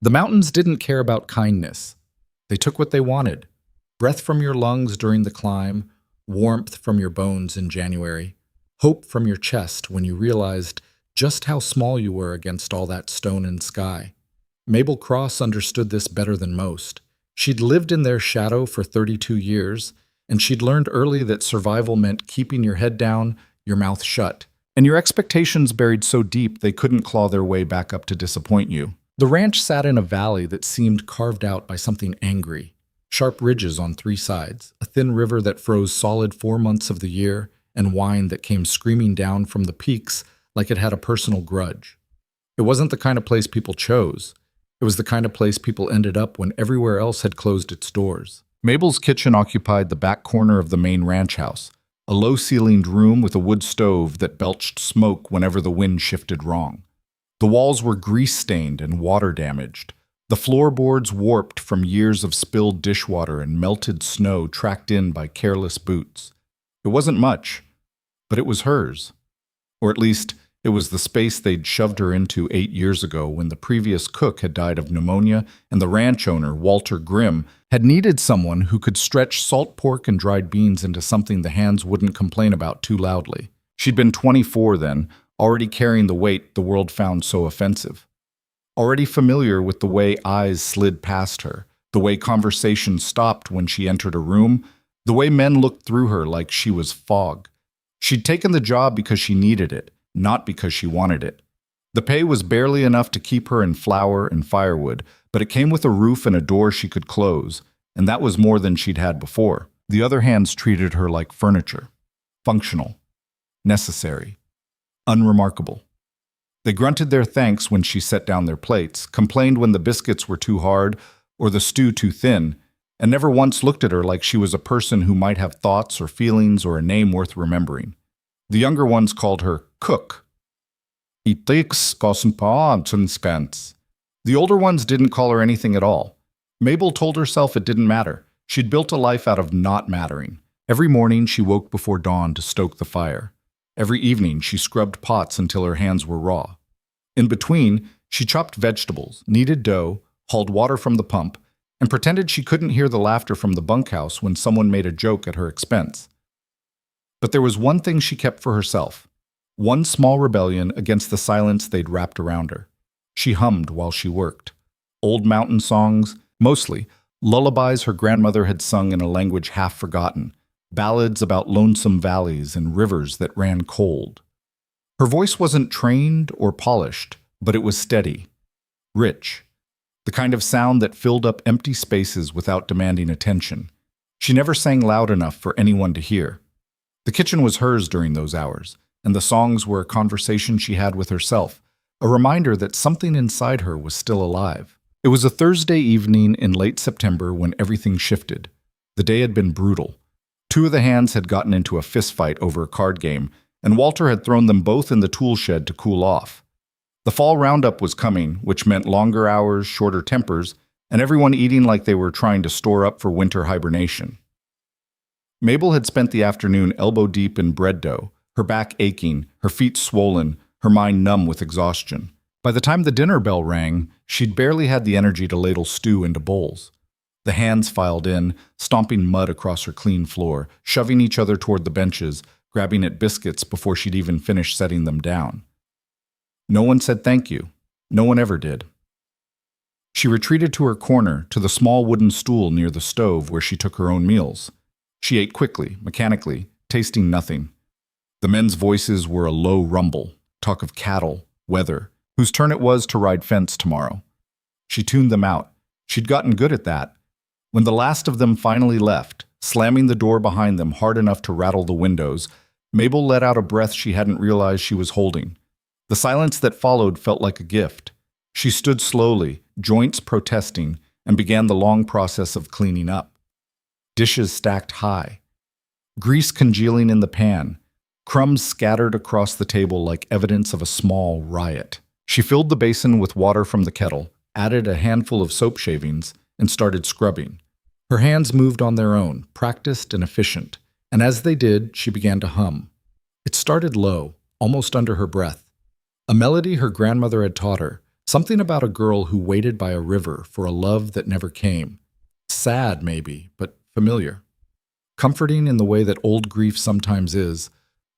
The mountains didn't care about kindness. They took what they wanted: breath from your lungs during the climb, warmth from your bones in January, hope from your chest when you realized just how small you were against all that stone and sky. Mabel Cross understood this better than most. She'd lived in their shadow for 32 years, and she'd learned early that survival meant keeping your head down, your mouth shut, and your expectations buried so deep they couldn't claw their way back up to disappoint you. The ranch sat in a valley that seemed carved out by something angry. Sharp ridges on three sides, a thin river that froze solid 4 months of the year, and wine that came screaming down from the peaks like it had a personal grudge. It wasn't the kind of place people chose. It was the kind of place people ended up when everywhere else had closed its doors. Mabel's kitchen occupied the back corner of the main ranch house, a low-ceilinged room with a wood stove that belched smoke whenever the wind shifted wrong. The walls were grease-stained and water-damaged, the floorboards warped from years of spilled dishwater and melted snow tracked in by careless boots. It wasn't much, but it was hers. Or at least, it was the space they'd shoved her into 8 years ago when the previous cook had died of pneumonia and the ranch owner, Walter Grimm, had needed someone who could stretch salt pork and dried beans into something the hands wouldn't complain about too loudly. She'd been 24 then, already carrying the weight the world found so offensive. Already familiar with the way eyes slid past her, the way conversation stopped when she entered a room, the way men looked through her like she was fog. She'd taken the job because she needed it, not because she wanted it. The pay was barely enough to keep her in flour and firewood, but it came with a roof and a door she could close, and that was more than she'd had before. The other hands treated her like furniture. Functional. Necessary. Unremarkable. They grunted their thanks when she set down their plates, complained when the biscuits were too hard or the stew too thin, and never once looked at her like she was a person who might have thoughts or feelings or a name worth remembering. The younger ones called her Cook. The older ones didn't call her anything at all. Mabel told herself it didn't matter. She'd built a life out of not mattering. Every morning she woke before dawn to stoke the fire. Every evening she scrubbed pots until her hands were raw. In between, she chopped vegetables, kneaded dough, hauled water from the pump, and pretended she couldn't hear the laughter from the bunkhouse when someone made a joke at her expense. But there was one thing she kept for herself, one small rebellion against the silence they'd wrapped around her. She hummed while she worked. Old mountain songs, mostly, lullabies her grandmother had sung in a language half forgotten, ballads about lonesome valleys and rivers that ran cold. Her voice wasn't trained or polished, but it was steady, rich, the kind of sound that filled up empty spaces without demanding attention. She never sang loud enough for anyone to hear. The kitchen was hers during those hours, and the songs were a conversation she had with herself, a reminder that something inside her was still alive. It was a Thursday evening in late September when everything shifted. The day had been brutal. 2 of the hands had gotten into a fistfight over a card game, and Walter had thrown them both in the tool shed to cool off. The fall roundup was coming, which meant longer hours, shorter tempers, and everyone eating like they were trying to store up for winter hibernation. Mabel had spent the afternoon elbow-deep in bread dough, her back aching, her feet swollen, her mind numb with exhaustion. By the time the dinner bell rang, she'd barely had the energy to ladle stew into bowls. The hands filed in, stomping mud across her clean floor, shoving each other toward the benches, grabbing at biscuits before she'd even finished setting them down. No one said thank you. No one ever did. She retreated to her corner, to the small wooden stool near the stove where she took her own meals. She ate quickly, mechanically, tasting nothing. The men's voices were a low rumble, talk of cattle, weather, whose turn it was to ride fence tomorrow. She tuned them out. She'd gotten good at that. When the last of them finally left, slamming the door behind them hard enough to rattle the windows, Mabel let out a breath she hadn't realized she was holding. The silence that followed felt like a gift. She stood slowly, joints protesting, and began the long process of cleaning up. Dishes stacked high, grease congealing in the pan, crumbs scattered across the table like evidence of a small riot. She filled the basin with water from the kettle, added a handful of soap shavings, and started scrubbing. Her hands moved on their own, practiced and efficient, and as they did, she began to hum. It started low, almost under her breath. A melody her grandmother had taught her, Something about a girl who waited by a river for a love that never came. Sad, maybe, but familiar. Comforting in the way that old grief sometimes is,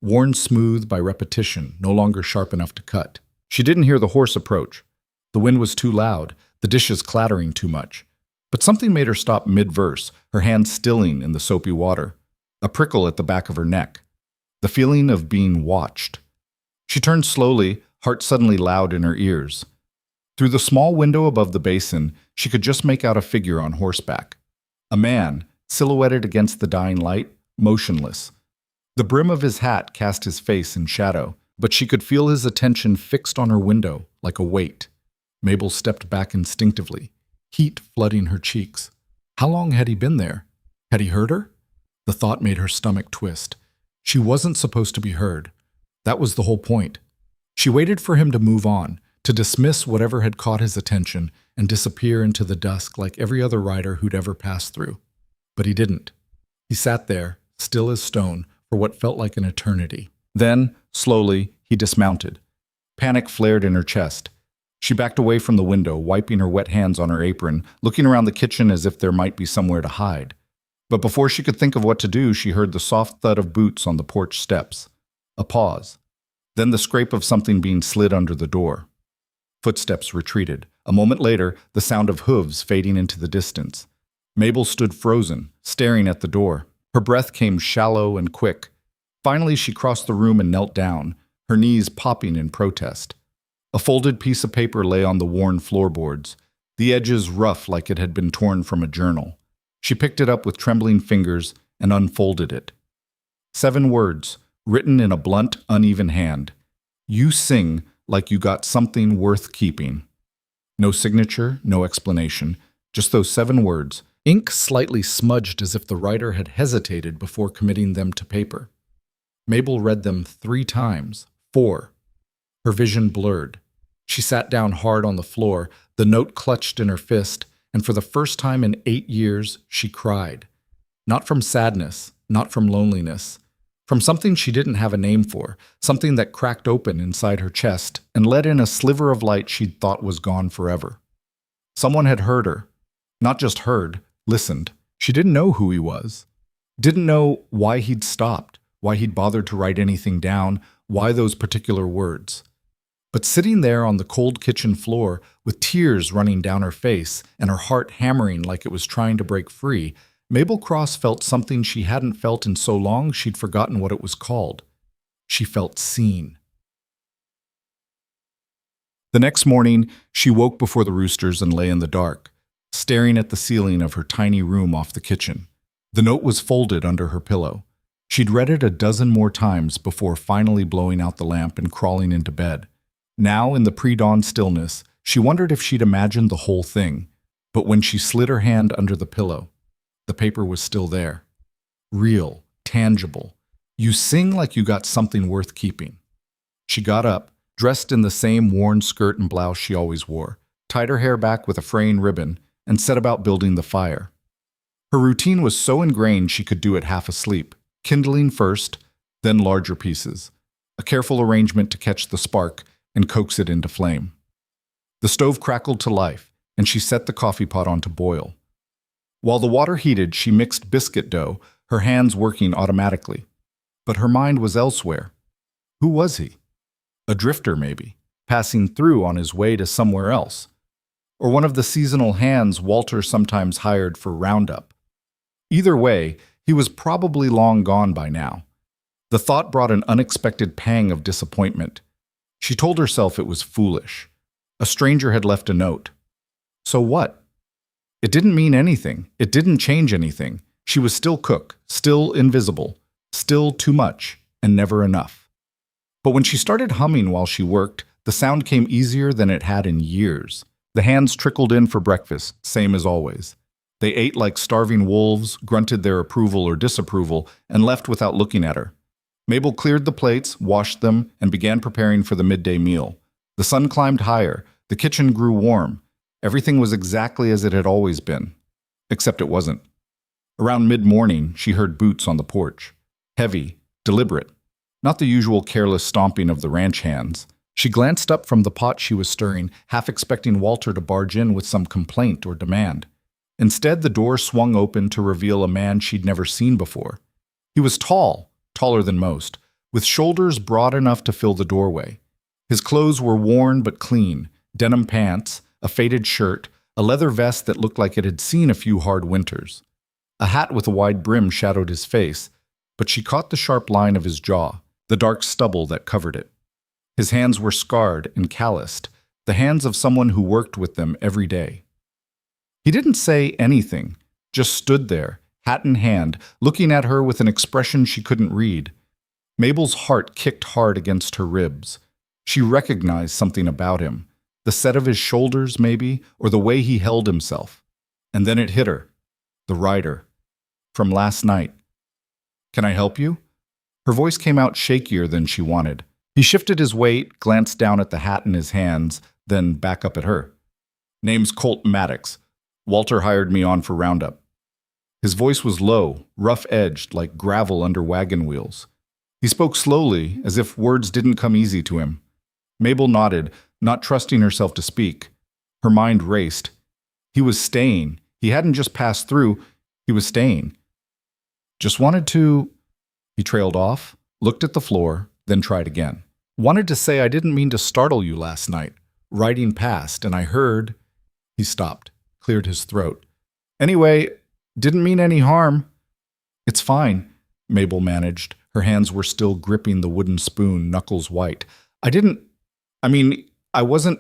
worn smooth by repetition, no longer sharp enough to cut. She didn't hear the horse approach. The wind was too loud, the dishes clattering too much. But something made her stop mid-verse, her hand stilling in the soapy water, a prickle at the back of her neck, the feeling of being watched. She turned slowly, heart suddenly loud in her ears. Through the small window above the basin, she could just make out a figure on horseback. A man, silhouetted against the dying light, motionless. The brim of his hat cast his face in shadow, but she could feel his attention fixed on her window like a weight. Mabel stepped back instinctively, heat flooding her cheeks. How long had he been there? Had he heard her? The thought made her stomach twist. She wasn't supposed to be heard. That was the whole point. She waited for him to move on, to dismiss whatever had caught his attention and disappear into the dusk like every other rider who'd ever passed through. But he didn't. He sat there, still as stone, for what felt like an eternity. Then, slowly, he dismounted. Panic flared in her chest. She backed away from the window, wiping her wet hands on her apron, looking around the kitchen as if there might be somewhere to hide. But before she could think of what to do, she heard the soft thud of boots on the porch steps. A pause. Then the scrape of something being slid under the door. Footsteps retreated. A moment later, the sound of hooves fading into the distance. Mabel stood frozen, staring at the door. Her breath came shallow and quick. Finally, she crossed the room and knelt down, her knees popping in protest. A folded piece of paper lay on the worn floorboards, the edges rough like it had been torn from a journal. She picked it up with trembling fingers and unfolded it. 7 words, written in a blunt, uneven hand. You sing like you got something worth keeping. No signature, no explanation, just those 7 words, ink slightly smudged as if the writer had hesitated before committing them to paper. Mabel read them 3 times, 4. Her vision blurred. She sat down hard on the floor, the note clutched in her fist, and for the first time in 8 years, she cried. Not from sadness, not from loneliness, from something she didn't have a name for, something that cracked open inside her chest and let in a sliver of light she'd thought was gone forever. Someone had heard her. Not just heard, listened. She didn't know who he was. Didn't know why he'd stopped, why he'd bothered to write anything down, why those particular words. But sitting there on the cold kitchen floor, with tears running down her face and her heart hammering like it was trying to break free, Mabel Cross felt something she hadn't felt in so long she'd forgotten what it was called. She felt seen. The next morning, she woke before the roosters and lay in the dark, staring at the ceiling of her tiny room off the kitchen. The note was folded under her pillow. She'd read it a dozen more times before finally blowing out the lamp and crawling into bed. Now, in the pre-dawn stillness, she wondered if she'd imagined the whole thing. But when she slid her hand under the pillow, the paper was still there. Real, tangible. You sing like you got something worth keeping. She got up, dressed in the same worn skirt and blouse she always wore, tied her hair back with a fraying ribbon, and set about building the fire. Her routine was so ingrained she could do it half asleep, kindling first, then larger pieces, a careful arrangement to catch the spark and coax it into flame. The stove crackled to life, and she set the coffee pot on to boil. While the water heated, she mixed biscuit dough, her hands working automatically. But her mind was elsewhere. Who was he? A drifter, maybe, passing through on his way to somewhere else. Or one of the seasonal hands Walter sometimes hired for roundup. Either way, he was probably long gone by now. The thought brought an unexpected pang of disappointment. She told herself it was foolish. A stranger had left a note. So what? It didn't mean anything. It didn't change anything. She was still Cook, still invisible, still too much, and never enough. But when she started humming while she worked, the sound came easier than it had in years. The hands trickled in for breakfast, same as always. They ate like starving wolves, grunted their approval or disapproval, and left without looking at her. Mabel cleared the plates, washed them, and began preparing for the midday meal. The sun climbed higher. The kitchen grew warm. Everything was exactly as it had always been. Except it wasn't. Around mid-morning, she heard boots on the porch. Heavy, deliberate. Not the usual careless stomping of the ranch hands. She glanced up from the pot she was stirring, half expecting Walter to barge in with some complaint or demand. Instead, the door swung open to reveal a man she'd never seen before. He was tall, taller than most, with shoulders broad enough to fill the doorway. His clothes were worn but clean, denim pants, a faded shirt, a leather vest that looked like it had seen a few hard winters. A hat with a wide brim shadowed his face, but she caught the sharp line of his jaw, the dark stubble that covered it. His hands were scarred and calloused, the hands of someone who worked with them every day. He didn't say anything, just stood there, hat in hand, looking at her with an expression she couldn't read. Mabel's heart kicked hard against her ribs. She recognized something about him, the set of his shoulders maybe, or the way he held himself. And then it hit her. The rider. From last night. "Can I help you?" Her voice came out shakier than she wanted. He shifted his weight, glanced down at the hat in his hands, then back up at her. "Name's Colt Maddox. Walter hired me on for Roundup." His voice was low, rough-edged, like gravel under wagon wheels. He spoke slowly, as if words didn't come easy to him. Mabel nodded, not trusting herself to speak. Her mind raced. He was staying. He hadn't just passed through, he was staying. "Just wanted to—" He trailed off, looked at the floor, then tried again. "Wanted to say I didn't mean to startle you last night. Riding past, and I heard—" He stopped, cleared his throat. "Anyway, didn't mean any harm." "It's fine," Mabel managed. Her hands were still gripping the wooden spoon, knuckles white. I wasn't—"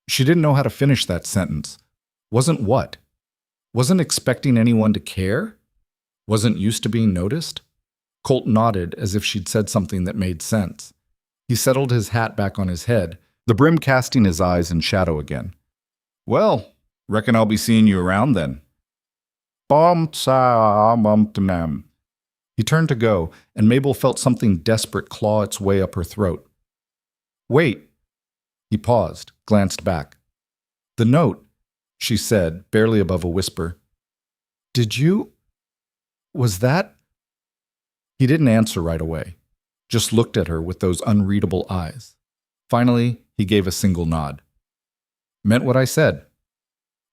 She didn't know how to finish that sentence. Wasn't what? Wasn't expecting anyone to care? Wasn't used to being noticed? Colt nodded as if she'd said something that made sense. He settled his hat back on his head, the brim casting his eyes in shadow again. "Well, reckon I'll be seeing you around then." He turned to go, and Mabel felt something desperate claw its way up her throat. "Wait." He paused, glanced back. "The note," she said, barely above a whisper. "Did you? Was that?" He didn't answer right away, just looked at her with those unreadable eyes. Finally, he gave a single nod. "Meant what I said."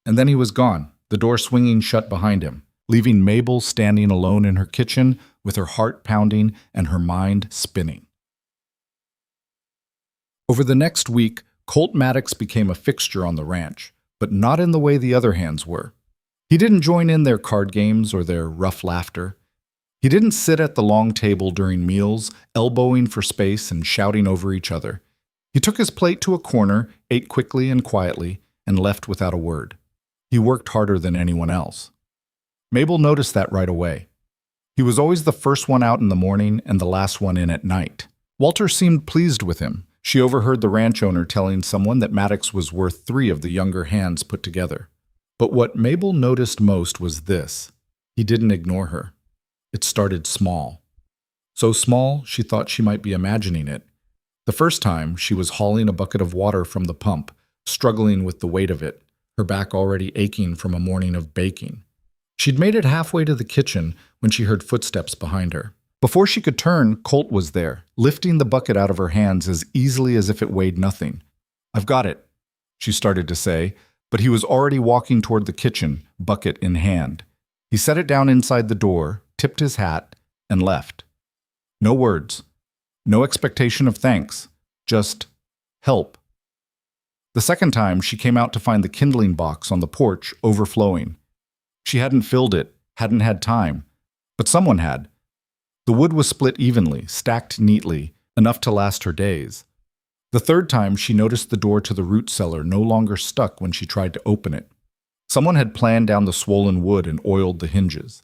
And then he was gone, the door swinging shut behind him, leaving Mabel standing alone in her kitchen with her heart pounding and her mind spinning. Over the next week, Colt Maddox became a fixture on the ranch, but not in the way the other hands were. He didn't join in their card games or their rough laughter. He didn't sit at the long table during meals, elbowing for space and shouting over each other. He took his plate to a corner, ate quickly and quietly, and left without a word. He worked harder than anyone else. Mabel noticed that right away. He was always the first one out in the morning and the last one in at night. Walter seemed pleased with him. She overheard the ranch owner telling someone that Maddox was worth 3 of the younger hands put together. But what Mabel noticed most was this. He didn't ignore her. It started small. So small, she thought she might be imagining it. The first time, she was hauling a bucket of water from the pump, struggling with the weight of it, her back already aching from a morning of baking. She'd made it halfway to the kitchen when she heard footsteps behind her. Before she could turn, Colt was there, lifting the bucket out of her hands as easily as if it weighed nothing. "I've got it," she started to say, but he was already walking toward the kitchen, bucket in hand. He set it down inside the door, tipped his hat, and left. No words. No expectation of thanks. Just help. The second time, she came out to find the kindling box on the porch overflowing. She hadn't filled it, hadn't had time, but someone had. The wood was split evenly, stacked neatly, enough to last her days. The third time, she noticed the door to the root cellar no longer stuck when she tried to open it. Someone had planned down the swollen wood and oiled the hinges.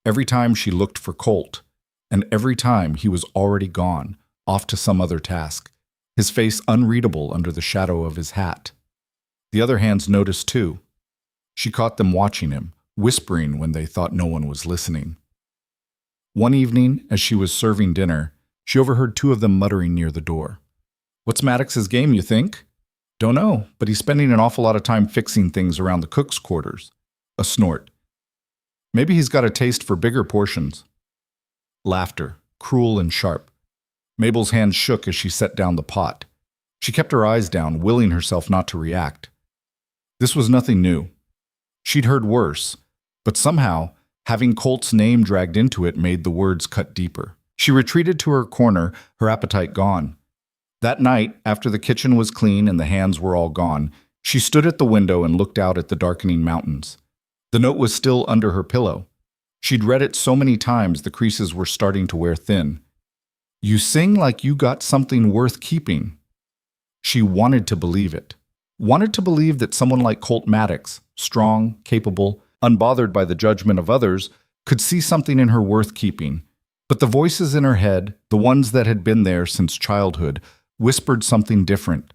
Every time she looked for Colt, and every time he was already gone, off to some other task, his face unreadable under the shadow of his hat. The other hands noticed too. She caught them watching him, whispering when they thought no one was listening. One evening, as she was serving dinner, she overheard 2 of them muttering near the door. "What's Maddox's game, you think?" "Don't know, but he's spending an awful lot of time fixing things around the cook's quarters." A snort. "Maybe he's got a taste for bigger portions." Laughter, cruel and sharp. Mabel's hands shook as she set down the pot. She kept her eyes down, willing herself not to react. This was nothing new. She'd heard worse, but somehow, having Colt's name dragged into it made the words cut deeper. She retreated to her corner, her appetite gone. That night, after the kitchen was clean and the hands were all gone, she stood at the window and looked out at the darkening mountains. The note was still under her pillow. She'd read it so many times the creases were starting to wear thin. "You sing like you got something worth keeping." She wanted to believe it. Wanted to believe that someone like Colt Maddox, strong, capable, unbothered by the judgment of others, could see something in her worth keeping. But the voices in her head, the ones that had been there since childhood, whispered something different.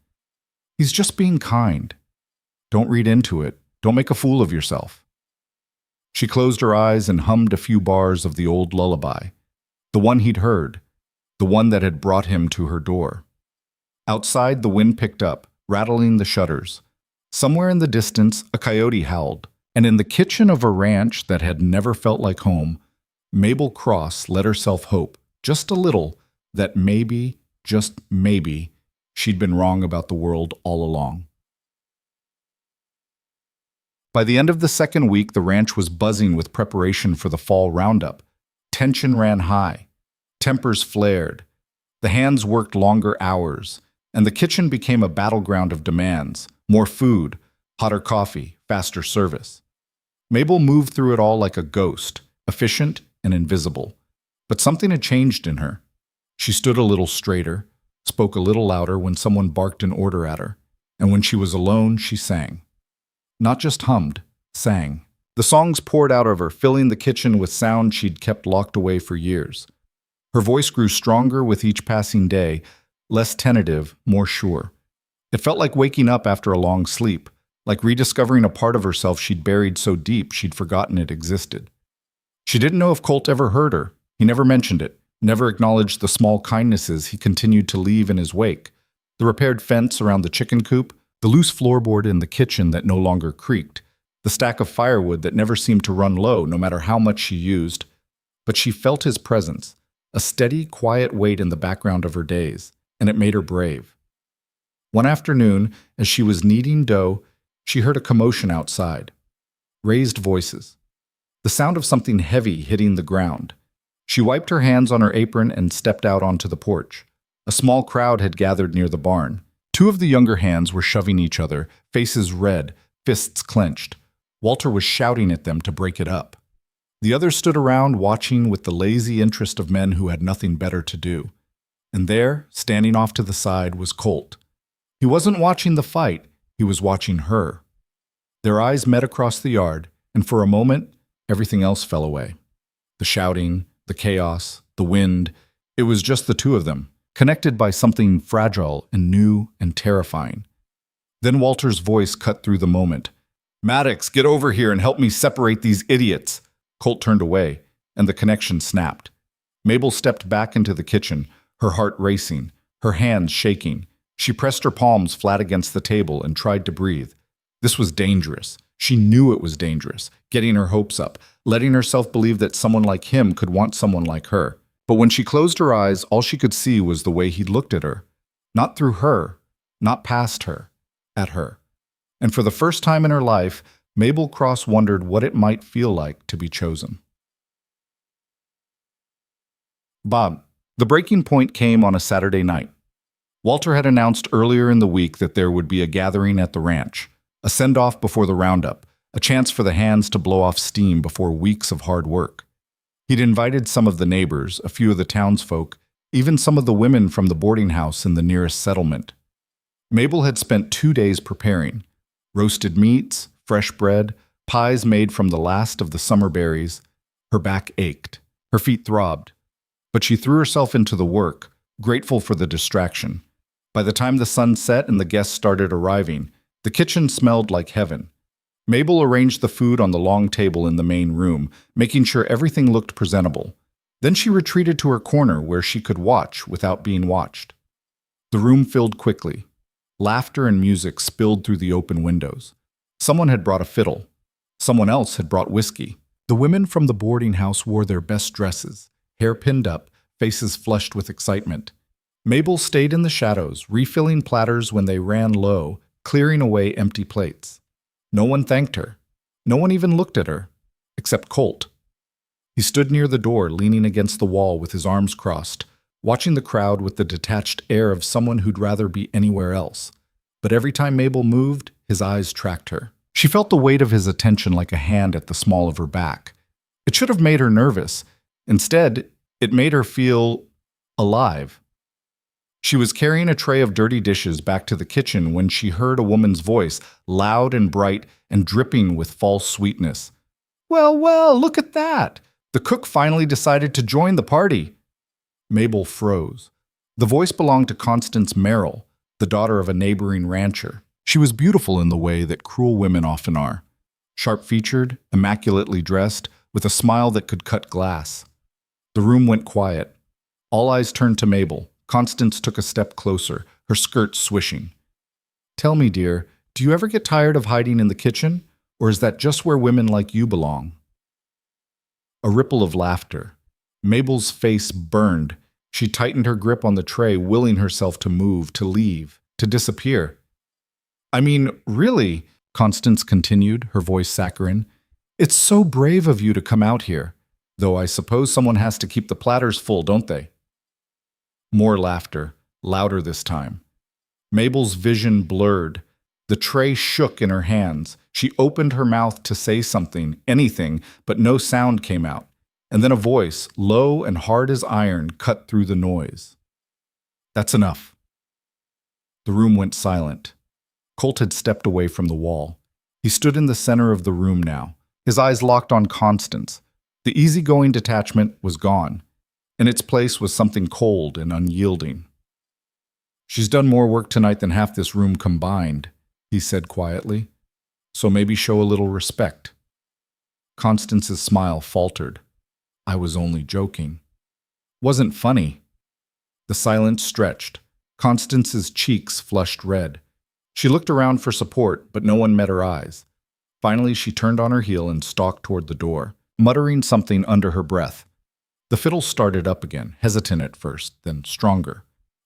"He's just being kind. Don't read into it. Don't make a fool of yourself." She closed her eyes and hummed a few bars of the old lullaby, the one he'd heard, the one that had brought him to her door. Outside, the wind picked up, rattling the shutters. Somewhere in the distance, a coyote howled, and in the kitchen of a ranch that had never felt like home, Mabel Cross let herself hope, just a little, that maybe, just maybe, she'd been wrong about the world all along. By the end of the second week, the ranch was buzzing with preparation for the fall roundup. Tension ran high. Tempers flared. The hands worked longer hours, and the kitchen became a battleground of demands. More food, hotter coffee, faster service. Mabel moved through it all like a ghost, efficient and invisible. But something had changed in her. She stood a little straighter, spoke a little louder when someone barked an order at her, and when she was alone, she sang. Not just hummed, sang. The songs poured out of her, filling the kitchen with sound she'd kept locked away for years. Her voice grew stronger with each passing day, less tentative, more sure. It felt like waking up after a long sleep, like rediscovering a part of herself she'd buried so deep she'd forgotten it existed. She didn't know if Colt ever heard her. He never mentioned it, never acknowledged the small kindnesses he continued to leave in his wake. The repaired fence around the chicken coop, the loose floorboard in the kitchen that no longer creaked, the stack of firewood that never seemed to run low no matter how much she used. But she felt his presence, a steady, quiet weight in the background of her days, and it made her brave. One afternoon, as she was kneading dough, she heard a commotion outside. Raised voices. The sound of something heavy hitting the ground. She wiped her hands on her apron and stepped out onto the porch. A small crowd had gathered near the barn. Two of the younger hands were shoving each other, faces red, fists clenched. Walter was shouting at them to break it up. The others stood around watching with the lazy interest of men who had nothing better to do. And there, standing off to the side, was Colt. He wasn't watching the fight, he was watching her. Their eyes met across the yard, and for a moment, everything else fell away. The shouting, the chaos, the wind, it was just the two of them, connected by something fragile and new and terrifying. Then Walter's voice cut through the moment. "Maddox, get over here and help me separate these idiots." Colt turned away, and the connection snapped. Mabel stepped back into the kitchen, her heart racing, her hands shaking. She pressed her palms flat against the table and tried to breathe. This was dangerous. She knew it was dangerous, getting her hopes up, letting herself believe that someone like him could want someone like her. But when she closed her eyes, all she could see was the way he looked at her. Not through her, not past her, at her. And for the first time in her life, Mabel Cross wondered what it might feel like to be chosen. Bob. The breaking point came on a Saturday night. Walter had announced earlier in the week that there would be a gathering at the ranch, a send-off before the roundup, a chance for the hands to blow off steam before weeks of hard work. He'd invited some of the neighbors, a few of the townsfolk, even some of the women from the boarding house in the nearest settlement. Mabel had spent 2 days preparing. Roasted meats, fresh bread, pies made from the last of the summer berries. Her back ached. Her feet throbbed. But she threw herself into the work, grateful for the distraction. By the time the sun set and the guests started arriving, the kitchen smelled like heaven. Mabel arranged the food on the long table in the main room, making sure everything looked presentable. Then she retreated to her corner where she could watch without being watched. The room filled quickly. Laughter and music spilled through the open windows. Someone had brought a fiddle. Someone else had brought whiskey. The women from the boarding house wore their best dresses, hair pinned up, faces flushed with excitement. Mabel stayed in the shadows, refilling platters when they ran low, clearing away empty plates. No one thanked her. No one even looked at her, except Colt. He stood near the door, leaning against the wall with his arms crossed, watching the crowd with the detached air of someone who'd rather be anywhere else. But every time Mabel moved, his eyes tracked her. She felt the weight of his attention like a hand at the small of her back. It should have made her nervous. Instead, it made her feel alive. She was carrying a tray of dirty dishes back to the kitchen when she heard a woman's voice, loud and bright and dripping with false sweetness. "Well, well, look at that! The cook finally decided to join the party." Mabel froze. The voice belonged to Constance Merrill, the daughter of a neighboring rancher. She was beautiful in the way that cruel women often are. Sharp-featured, immaculately dressed, with a smile that could cut glass. The room went quiet. All eyes turned to Mabel. Constance took a step closer, her skirt swishing. "Tell me, dear, do you ever get tired of hiding in the kitchen? Or is that just where women like you belong?" A ripple of laughter. Mabel's face burned. She tightened her grip on the tray, willing herself to move, to leave, to disappear. "I mean, really," Constance continued, her voice saccharine, "it's so brave of you to come out here. Though I suppose someone has to keep the platters full, don't they?" More laughter, louder this time. Mabel's vision blurred. The tray shook in her hands. She opened her mouth to say something, anything, but no sound came out. And then a voice, low and hard as iron, cut through the noise. "That's enough." The room went silent. Colt had stepped away from the wall. He stood in the center of the room now, his eyes locked on Constance. The easygoing detachment was gone. In its place was something cold and unyielding. "She's done more work tonight than half this room combined," he said quietly. "So maybe show a little respect." Constance's smile faltered. "I was only joking." "Wasn't funny." The silence stretched. Constance's cheeks flushed red. She looked around for support, but no one met her eyes. Finally, she turned on her heel and stalked toward the door, muttering something under her breath. The fiddle started up again, hesitant at first, then stronger.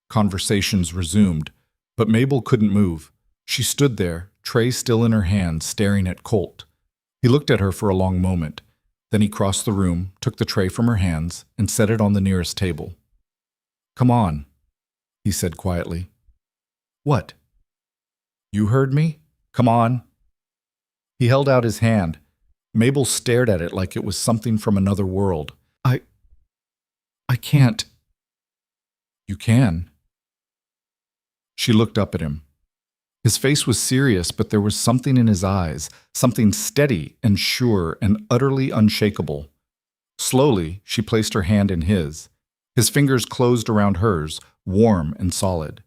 Conversations resumed, but Mabel couldn't move. She stood there, tray still in her hand, staring at Colt. He looked at her for a long moment. Then he crossed the room, took the tray from her hands, and set it on the nearest table. "Come on," he said quietly. "What?" "You heard me? Come on." He held out his hand. Mabel stared at it like it was something from another world. I can't." "You can." She looked up at him. His face was serious, but there was something in his eyes, something steady and sure and utterly unshakable. Slowly, she placed her hand in his. His fingers closed around hers, warm and solid.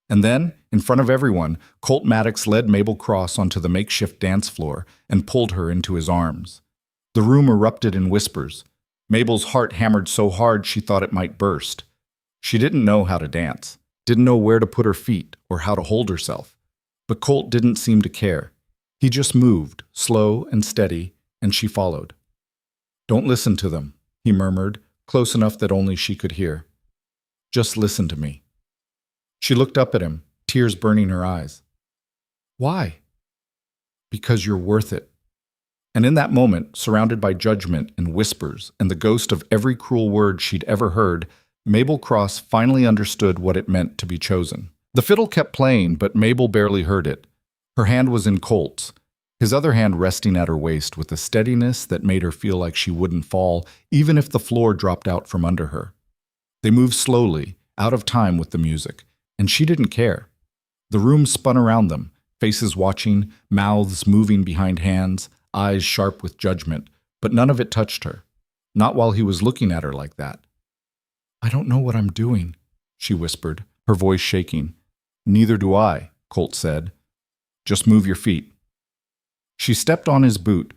And then, in front of everyone, Colt Maddox led Mabel Cross onto the makeshift dance floor and pulled her into his arms. The room erupted in whispers. Mabel's heart hammered so hard she thought it might burst. She didn't know how to dance, didn't know where to put her feet or how to hold herself. But Colt didn't seem to care. He just moved, slow and steady, and she followed. "Don't listen to them," he murmured, close enough that only she could hear. "Just listen to me." She looked up at him, tears burning her eyes. "Why?" "Because you're worth it." And in that moment, surrounded by judgment and whispers and the ghost of every cruel word she'd ever heard, Mabel Cross finally understood what it meant to be chosen. The fiddle kept playing, but Mabel barely heard it. Her hand was in Colt's, his other hand resting at her waist with a steadiness that made her feel like she wouldn't fall, even if the floor dropped out from under her. They moved slowly, out of time with the music, and she didn't care. The room spun around them, faces watching, mouths moving behind hands, eyes sharp with judgment, but none of it touched her. Not while he was looking at her like that. "I don't know what I'm doing," she whispered, her voice shaking. "Neither do I," Colt said. "Just move your feet." She stepped on his boot.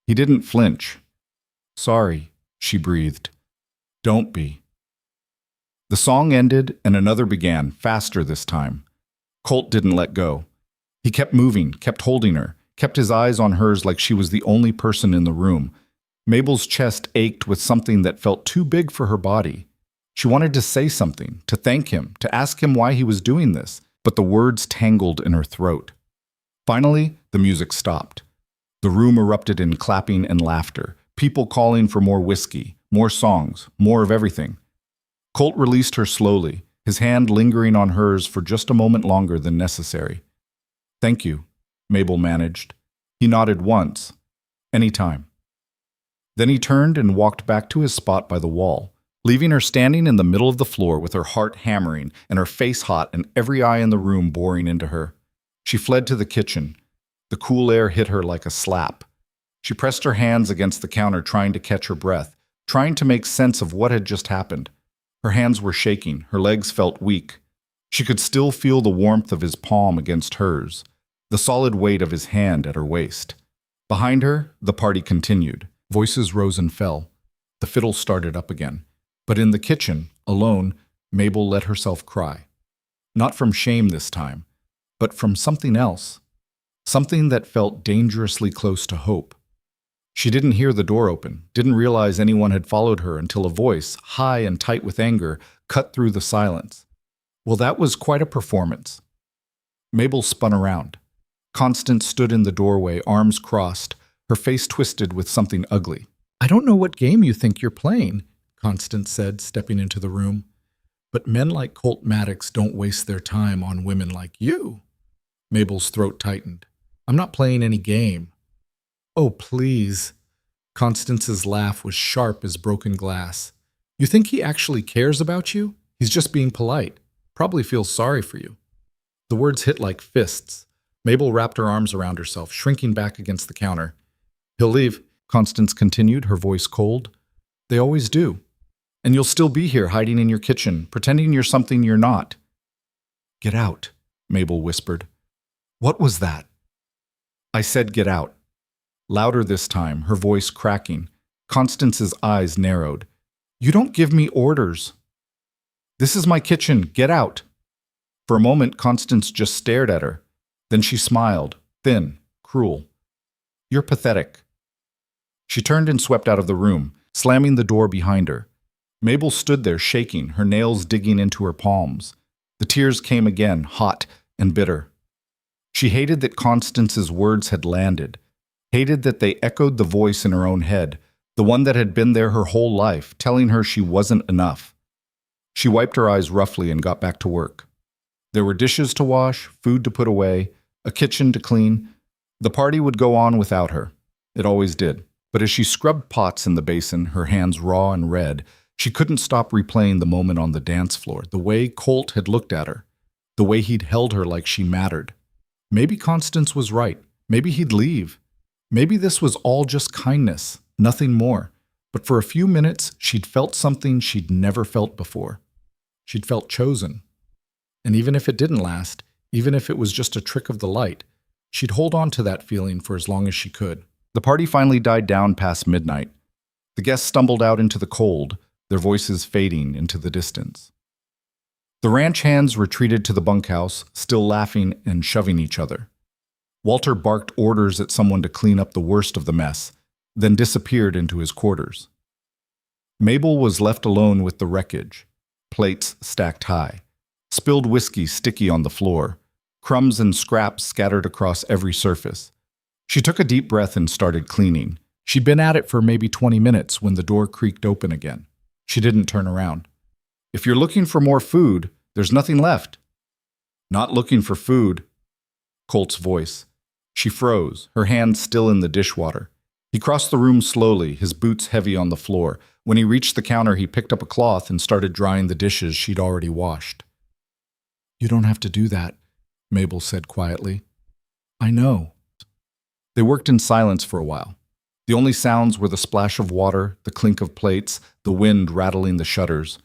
He didn't flinch. "Sorry," she breathed. "Don't be." The song ended and another began, faster this time. Colt didn't let go. He kept moving, kept holding her, kept his eyes on hers like she was the only person in the room. Mabel's chest ached with something that felt too big for her body. She wanted to say something, to thank him, to ask him why he was doing this, but the words tangled in her throat. Finally, the music stopped. The room erupted in clapping and laughter, people calling for more whiskey, more songs, more of everything. Colt released her slowly, his hand lingering on hers for just a moment longer than necessary. "Thank you," Mabel managed. He nodded once. "Anytime." Then he turned and walked back to his spot by the wall, leaving her standing in the middle of the floor with her heart hammering and her face hot and every eye in the room boring into her. She fled to the kitchen. The cool air hit her like a slap. She pressed her hands against the counter, trying to catch her breath, trying to make sense of what had just happened. Her hands were shaking, her legs felt weak. She could still feel the warmth of his palm against hers, the solid weight of his hand at her waist. Behind her, the party continued. Voices rose and fell. The fiddle started up again. But in the kitchen, alone, Mabel let herself cry. Not from shame this time, but from something else. Something that felt dangerously close to hope. She didn't hear the door open, didn't realize anyone had followed her until a voice, high and tight with anger, cut through the silence. Well, that was quite a performance. Mabel spun around. Constance stood in the doorway, arms crossed, her face twisted with something ugly. "I don't know what game you think you're playing," Constance said, stepping into the room. "But men like Colt Maddox don't waste their time on women like you." Mabel's throat tightened. "I'm not playing any game." "Oh, please." Constance's laugh was sharp as broken glass. "You think he actually cares about you? He's just being polite. Probably feels sorry for you." The words hit like fists. Mabel wrapped her arms around herself, shrinking back against the counter. "He'll leave," Constance continued, her voice cold. "They always do. And you'll still be here hiding in your kitchen, pretending you're something you're not." "Get out," Mabel whispered. "What was that?" "I said get out." Louder this time, her voice cracking. Constance's eyes narrowed. "You don't give me orders." "This is my kitchen. Get out." For a moment, Constance just stared at her. Then she smiled, thin, cruel. "You're pathetic." She turned and swept out of the room, slamming the door behind her. Mabel stood there shaking, her nails digging into her palms. The tears came again, hot and bitter. She hated that Constance's words had landed, hated that they echoed the voice in her own head, the one that had been there her whole life, telling her she wasn't enough. She wiped her eyes roughly and got back to work. There were dishes to wash, food to put away, a kitchen to clean. The party would go on without her. It always did. But as she scrubbed pots in the basin, her hands raw and red, she couldn't stop replaying the moment on the dance floor, the way Colt had looked at her, the way he'd held her like she mattered. Maybe Constance was right. Maybe he'd leave. Maybe this was all just kindness, nothing more. But for a few minutes, she'd felt something she'd never felt before. She'd felt chosen. And even if it didn't last, even if it was just a trick of the light, she'd hold on to that feeling for as long as she could. The party finally died down past midnight. The guests stumbled out into the cold, their voices fading into the distance. The ranch hands retreated to the bunkhouse, still laughing and shoving each other. Walter barked orders at someone to clean up the worst of the mess, then disappeared into his quarters. Mabel was left alone with the wreckage, plates stacked high, spilled whiskey sticky on the floor, crumbs and scraps scattered across every surface. She took a deep breath and started cleaning. She'd been at it for maybe 20 minutes when the door creaked open again. She didn't turn around. "If you're looking for more food, there's nothing left." "Not looking for food." Colt's voice. She froze, her hand still in the dishwater. He crossed the room slowly, his boots heavy on the floor. When he reached the counter, he picked up a cloth and started drying the dishes she'd already washed. "You don't have to do that," Mabel said quietly. "I know." They worked in silence for a while. The only sounds were the splash of water, the clink of plates, the wind rattling the shutters.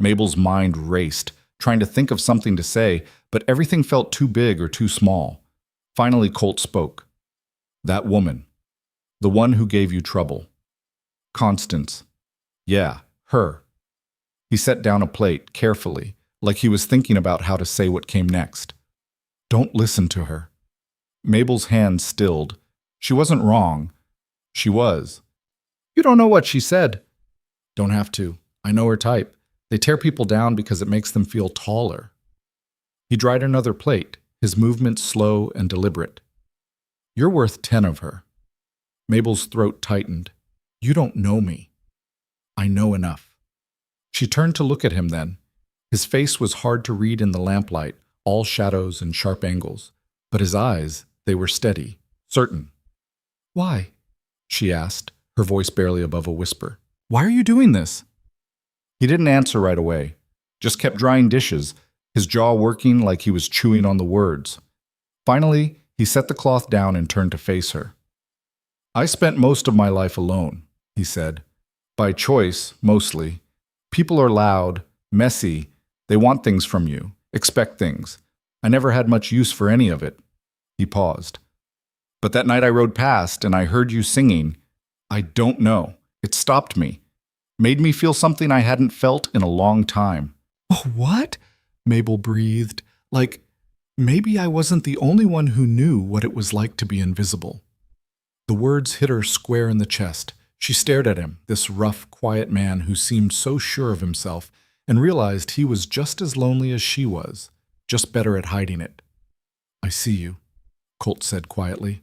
Mabel's mind raced, trying to think of something to say, but everything felt too big or too small. Finally, Colt spoke. "That woman. The one who gave you trouble." "Constance." "Yeah, her." He set down a plate, carefully, like he was thinking about how to say what came next. "Don't listen to her." Mabel's hand stilled. She wasn't wrong. She was. "You don't know what she said." "Don't have to. I know her type. They tear people down because it makes them feel taller. He dried another plate, his movements slow and deliberate. You're worth 10 of her. Mabel's throat tightened. You don't know me. I know enough. She turned to look at him then. His face was hard to read in the lamplight, all shadows and sharp angles. But his eyes, they were steady, certain. Why? She asked, her voice barely above a whisper. Why are you doing this? He didn't answer right away, just kept drying dishes, his jaw working like he was chewing on the words. Finally, he set the cloth down and turned to face her. I spent most of my life alone, he said. By choice, mostly. People are loud, messy, they want things from you, expect things. I never had much use for any of it. He paused. But that night I rode past and I heard you singing. I don't know. It stopped me. Made me feel something I hadn't felt in a long time. Oh, what? Mabel breathed. Like, maybe I wasn't the only one who knew what it was like to be invisible. The words hit her square in the chest. She stared at him, this rough, quiet man who seemed so sure of himself, and realized he was just as lonely as she was, just better at hiding it. I see you, Colt said quietly.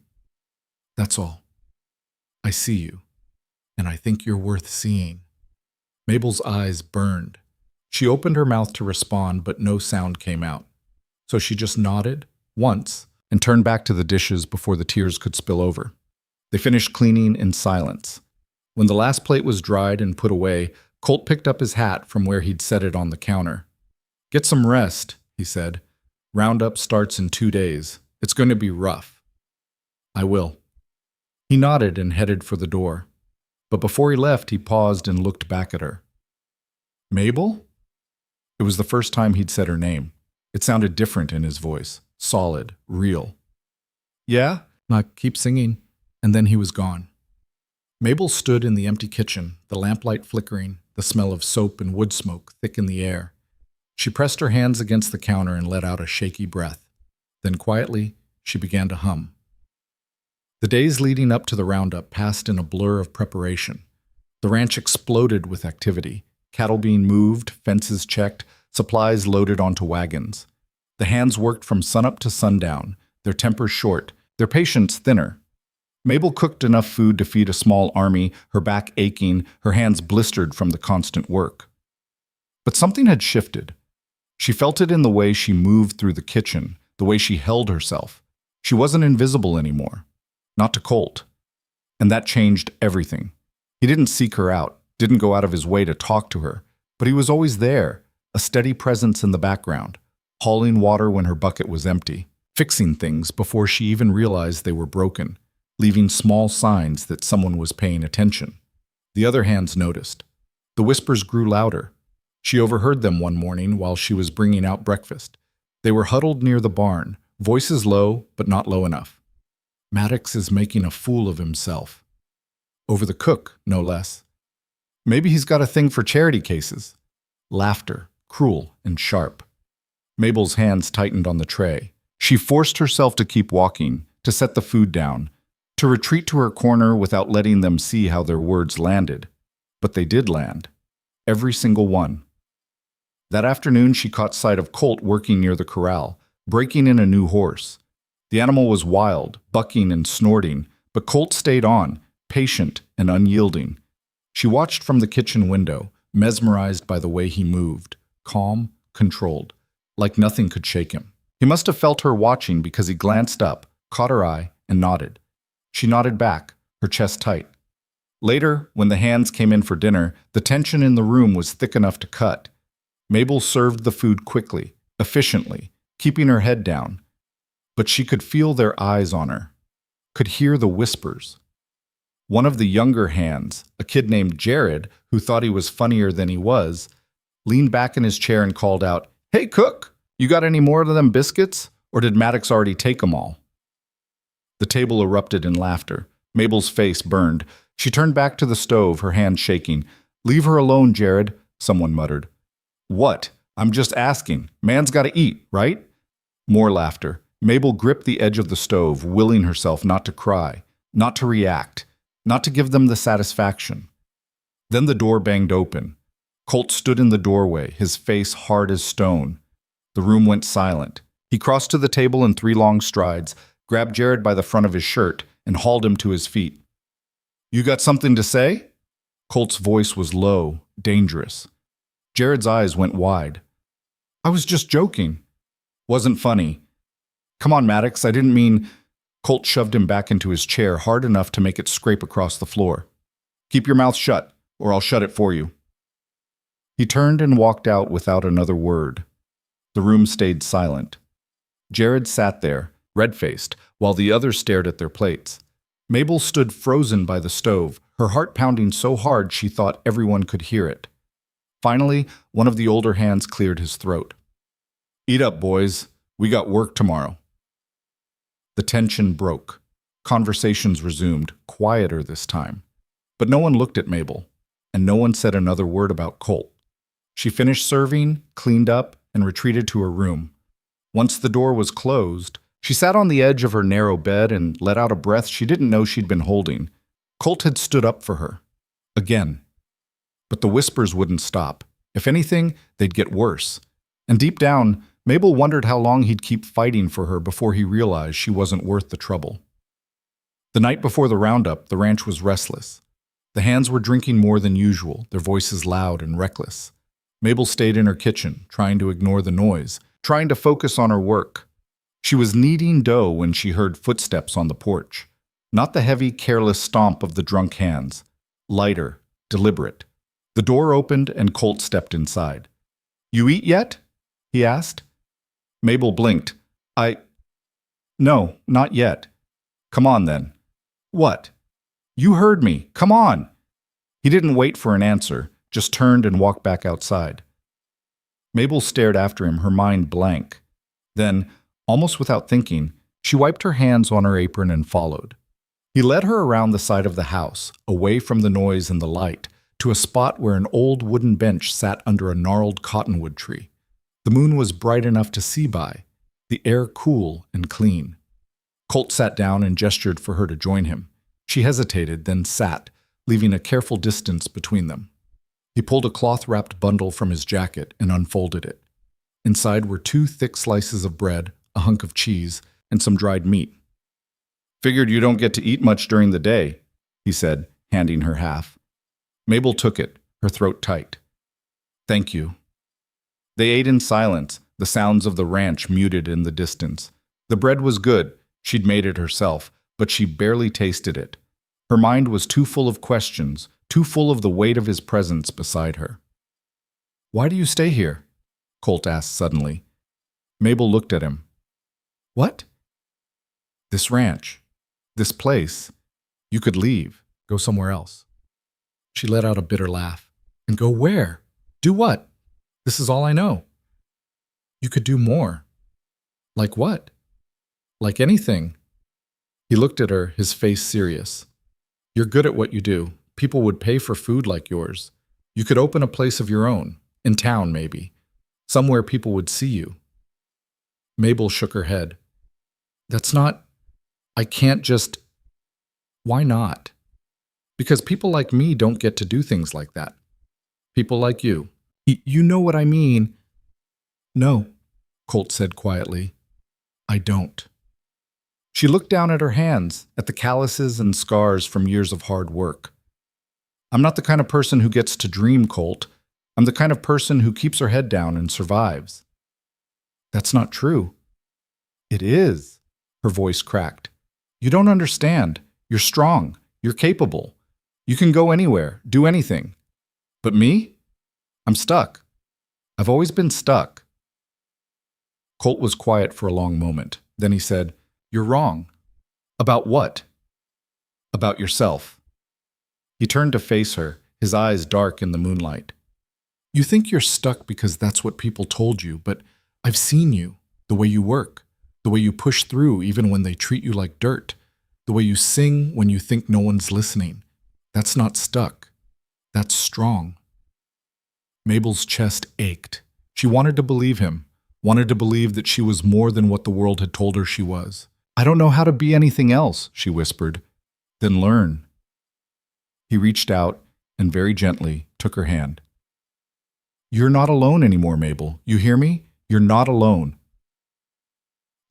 That's all. I see you, and I think you're worth seeing. Mabel's eyes burned. She opened her mouth to respond, but no sound came out. So she just nodded, once, and turned back to the dishes before the tears could spill over. They finished cleaning in silence. When the last plate was dried and put away, Colt picked up his hat from where he'd set it on the counter. Get some rest, he said. Roundup starts in 2 days. It's going to be rough. I will. He nodded and headed for the door. But before he left, he paused and looked back at her. Mabel? It was the first time he'd said her name. It sounded different in his voice, solid, real. Yeah? Keep singing. And then he was gone. Mabel stood in the empty kitchen, the lamplight flickering, the smell of soap and wood smoke thick in the air. She pressed her hands against the counter and let out a shaky breath. Then quietly, she began to hum. The days leading up to the roundup passed in a blur of preparation. The ranch exploded with activity, cattle being moved, fences checked, supplies loaded onto wagons. The hands worked from sunup to sundown, their tempers short, their patience thinner. Mabel cooked enough food to feed a small army, her back aching, her hands blistered from the constant work. But something had shifted. She felt it in the way she moved through the kitchen, the way she held herself. She wasn't invisible anymore. Not to Colt. And that changed everything. He didn't seek her out, didn't go out of his way to talk to her, but he was always there, a steady presence in the background, hauling water when her bucket was empty, fixing things before she even realized they were broken, leaving small signs that someone was paying attention. The other hands noticed. The whispers grew louder. She overheard them one morning while she was bringing out breakfast. They were huddled near the barn, voices low, but not low enough. Maddox is making a fool of himself. Over the cook, no less. Maybe he's got a thing for charity cases. Laughter, cruel and sharp. Mabel's hands tightened on the tray. She forced herself to keep walking, to set the food down, to retreat to her corner without letting them see how their words landed. But they did land. Every single one. That afternoon, she caught sight of Colt working near the corral, breaking in a new horse. The animal was wild, bucking and snorting, but Colt stayed on, patient and unyielding. She watched from the kitchen window, mesmerized by the way he moved, calm, controlled, like nothing could shake him. He must have felt her watching because he glanced up, caught her eye, and nodded. She nodded back, her chest tight. Later, when the hands came in for dinner, the tension in the room was thick enough to cut. Mabel served the food quickly, efficiently, keeping her head down. But she could feel their eyes on her, could hear the whispers. One of the younger hands, a kid named Jared, who thought he was funnier than he was, leaned back in his chair and called out, "Hey, cook, you got any more of them biscuits? Or did Maddox already take them all?" The table erupted in laughter. Mabel's face burned. She turned back to the stove, her hand shaking. "Leave her alone, Jared," someone muttered. "What? I'm just asking. Man's got to eat, right?" More laughter. Mabel gripped the edge of the stove, willing herself not to cry, not to react, not to give them the satisfaction. Then the door banged open. Colt stood in the doorway, his face hard as stone. The room went silent. He crossed to the table in 3 long strides, grabbed Jared by the front of his shirt, and hauled him to his feet. "You got something to say?" Colt's voice was low, dangerous. Jared's eyes went wide. "I was just joking." "Wasn't funny." "Come on, Maddox, I didn't mean—" Colt shoved him back into his chair hard enough to make it scrape across the floor. "Keep your mouth shut, or I'll shut it for you." He turned and walked out without another word. The room stayed silent. Jared sat there, red-faced, while the others stared at their plates. Mabel stood frozen by the stove, her heart pounding so hard she thought everyone could hear it. Finally, one of the older hands cleared his throat. "Eat up, boys. We got work tomorrow." The tension broke. Conversations resumed, quieter this time. But no one looked at Mabel, and no one said another word about Colt. She finished serving, cleaned up, and retreated to her room. Once the door was closed, she sat on the edge of her narrow bed and let out a breath she didn't know she'd been holding. Colt had stood up for her. Again. But the whispers wouldn't stop. If anything, they'd get worse. And deep down, Mabel wondered how long he'd keep fighting for her before he realized she wasn't worth the trouble. The night before the roundup, the ranch was restless. The hands were drinking more than usual, their voices loud and reckless. Mabel stayed in her kitchen, trying to ignore the noise, trying to focus on her work. She was kneading dough when she heard footsteps on the porch. Not the heavy, careless stomp of the drunk hands. Lighter, deliberate. The door opened and Colt stepped inside. "You eat yet?" he asked. Mabel blinked. No, not yet." "Come on then." "What?" "You heard me. Come on." He didn't wait for an answer, just turned and walked back outside. Mabel stared after him, her mind blank. Then, almost without thinking, she wiped her hands on her apron and followed. He led her around the side of the house, away from the noise and the light, to a spot where an old wooden bench sat under a gnarled cottonwood tree. The moon was bright enough to see by, the air cool and clean. Colt sat down and gestured for her to join him. She hesitated, then sat, leaving a careful distance between them. He pulled a cloth-wrapped bundle from his jacket and unfolded it. Inside were 2 thick slices of bread, a hunk of cheese, and some dried meat. "Figured you don't get to eat much during the day," he said, handing her half. Mabel took it, her throat tight. "Thank you." They ate in silence, the sounds of the ranch muted in the distance. The bread was good, she'd made it herself, but she barely tasted it. Her mind was too full of questions, too full of the weight of his presence beside her. "Why do you stay here?" Colt asked suddenly. Mabel looked at him. "What?" "This ranch. This place. You could leave, go somewhere else." She let out a bitter laugh. "And go where? Do what? This is all I know." "You could do more." "Like what?" "Like anything." He looked at her, his face serious. "You're good at what you do. People would pay for food like yours. You could open a place of your own, in town maybe, somewhere people would see you." Mabel shook her head. I can't just... "Why not?" "Because people like me don't get to do things like that. People like you. You know what I mean." "No," Colt said quietly. "I don't." She looked down at her hands, at the calluses and scars from years of hard work. "I'm not the kind of person who gets to dream, Colt. I'm the kind of person who keeps her head down and survives." "That's not true." "It is." Her voice cracked. "You don't understand. You're strong. You're capable. You can go anywhere, do anything. But me? I'm stuck. I've always been stuck." Colt was quiet for a long moment. Then he said, "You're wrong." "About what?" "About yourself." He turned to face her, his eyes dark in the moonlight. "You think you're stuck because that's what people told you, but I've seen you, the way you work, the way you push through even when they treat you like dirt, the way you sing when you think no one's listening. That's not stuck. That's strong." Mabel's chest ached. She wanted to believe him, wanted to believe that she was more than what the world had told her she was. "I don't know how to be anything else," she whispered. "Then learn." He reached out and very gently took her hand. You're not alone anymore, Mabel. You hear me? You're not alone.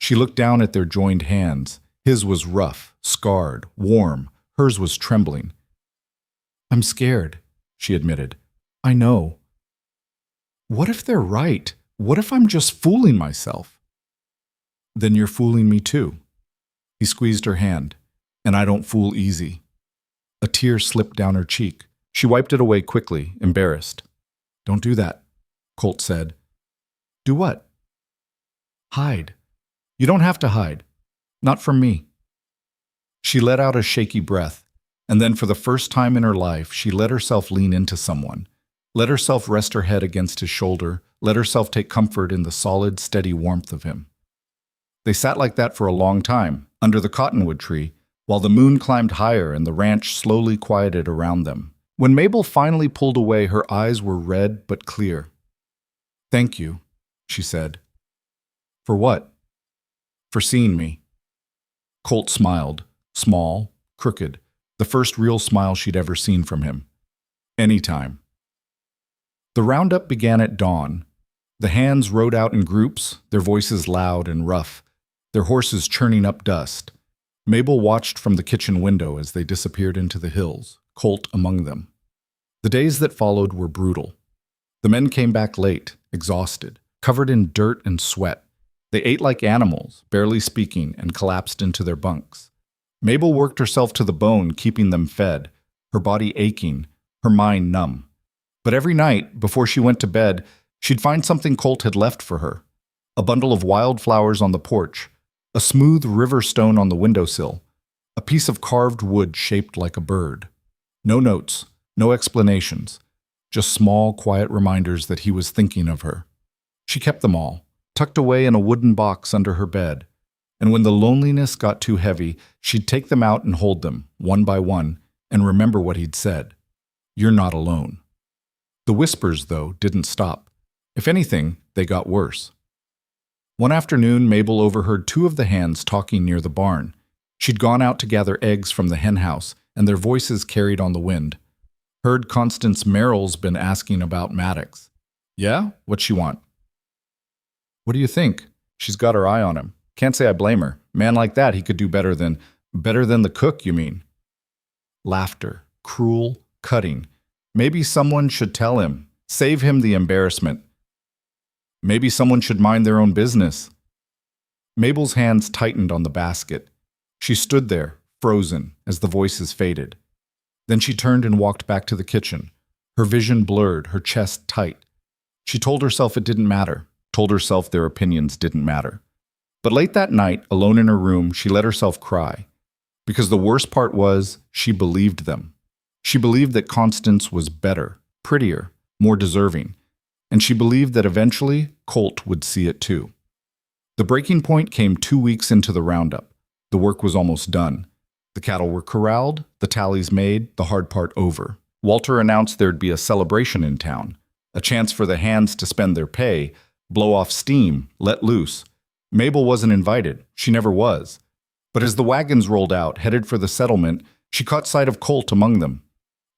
She looked down at their joined hands. His was rough, scarred, warm. Hers was trembling. I'm scared, she admitted. I know. What if they're right? What if I'm just fooling myself? Then you're fooling me too. He squeezed her hand. And I don't fool easy. A tear slipped down her cheek. She wiped it away quickly, embarrassed. Don't do that, Colt said. Do what? Hide. You don't have to hide. Not from me. She let out a shaky breath, and then for the first time in her life, she let herself lean into someone. Let herself rest her head against his shoulder, let herself take comfort in the solid, steady warmth of him. They sat like that for a long time, under the cottonwood tree, while the moon climbed higher and the ranch slowly quieted around them. When Mabel finally pulled away, her eyes were red but clear. Thank you, she said. For what? For seeing me. Colt smiled, small, crooked, the first real smile she'd ever seen from him. Anytime. The roundup began at dawn. The hands rode out in groups, their voices loud and rough, their horses churning up dust. Mabel watched from the kitchen window as they disappeared into the hills, Colt among them. The days that followed were brutal. The men came back late, exhausted, covered in dirt and sweat. They ate like animals, barely speaking, and collapsed into their bunks. Mabel worked herself to the bone, keeping them fed, her body aching, her mind numb. But every night, before she went to bed, she'd find something Colt had left for her. A bundle of wildflowers on the porch, a smooth river stone on the windowsill, a piece of carved wood shaped like a bird. No notes, no explanations, just small, quiet reminders that he was thinking of her. She kept them all, tucked away in a wooden box under her bed, and when the loneliness got too heavy, she'd take them out and hold them, one by one, and remember what he'd said. You're not alone. The whispers, though, didn't stop. If anything, they got worse. One afternoon, Mabel overheard two of the hands talking near the barn. She'd gone out to gather eggs from the henhouse, and their voices carried on the wind. Heard Constance Merrill's been asking about Maddox. Yeah? What's she want? What do you think? She's got her eye on him. Can't say I blame her. Man like that, he could do better than the cook, you mean? Laughter. Cruel. Cutting. Maybe someone should tell him. Save him the embarrassment. Maybe someone should mind their own business. Mabel's hands tightened on the basket. She stood there, frozen, as the voices faded. Then she turned and walked back to the kitchen, her vision blurred, her chest tight. She told herself it didn't matter, told herself their opinions didn't matter. But late that night, alone in her room, she let herself cry. Because the worst part was, she believed them. She believed that Constance was better, prettier, more deserving. And she believed that eventually, Colt would see it too. The breaking point came 2 weeks into the roundup. The work was almost done. The cattle were corralled, the tallies made, the hard part over. Walter announced there'd be a celebration in town, a chance for the hands to spend their pay, blow off steam, let loose. Mabel wasn't invited. She never was. But as the wagons rolled out, headed for the settlement, she caught sight of Colt among them.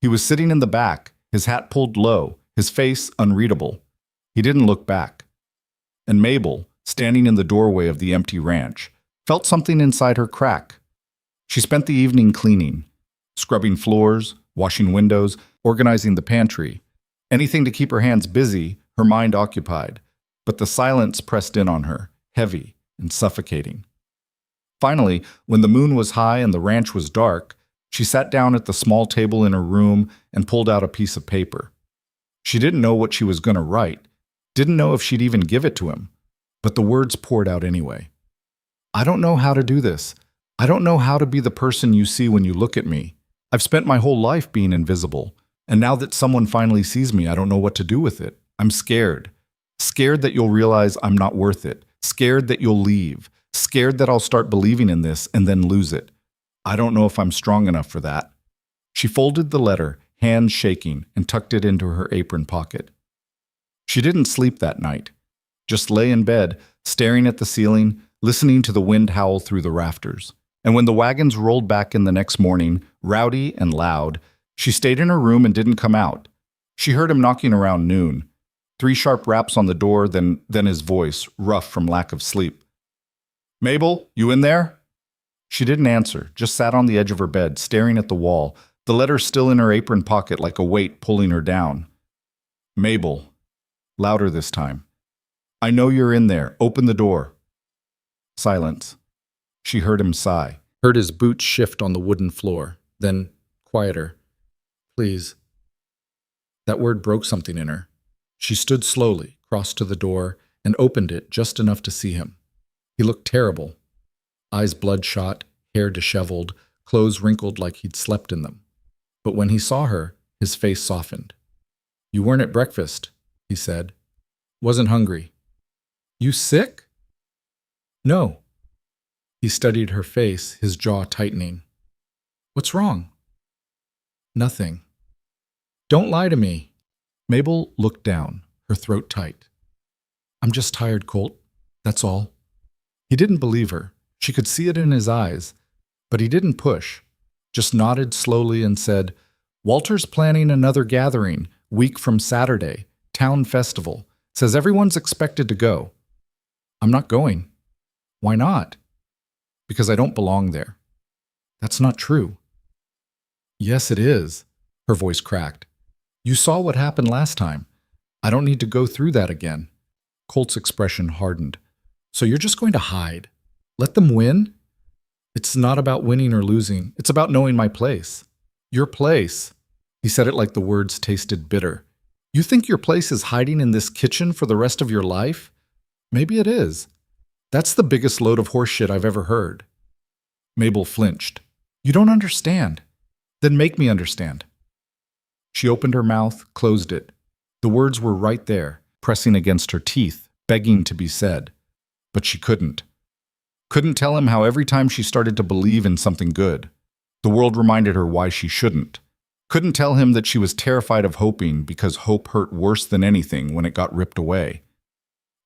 He was sitting in the back, his hat pulled low, his face unreadable. He didn't look back. And Mabel, standing in the doorway of the empty ranch, felt something inside her crack. She spent the evening cleaning, scrubbing floors, washing windows, organizing the pantry. Anything to keep her hands busy, her mind occupied. But the silence pressed in on her, heavy and suffocating. Finally, when the moon was high and the ranch was dark, she sat down at the small table in her room and pulled out a piece of paper. She didn't know what she was going to write, didn't know if she'd even give it to him, but the words poured out anyway. I don't know how to do this. I don't know how to be the person you see when you look at me. I've spent my whole life being invisible, and now that someone finally sees me, I don't know what to do with it. I'm scared. Scared that you'll realize I'm not worth it. Scared that you'll leave. Scared that I'll start believing in this and then lose it. I don't know if I'm strong enough for that. She folded the letter, hands shaking, and tucked it into her apron pocket. She didn't sleep that night. Just lay in bed, staring at the ceiling, listening to the wind howl through the rafters. And when the wagons rolled back in the next morning, rowdy and loud, she stayed in her room and didn't come out. She heard him knocking around noon. 3 sharp raps on the door, then his voice, rough from lack of sleep. "Mabel, you in there?" She didn't answer, just sat on the edge of her bed, staring at the wall, the letter still in her apron pocket like a weight pulling her down. "Mabel." Louder this time. "I know you're in there. Open the door." Silence. She heard him sigh, heard his boots shift on the wooden floor, then quieter. "Please." That word broke something in her. She stood slowly, crossed to the door, and opened it just enough to see him. He looked terrible. Eyes bloodshot, hair disheveled, clothes wrinkled like he'd slept in them. But when he saw her, his face softened. "You weren't at breakfast," he said. "Wasn't hungry." "You sick?" "No." He studied her face, his jaw tightening. "What's wrong?" "Nothing." "Don't lie to me." Mabel looked down, her throat tight. "I'm just tired, Colt. That's all." He didn't believe her. She could see it in his eyes. But he didn't push, just nodded slowly and said, "Walter's planning another gathering, week from Saturday, town festival. Says everyone's expected to go." "I'm not going." "Why not?" "Because I don't belong there." "That's not true." "Yes, it is." Her voice cracked. "You saw what happened last time. I don't need to go through that again." Colt's expression hardened. "So you're just going to hide? Let them win?" "It's not about winning or losing. It's about knowing my place." "Your place?" He said it like the words tasted bitter. "You think your place is hiding in this kitchen for the rest of your life?" "Maybe it is. That's the biggest load of horseshit I've ever heard." Mabel flinched. "You don't understand." "Then make me understand." She opened her mouth, closed it. The words were right there, pressing against her teeth, begging to be said. But she couldn't. Couldn't tell him how every time she started to believe in something good, the world reminded her why she shouldn't. Couldn't tell him that she was terrified of hoping because hope hurt worse than anything when it got ripped away.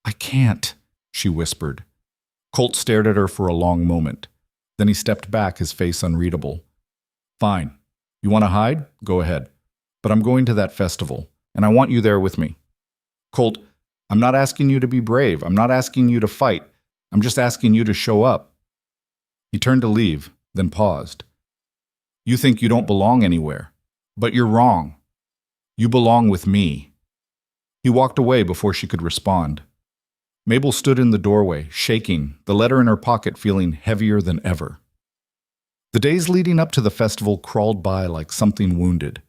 "I can't," she whispered. Colt stared at her for a long moment. Then he stepped back, his face unreadable. "Fine. You want to hide? Go ahead. But I'm going to that festival, and I want you there with me." "Colt, I'm not asking you to be brave. I'm not asking you to fight. I'm just asking you to show up." He turned to leave, then paused. "You think you don't belong anywhere, but you're wrong. You belong with me." He walked away before she could respond. Mabel stood in the doorway, shaking, the letter in her pocket feeling heavier than ever. The days leading up to the festival crawled by like something wounded.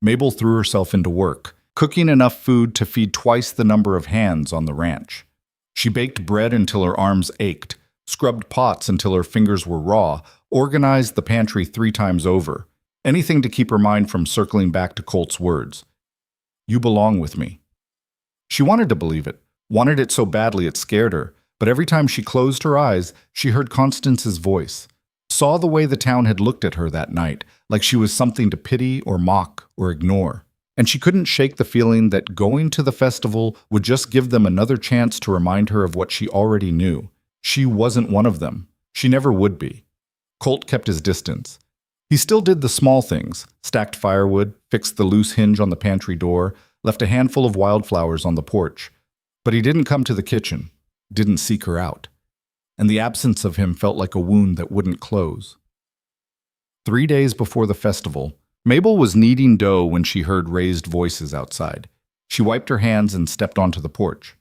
Mabel threw herself into work, cooking enough food to feed twice the number of hands on the ranch. She baked bread until her arms ached, scrubbed pots until her fingers were raw, organized the pantry 3 times over, anything to keep her mind from circling back to Colt's words. "You belong with me." She wanted to believe it, wanted it so badly it scared her, but every time she closed her eyes, she heard Constance's voice, saw the way the town had looked at her that night, like she was something to pity or mock or ignore. And she couldn't shake the feeling that going to the festival would just give them another chance to remind her of what she already knew. She wasn't one of them. She never would be. Colt kept his distance. He still did the small things, stacked firewood, fixed the loose hinge on the pantry door, left a handful of wildflowers on the porch. But he didn't come to the kitchen, didn't seek her out. And the absence of him felt like a wound that wouldn't close. 3 days before the festival, Mabel was kneading dough when she heard raised voices outside. She wiped her hands and stepped onto the porch.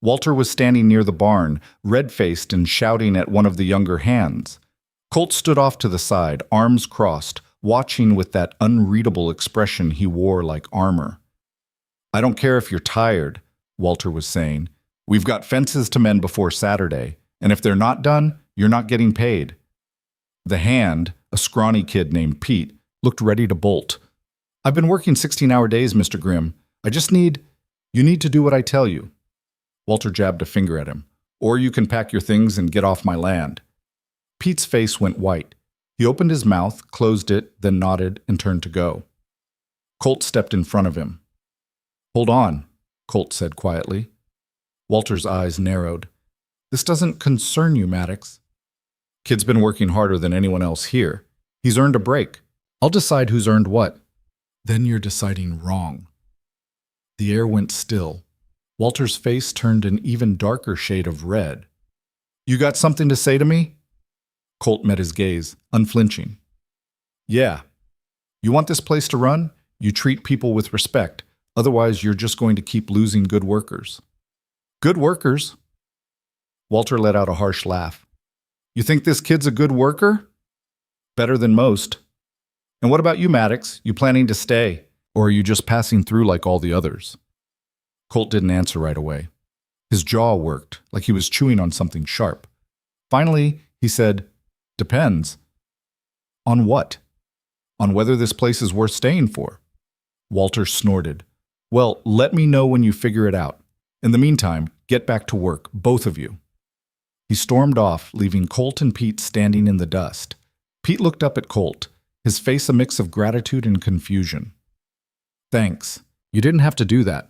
Walter was standing near the barn, red-faced and shouting at one of the younger hands. Colt stood off to the side, arms crossed, watching with that unreadable expression he wore like armor. "I don't care if you're tired," Walter was saying. "We've got fences to mend before Saturday, and if they're not done, you're not getting paid." The hand, a scrawny kid named Pete, looked ready to bolt. "I've been working 16-hour days, Mr. Grimm. You need to do what I tell you." Walter jabbed a finger at him. "Or you can pack your things and get off my land." Pete's face went white. He opened his mouth, closed it, then nodded and turned to go. Colt stepped in front of him. "Hold on," Colt said quietly. Walter's eyes narrowed. "This doesn't concern you, Maddox." "Kid's been working harder than anyone else here. He's earned a break. I'll decide who's earned what." "Then you're deciding wrong." The air went still. Walter's face turned an even darker shade of red. You got something to say to me? Colt met his gaze, unflinching. Yeah. You want this place to run? You treat people with respect. Otherwise, you're just going to keep losing good workers. Good workers? Walter let out a harsh laugh. You think this kid's a good worker? Better than most. And what about you, Maddox? You planning to stay? Or are you just passing through like all the others? Colt didn't answer right away. His jaw worked, like he was chewing on something sharp. Finally, he said, Depends. On what? On whether this place is worth staying for. Walter snorted. Well, let me know when you figure it out. In the meantime, get back to work, both of you. He stormed off, leaving Colt and Pete standing in the dust. Pete looked up at Colt, his face a mix of gratitude and confusion. Thanks. You didn't have to do that.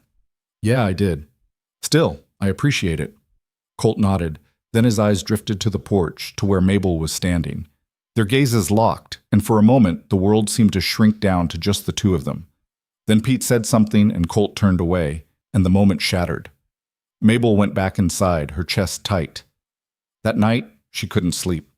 Yeah, I did. Still, I appreciate it. Colt nodded, then his eyes drifted to the porch, to where Mabel was standing. Their gazes locked, and for a moment the world seemed to shrink down to just the two of them. Then Pete said something and Colt turned away, and the moment shattered. Mabel went back inside, her chest tight. That night, she couldn't sleep.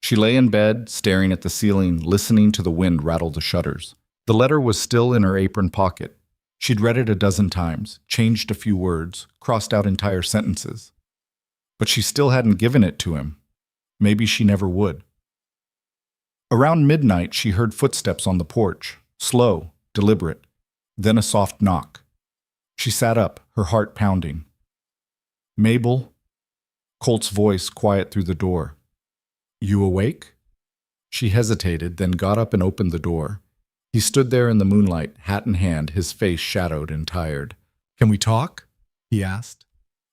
She lay in bed, staring at the ceiling, listening to the wind rattle the shutters. The letter was still in her apron pocket. She'd read it a dozen times, changed a few words, crossed out entire sentences. But she still hadn't given it to him. Maybe she never would. Around midnight, she heard footsteps on the porch, slow, deliberate, then a soft knock. She sat up, her heart pounding. Mabel? Colt's voice quiet through the door. You awake? She hesitated, then got up and opened the door. He stood there in the moonlight, hat in hand, his face shadowed and tired. Can we talk? He asked.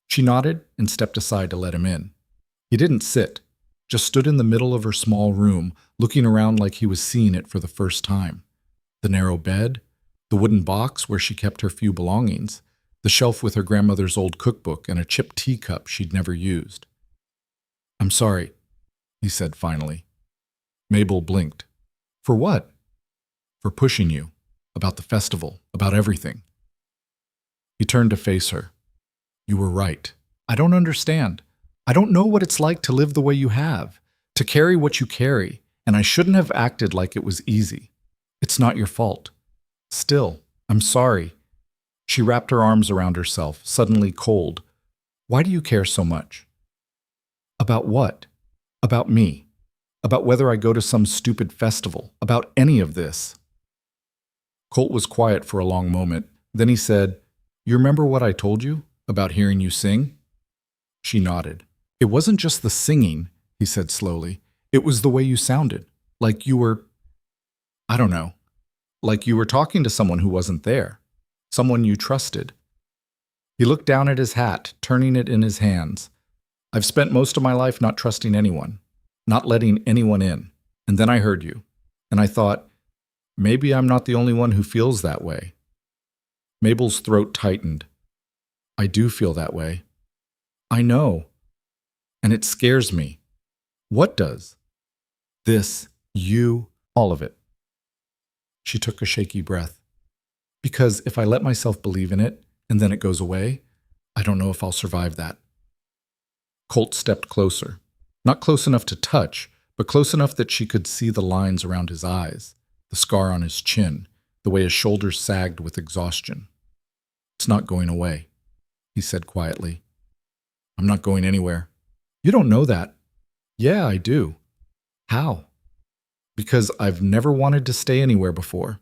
She nodded and stepped aside to let him in. He didn't sit, just stood in the middle of her small room, looking around like he was seeing it for the first time. The narrow bed, the wooden box where she kept her few belongings, the shelf with her grandmother's old cookbook and a chipped teacup she'd never used. I'm sorry, he said finally. Mabel blinked. For what? For pushing you, about the festival, about everything. He turned to face her. You were right. I don't understand. I don't know what it's like to live the way you have, to carry what you carry, and I shouldn't have acted like it was easy. It's not your fault. Still, I'm sorry. She wrapped her arms around herself, suddenly cold. Why do you care so much? About what? About me. About whether I go to some stupid festival. About any of this. Colt was quiet for a long moment. Then he said, You remember what I told you about hearing you sing? She nodded. It wasn't just the singing, he said slowly. It was the way you sounded. Like you were, I don't know, like you were talking to someone who wasn't there. Someone you trusted. He looked down at his hat, turning it in his hands. I've spent most of my life not trusting anyone, not letting anyone in. And then I heard you. And I thought, maybe I'm not the only one who feels that way. Mabel's throat tightened. I do feel that way. I know. And it scares me. What does? This, you, all of it. She took a shaky breath. Because if I let myself believe in it, and then it goes away, I don't know if I'll survive that. Colt stepped closer. Not close enough to touch, but close enough that she could see the lines around his eyes, the scar on his chin, the way his shoulders sagged with exhaustion. It's not going away, he said quietly. I'm not going anywhere. You don't know that. Yeah, I do. How? Because I've never wanted to stay anywhere before.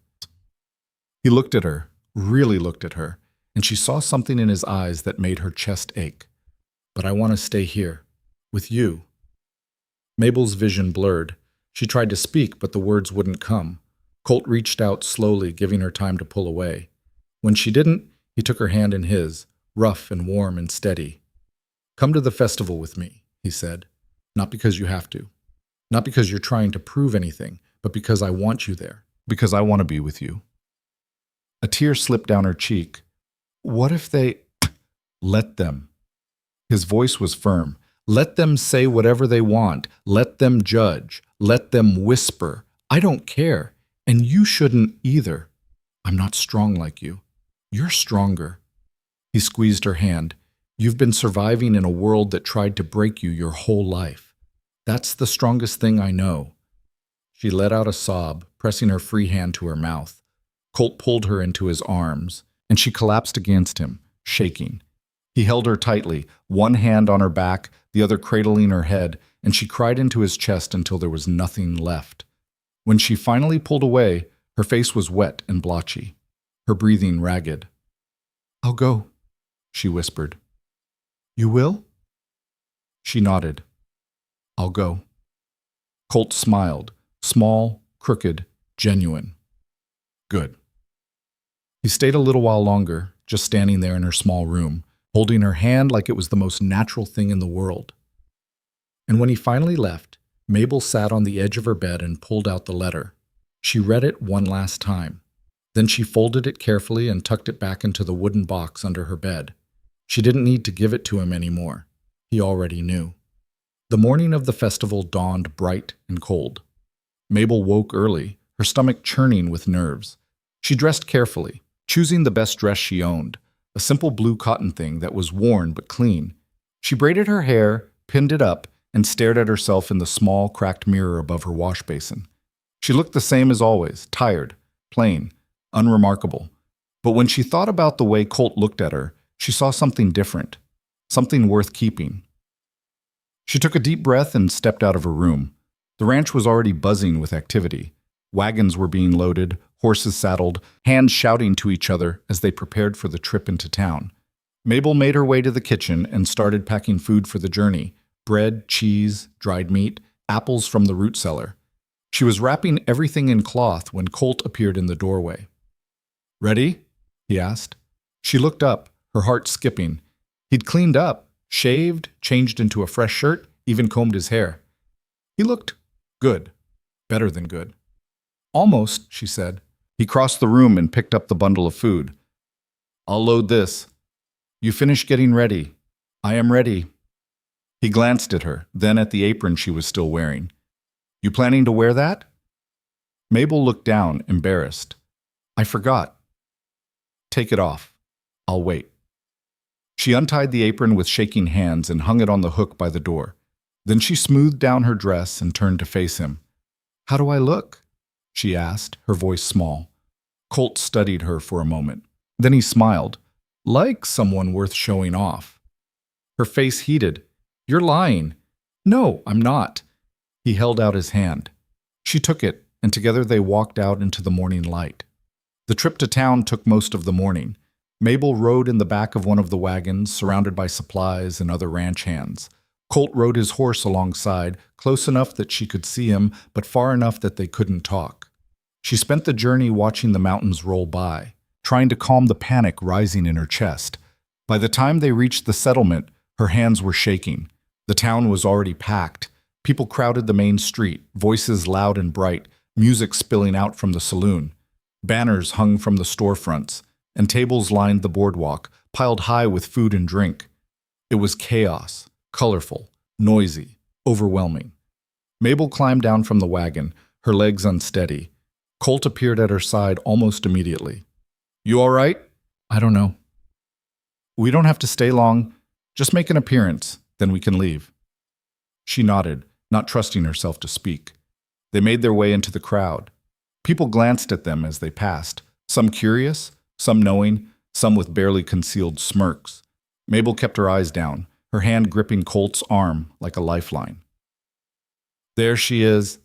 He looked at her, really looked at her, and she saw something in his eyes that made her chest ache. But I want to stay here, with you. Mabel's vision blurred. She tried to speak, but the words wouldn't come. Colt reached out slowly, giving her time to pull away. When she didn't, he took her hand in his, rough and warm and steady. Come to the festival with me, he said. Not because you have to. Not because you're trying to prove anything, but because I want you there. Because I want to be with you. A tear slipped down her cheek. What if they... Let them. His voice was firm. Let them say whatever they want. Let them judge. Let them whisper. I don't care. And you shouldn't either. I'm not strong like you. You're stronger. He squeezed her hand. You've been surviving in a world that tried to break you your whole life. That's the strongest thing I know. She let out a sob, pressing her free hand to her mouth. Colt pulled her into his arms, and she collapsed against him, shaking. He held her tightly, one hand on her back, the other cradling her head, and she cried into his chest until there was nothing left. When she finally pulled away, her face was wet and blotchy, her breathing ragged. "I'll go," she whispered. "You will?" She nodded. "I'll go." Colt smiled, small, crooked, genuine. Good. He stayed a little while longer, just standing there in her small room, holding her hand like it was the most natural thing in the world. And when he finally left, Mabel sat on the edge of her bed and pulled out the letter. She read it one last time. Then she folded it carefully and tucked it back into the wooden box under her bed. She didn't need to give it to him anymore. He already knew. The morning of the festival dawned bright and cold. Mabel woke early, her stomach churning with nerves. She dressed carefully, choosing the best dress she owned, a simple blue cotton thing that was worn but clean. She braided her hair, pinned it up, and stared at herself in the small, cracked mirror above her wash basin. She looked the same as always, tired, plain, unremarkable. But when she thought about the way Colt looked at her, she saw something different, something worth keeping. She took a deep breath and stepped out of her room. The ranch was already buzzing with activity. Wagons were being loaded, horses saddled, hands shouting to each other as they prepared for the trip into town. Mabel made her way to the kitchen and started packing food for the journey: bread, cheese, dried meat, apples from the root cellar. She was wrapping everything in cloth when Colt appeared in the doorway. "Ready?" he asked. She looked up, her heart skipping. He'd cleaned up, shaved, changed into a fresh shirt, even combed his hair. He looked good, better than good. "Almost," she said. He crossed the room and picked up the bundle of food. "I'll load this. You finish getting ready. I am ready." He glanced at her, then at the apron she was still wearing. "You planning to wear that?" Mabel looked down, embarrassed. "I forgot." "Take it off. I'll wait." She untied the apron with shaking hands and hung it on the hook by the door. Then she smoothed down her dress and turned to face him. "How do I look?" she asked, her voice small. Colt studied her for a moment. Then he smiled, like someone worth showing off. Her face heated. "You're lying." "No, I'm not." He held out his hand. She took it, and together they walked out into the morning light. The trip to town took most of the morning. Mabel rode in the back of one of the wagons, surrounded by supplies and other ranch hands. Colt rode his horse alongside, close enough that she could see him, but far enough that they couldn't talk. She spent the journey watching the mountains roll by, trying to calm the panic rising in her chest. By the time they reached the settlement, her hands were shaking. The town was already packed. People crowded the main street, voices loud and bright, music spilling out from the saloon. Banners hung from the storefronts, and tables lined the boardwalk, piled high with food and drink. It was chaos, colorful, noisy, overwhelming. Mabel climbed down from the wagon, her legs unsteady. Colt appeared at her side almost immediately. "You all right?" "I don't know." "We don't have to stay long. Just make an appearance, then we can leave." She nodded, not trusting herself to speak. They made their way into the crowd. People glanced at them as they passed, some curious, some knowing, some with barely concealed smirks. Mabel kept her eyes down, her hand gripping Colt's arm like a lifeline. "There she is."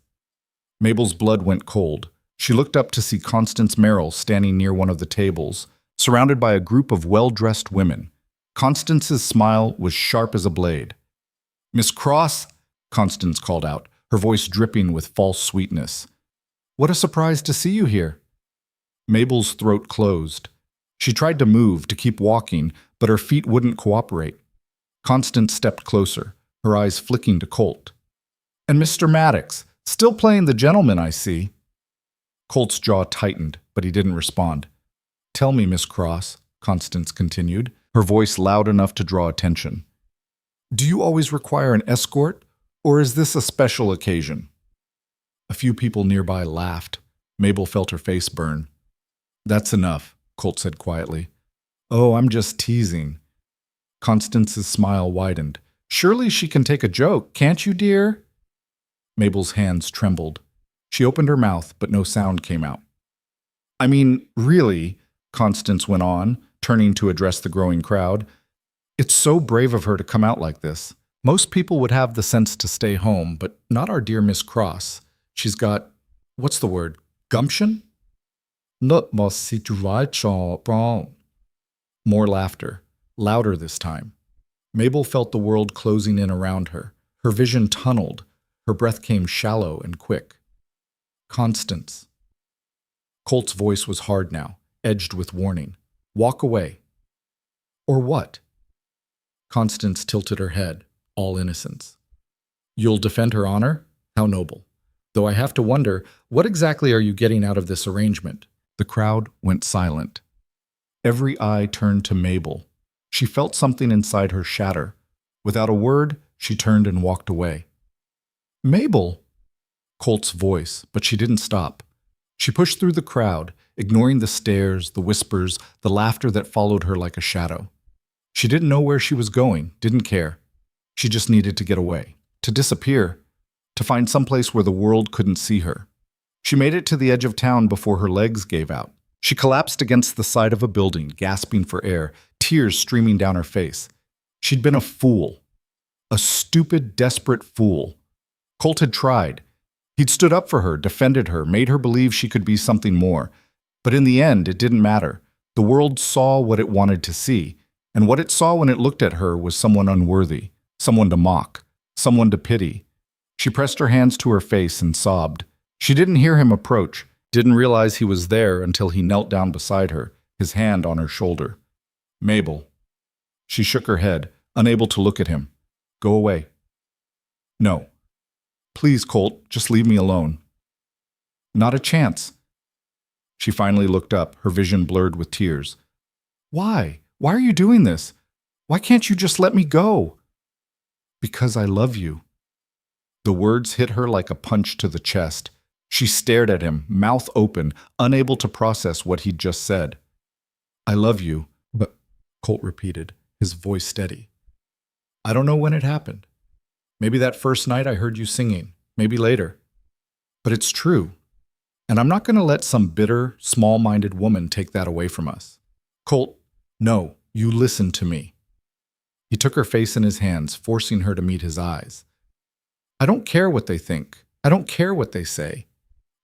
Mabel's blood went cold. She looked up to see Constance Merrill standing near one of the tables, surrounded by a group of well-dressed women. Constance's smile was sharp as a blade. "Miss Cross," Constance called out, her voice dripping with false sweetness. "What a surprise to see you here." Mabel's throat closed. She tried to move, to keep walking, but her feet wouldn't cooperate. Constance stepped closer, her eyes flicking to Colt. "And Mr. Maddox, still playing the gentleman, I see." Colt's jaw tightened, but he didn't respond. "Tell me, Miss Cross," Constance continued, her voice loud enough to draw attention. "Do you always require an escort, or is this a special occasion?" A few people nearby laughed. Mabel felt her face burn. "That's enough," Colt said quietly. Oh, I'm just teasing. Constance's smile widened. Surely she can take a joke, can't you, dear? Mabel's hands trembled. She opened her mouth, but no sound came out. I mean, really, Constance went on, turning to address the growing crowd. It's so brave of her to come out like this. Most people would have the sense to stay home, but not our dear Miss Cross. She's got, what's the word, gumption? Not my situation. More laughter, louder this time. Mabel felt the world closing in around her. Her vision tunneled. Her breath came shallow and quick. Constance. Colt's voice was hard now, edged with warning. Walk away. Or what? Constance tilted her head, all innocence. You'll defend her honor? How noble. Though I have to wonder, what exactly are you getting out of this arrangement? The crowd went silent. Every eye turned to Mabel. She felt something inside her shatter. Without a word, she turned and walked away. Mabel! Colt's voice, but she didn't stop. She pushed through the crowd, ignoring the stares, the whispers, the laughter that followed her like a shadow. She didn't know where she was going, didn't care. She just needed to get away, to disappear, to find someplace where the world couldn't see her. She made it to the edge of town before her legs gave out. She collapsed against the side of a building, gasping for air, tears streaming down her face. She'd been a fool. A stupid, desperate fool. Colt had tried. He'd stood up for her, defended her, made her believe she could be something more. But in the end, it didn't matter. The world saw what it wanted to see, and what it saw when it looked at her was someone unworthy, someone to mock, someone to pity. She pressed her hands to her face and sobbed. She didn't hear him approach, didn't realize he was there until he knelt down beside her, his hand on her shoulder. Mabel. She shook her head, unable to look at him. Go away. No. Please, Colt, just leave me alone. Not a chance. She finally looked up, her vision blurred with tears. Why? Why are you doing this? Why can't you just let me go? Because I love you. The words hit her like a punch to the chest. She stared at him, mouth open, unable to process what he'd just said. I love you, but, Colt repeated, his voice steady. I don't know when it happened. Maybe that first night I heard you singing, maybe later. But it's true. And I'm not going to let some bitter, small-minded woman take that away from us. Colt, no, you listen to me. He took her face in his hands, forcing her to meet his eyes. I don't care what they think. I don't care what they say.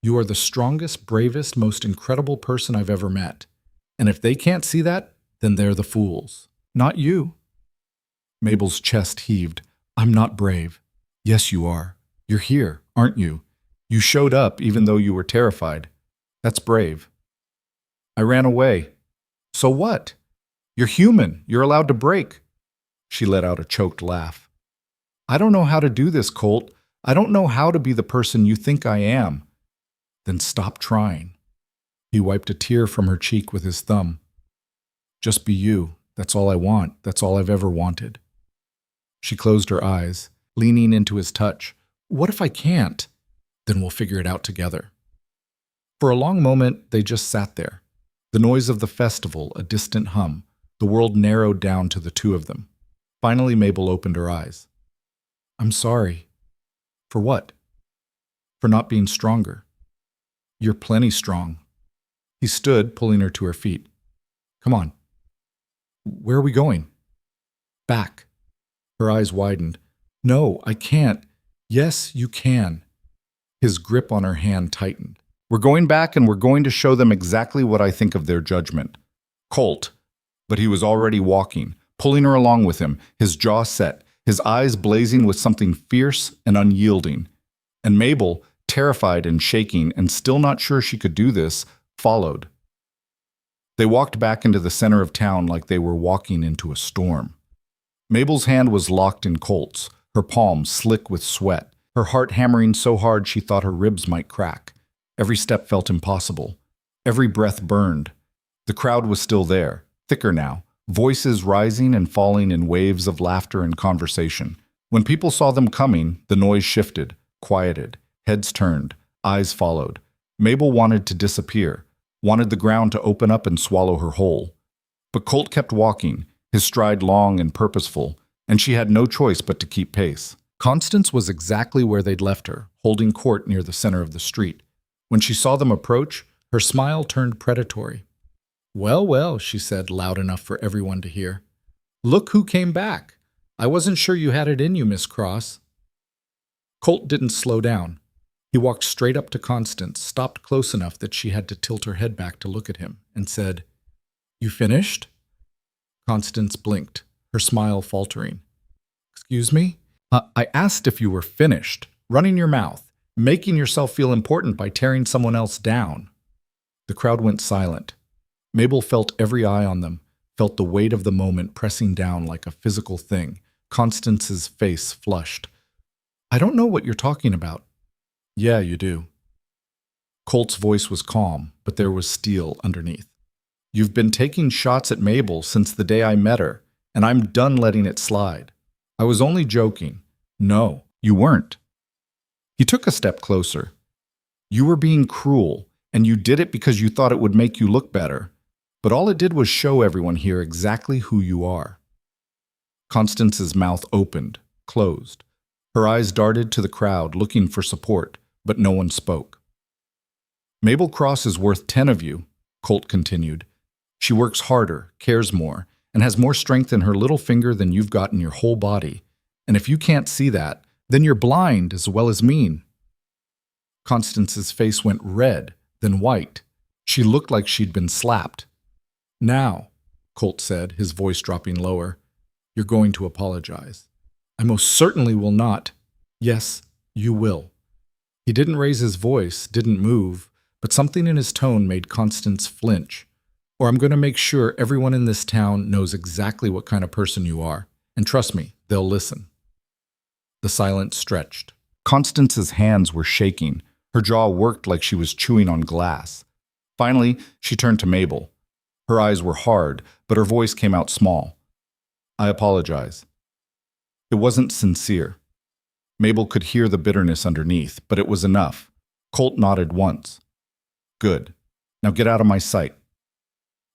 You are the strongest, bravest, most incredible person I've ever met. And if they can't see that, then they're the fools. Not you. Mabel's chest heaved. I'm not brave. Yes, you are. You're here, aren't you? You showed up even though you were terrified. That's brave. I ran away. So what? You're human. You're allowed to break. She let out a choked laugh. I don't know how to do this, Colt. I don't know how to be the person you think I am. Then stop trying. He wiped a tear from her cheek with his thumb. Just be you. That's all I want. That's all I've ever wanted. She closed her eyes, leaning into his touch. What if I can't? Then we'll figure it out together. For a long moment, they just sat there. The noise of the festival, a distant hum. The world narrowed down to the two of them. Finally, Mabel opened her eyes. I'm sorry. For what? For not being stronger. You're plenty strong. He stood, pulling her to her feet. Come on. Where are we going? Back. Her eyes widened. No, I can't. Yes, you can. His grip on her hand tightened. We're going back and we're going to show them exactly what I think of their judgment. Colt. But he was already walking, pulling her along with him, his jaw set, his eyes blazing with something fierce and unyielding. And Mabel, terrified and shaking and still not sure she could do this, followed. They walked back into the center of town like they were walking into a storm. Mabel's hand was locked in Colt's, her palm slick with sweat, her heart hammering so hard she thought her ribs might crack. Every step felt impossible. Every breath burned. The crowd was still there, thicker now, voices rising and falling in waves of laughter and conversation. When people saw them coming, the noise shifted, quieted, heads turned, eyes followed. Mabel wanted to disappear, wanted the ground to open up and swallow her whole. But Colt kept walking, his stride long and purposeful, and she had no choice but to keep pace. Constance was exactly where they'd left her, holding court near the center of the street. When she saw them approach, her smile turned predatory. "Well, well," she said, loud enough for everyone to hear. "Look who came back. I wasn't sure you had it in you, Miss Cross." Colt didn't slow down. He walked straight up to Constance, stopped close enough that she had to tilt her head back to look at him, and said, "You finished?" Constance blinked, her smile faltering. "Excuse me? I asked if you were finished, running your mouth, making yourself feel important by tearing someone else down." The crowd went silent. Mabel felt every eye on them, felt the weight of the moment pressing down like a physical thing. Constance's face flushed. "I don't know what you're talking about." "Yeah, you do." Colt's voice was calm, but there was steel underneath. "You've been taking shots at Mabel since the day I met her, and I'm done letting it slide. I was only joking." "No, you weren't." He took a step closer. "You were being cruel, and you did it because you thought it would make you look better. But all it did was show everyone here exactly who you are." Constance's mouth opened, closed. Her eyes darted to the crowd, looking for support, but no one spoke. "Mabel Cross is worth 10 of you," Colt continued. "She works harder, cares more, and has more strength in her little finger than you've got in your whole body. And if you can't see that, then you're blind as well as mean." Constance's face went red, then white. She looked like she'd been slapped. "Now," Colt said, his voice dropping lower, "you're going to apologize." "I most certainly will not." "Yes, you will." He didn't raise his voice, didn't move, but something in his tone made Constance flinch. "Or I'm going to make sure everyone in this town knows exactly what kind of person you are. And trust me, they'll listen." The silence stretched. Constance's hands were shaking. Her jaw worked like she was chewing on glass. Finally, she turned to Mabel. Her eyes were hard, but her voice came out small. "I apologize." It wasn't sincere. Mabel could hear the bitterness underneath, but it was enough. Colt nodded once. "Good. Now get out of my sight."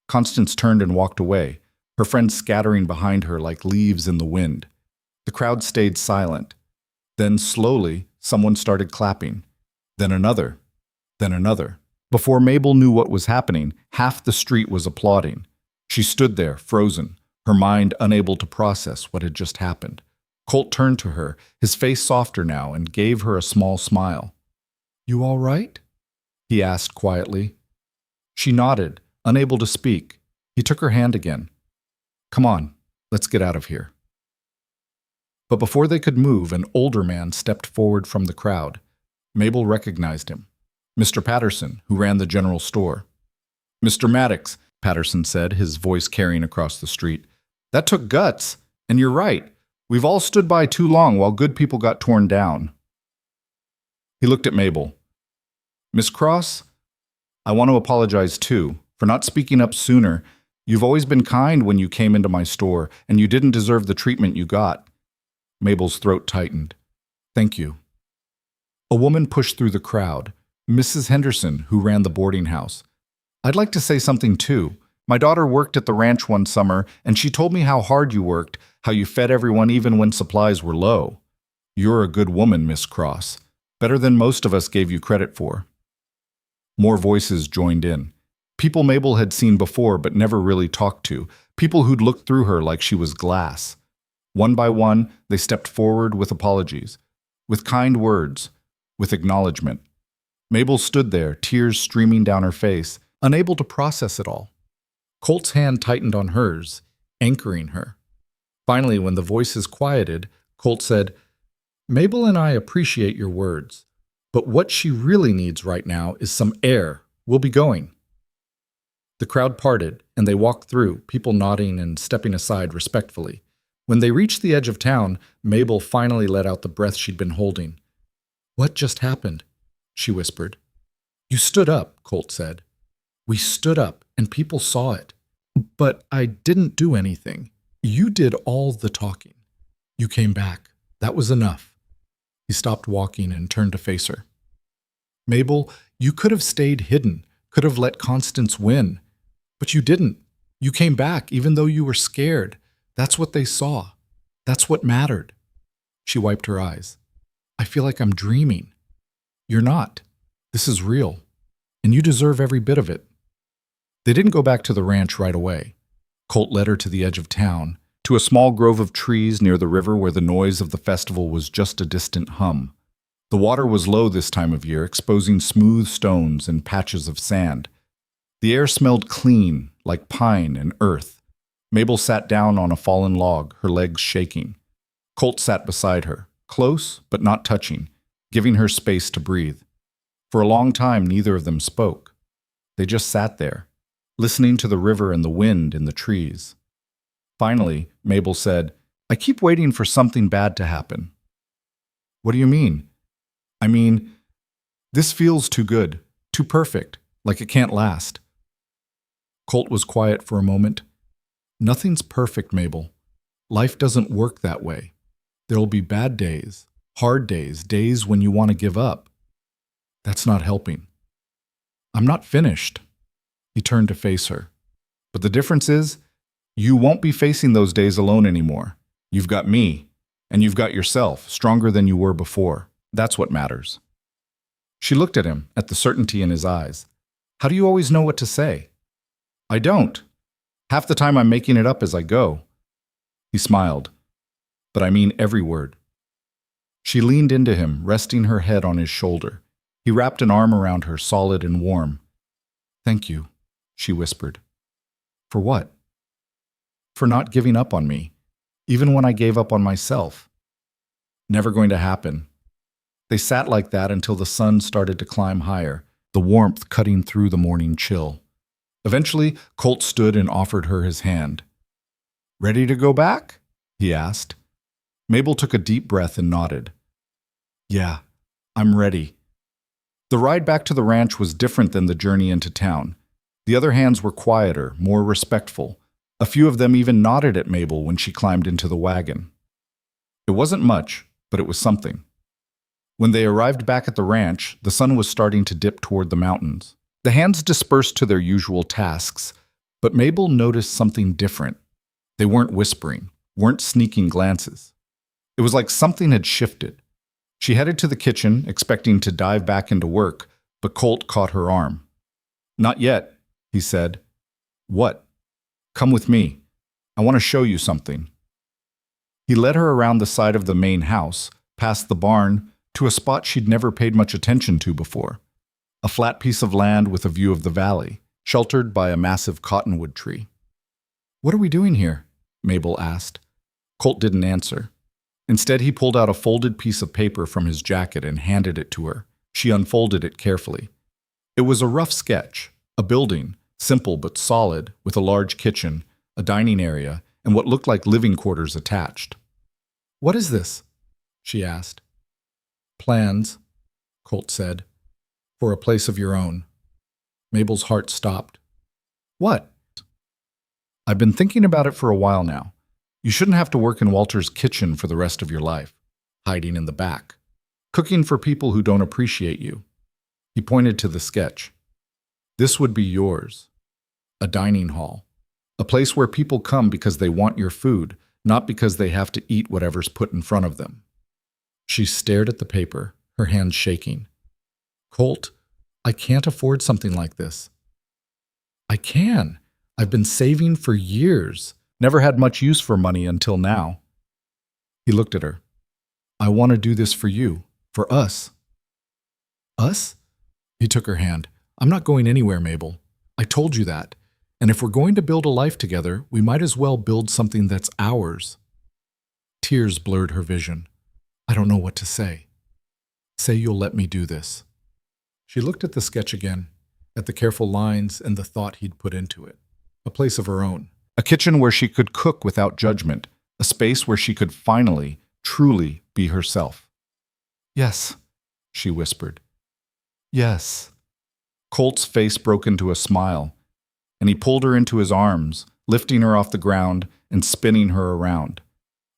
Constance turned and walked away, her friends scattering behind her like leaves in the wind. The crowd stayed silent. Then, slowly, someone started clapping. Then another. Then another. Before Mabel knew what was happening, half the street was applauding. She stood there, frozen, her mind unable to process what had just happened. Colt turned to her, his face softer now, and gave her a small smile. "You all right?" he asked quietly. She nodded, unable to speak. He took her hand again. "Come on, let's get out of here." But before they could move, an older man stepped forward from the crowd. Mabel recognized him. Mr. Patterson, who ran the general store. "Mr. Maddox," Patterson said, his voice carrying across the street. "That took guts, and you're right. We've all stood by too long while good people got torn down." He looked at Mabel. "Miss Cross, I want to apologize too, for not speaking up sooner. You've always been kind when you came into my store, and you didn't deserve the treatment you got." Mabel's throat tightened. "Thank you." A woman pushed through the crowd. Mrs. Henderson, who ran the boarding house. "I'd like to say something too. My daughter worked at the ranch one summer, and she told me how hard you worked, how you fed everyone even when supplies were low. You're a good woman, Miss Cross. Better than most of us gave you credit for." More voices joined in. People Mabel had seen before but never really talked to. People who'd looked through her like she was glass. One by one, they stepped forward with apologies, with kind words, with acknowledgement. Mabel stood there, tears streaming down her face, unable to process it all. Colt's hand tightened on hers, anchoring her. Finally, when the voices quieted, Colt said, "Mabel and I appreciate your words, but what she really needs right now is some air. We'll be going." The crowd parted, and they walked through, people nodding and stepping aside respectfully. When they reached the edge of town, Mabel finally let out the breath she'd been holding. "What just happened?" she whispered. "You stood up," Colt said. "We stood up, and people saw it. But I didn't do anything. You did all the talking. You came back. That was enough." He stopped walking and turned to face her. "Mabel, you could have stayed hidden, could have let Constance win. But you didn't. You came back even though you were scared. That's what they saw. That's what mattered. She wiped her eyes. I feel like I'm dreaming. You're not. This is real. And you deserve every bit of it. They didn't go back to the ranch right away. Colt led her to the edge of town, to a small grove of trees near the river where the noise of the festival was just a distant hum. The water was low this time of year, exposing smooth stones and patches of sand. The air smelled clean, like pine and earth. Mabel sat down on a fallen log, her legs shaking. Colt sat beside her, close but not touching, giving her space to breathe. For a long time, neither of them spoke. They just sat there, listening to the river and the wind in the trees. Finally, Mabel said, I keep waiting for something bad to happen. What do you mean? I mean, this feels too good, too perfect, like it can't last. Colt was quiet for a moment. Nothing's perfect, Mabel. Life doesn't work that way. There'll be bad days, hard days, days when you want to give up. That's not helping. I'm not finished. He turned to face her. But the difference is, you won't be facing those days alone anymore. You've got me, and you've got yourself, stronger than you were before. That's what matters. She looked at him, at the certainty in his eyes. How do you always know what to say? I don't. Half the time I'm making it up as I go. He smiled. But I mean every word. She leaned into him, resting her head on his shoulder. He wrapped an arm around her, solid and warm. Thank you, she whispered. For what? For not giving up on me, even when I gave up on myself. Never going to happen. They sat like that until the sun started to climb higher, the warmth cutting through the morning chill. Eventually, Colt stood and offered her his hand. Ready to go back? He asked. Mabel took a deep breath and nodded. Yeah, I'm ready. The ride back to the ranch was different than the journey into town. The other hands were quieter, more respectful. A few of them even nodded at Mabel when she climbed into the wagon. It wasn't much, but it was something. When they arrived back at the ranch, the sun was starting to dip toward the mountains. The hands dispersed to their usual tasks, but Mabel noticed something different. They weren't whispering, weren't sneaking glances. It was like something had shifted. She headed to the kitchen, expecting to dive back into work, but Colt caught her arm. Not yet, he said. What? Come with me. I want to show you something. He led her around the side of the main house, past the barn, to a spot she'd never paid much attention to before. A flat piece of land with a view of the valley, sheltered by a massive cottonwood tree. What are we doing here? Mabel asked. Colt didn't answer. Instead, he pulled out a folded piece of paper from his jacket and handed it to her. She unfolded it carefully. It was a rough sketch, a building, simple but solid, with a large kitchen, a dining area, and what looked like living quarters attached. What is this? She asked. Plans, Colt said, for a place of your own. Mabel's heart stopped. What? I've been thinking about it for a while now. You shouldn't have to work in Walter's kitchen for the rest of your life, hiding in the back, cooking for people who don't appreciate you. He pointed to the sketch. This would be yours. A dining hall. A place where people come because they want your food, not because they have to eat whatever's put in front of them. She stared at the paper, her hands shaking. Colt, I can't afford something like this. I can. I've been saving for years. Never had much use for money until now. He looked at her. I want to do this for you, for us. Us? He took her hand. I'm not going anywhere, Mabel. I told you that. And if we're going to build a life together, we might as well build something that's ours. Tears blurred her vision. I don't know what to say. Say you'll let me do this. She looked at the sketch again, at the careful lines and the thought he'd put into it. A place of her own. A kitchen where she could cook without judgment. A space where she could finally, truly be herself. Yes, she whispered. Yes. Colt's face broke into a smile, and he pulled her into his arms, lifting her off the ground and spinning her around.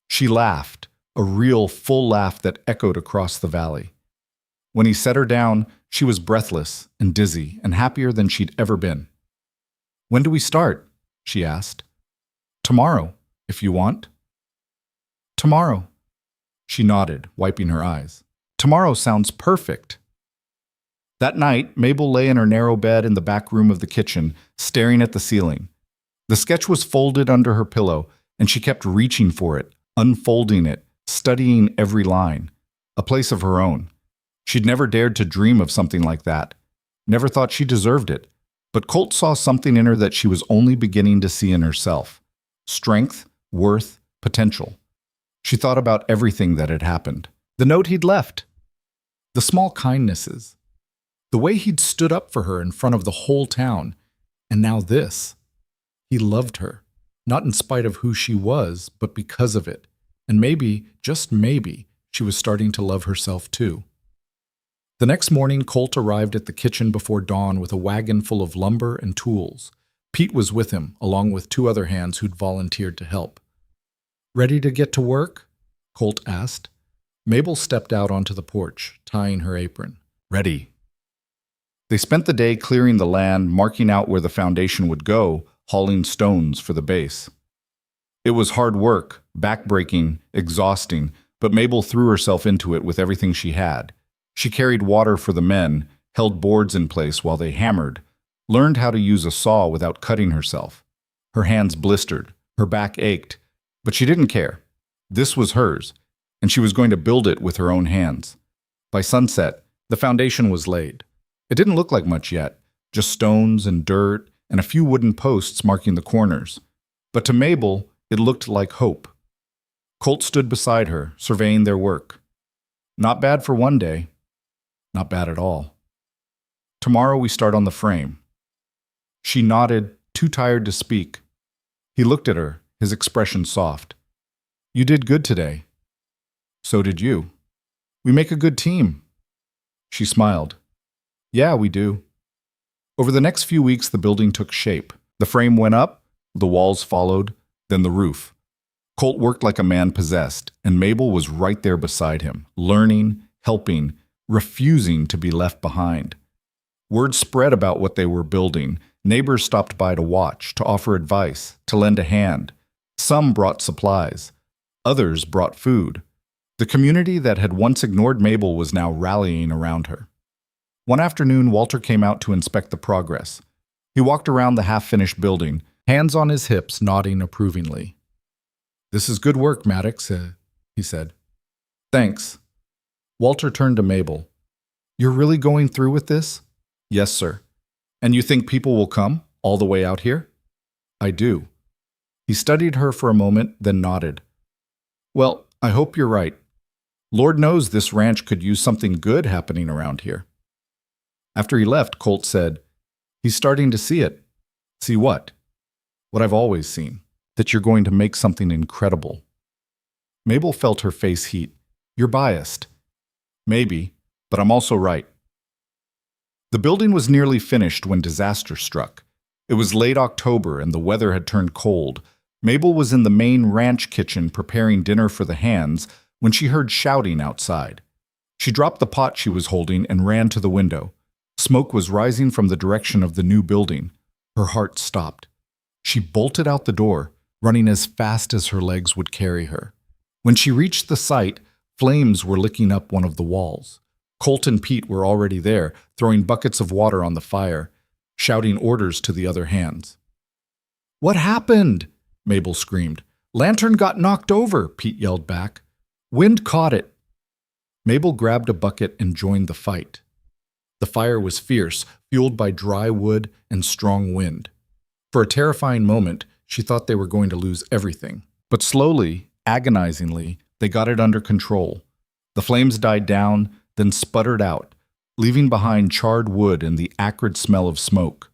She laughed, a real, full laugh that echoed across the valley. When he set her down, she was breathless and dizzy and happier than she'd ever been. When do we start? she asked. Tomorrow, if you want. Tomorrow. She nodded, wiping her eyes. Tomorrow sounds perfect. That night, Mabel lay in her narrow bed in the back room of the kitchen, staring at the ceiling. The sketch was folded under her pillow, and she kept reaching for it, unfolding it, studying every line. A place of her own. She'd never dared to dream of something like that. Never thought she deserved it. But Colt saw something in her that she was only beginning to see in herself. Strength, worth, potential. She thought about everything that had happened. The note he'd left. The small kindnesses. The way he'd stood up for her in front of the whole town. And now this. He loved her. Not in spite of who she was, but because of it. And maybe, just maybe, she was starting to love herself too. The next morning, Colt arrived at the kitchen before dawn with a wagon full of lumber and tools. Pete was with him, along with 2 other hands who'd volunteered to help. "Ready to get to work?" Colt asked. Mabel stepped out onto the porch, tying her apron. "Ready." They spent the day clearing the land, marking out where the foundation would go, hauling stones for the base. It was hard work, backbreaking, exhausting, but Mabel threw herself into it with everything she had. She carried water for the men, held boards in place while they hammered, learned how to use a saw without cutting herself. Her hands blistered, her back ached, but she didn't care. This was hers, and she was going to build it with her own hands. By sunset, the foundation was laid. It didn't look like much yet, just stones and dirt and a few wooden posts marking the corners. But to Mabel, it looked like hope. Colt stood beside her, surveying their work. Not bad for one day. Not bad at all. Tomorrow we start on the frame. She nodded, too tired to speak. He looked at her, his expression soft. You did good today. So did you. We make a good team. She smiled. Yeah, we do. Over the next few weeks, the building took shape. The frame went up, the walls followed, then the roof. Colt worked like a man possessed, and Mabel was right there beside him, learning, helping, refusing to be left behind. Word spread about what they were building. Neighbors stopped by to watch, to offer advice, to lend a hand. Some brought supplies. Others brought food. The community that had once ignored Mabel was now rallying around her. One afternoon, Walter came out to inspect the progress. He walked around the half-finished building, hands on his hips, nodding approvingly. "This is good work, Maddox," he said. "Thanks." Walter turned to Mabel. "You're really going through with this?" "Yes, sir." "And you think people will come, all the way out here?" "I do." He studied her for a moment, then nodded. "Well, I hope you're right. Lord knows this ranch could use something good happening around here." After he left, Colt said, "He's starting to see it." "See what?" "What I've always seen, that you're going to make something incredible." Mabel felt her face heat. "You're biased." "Maybe, but I'm also right." The building was nearly finished when disaster struck. It was late October and the weather had turned cold. Mabel was in the main ranch kitchen preparing dinner for the hands when she heard shouting outside. She dropped the pot she was holding and ran to the window. Smoke was rising from the direction of the new building. Her heart stopped. She bolted out the door, running as fast as her legs would carry her. When she reached the site, flames were licking up one of the walls. Colt and Pete were already there, throwing buckets of water on the fire, shouting orders to the other hands. "What happened?" Mabel screamed. "Lantern got knocked over," Pete yelled back. "Wind caught it." Mabel grabbed a bucket and joined the fight. The fire was fierce, fueled by dry wood and strong wind. For a terrifying moment, she thought they were going to lose everything. But slowly, agonizingly, they got it under control. The flames died down, then sputtered out, leaving behind charred wood and the acrid smell of smoke.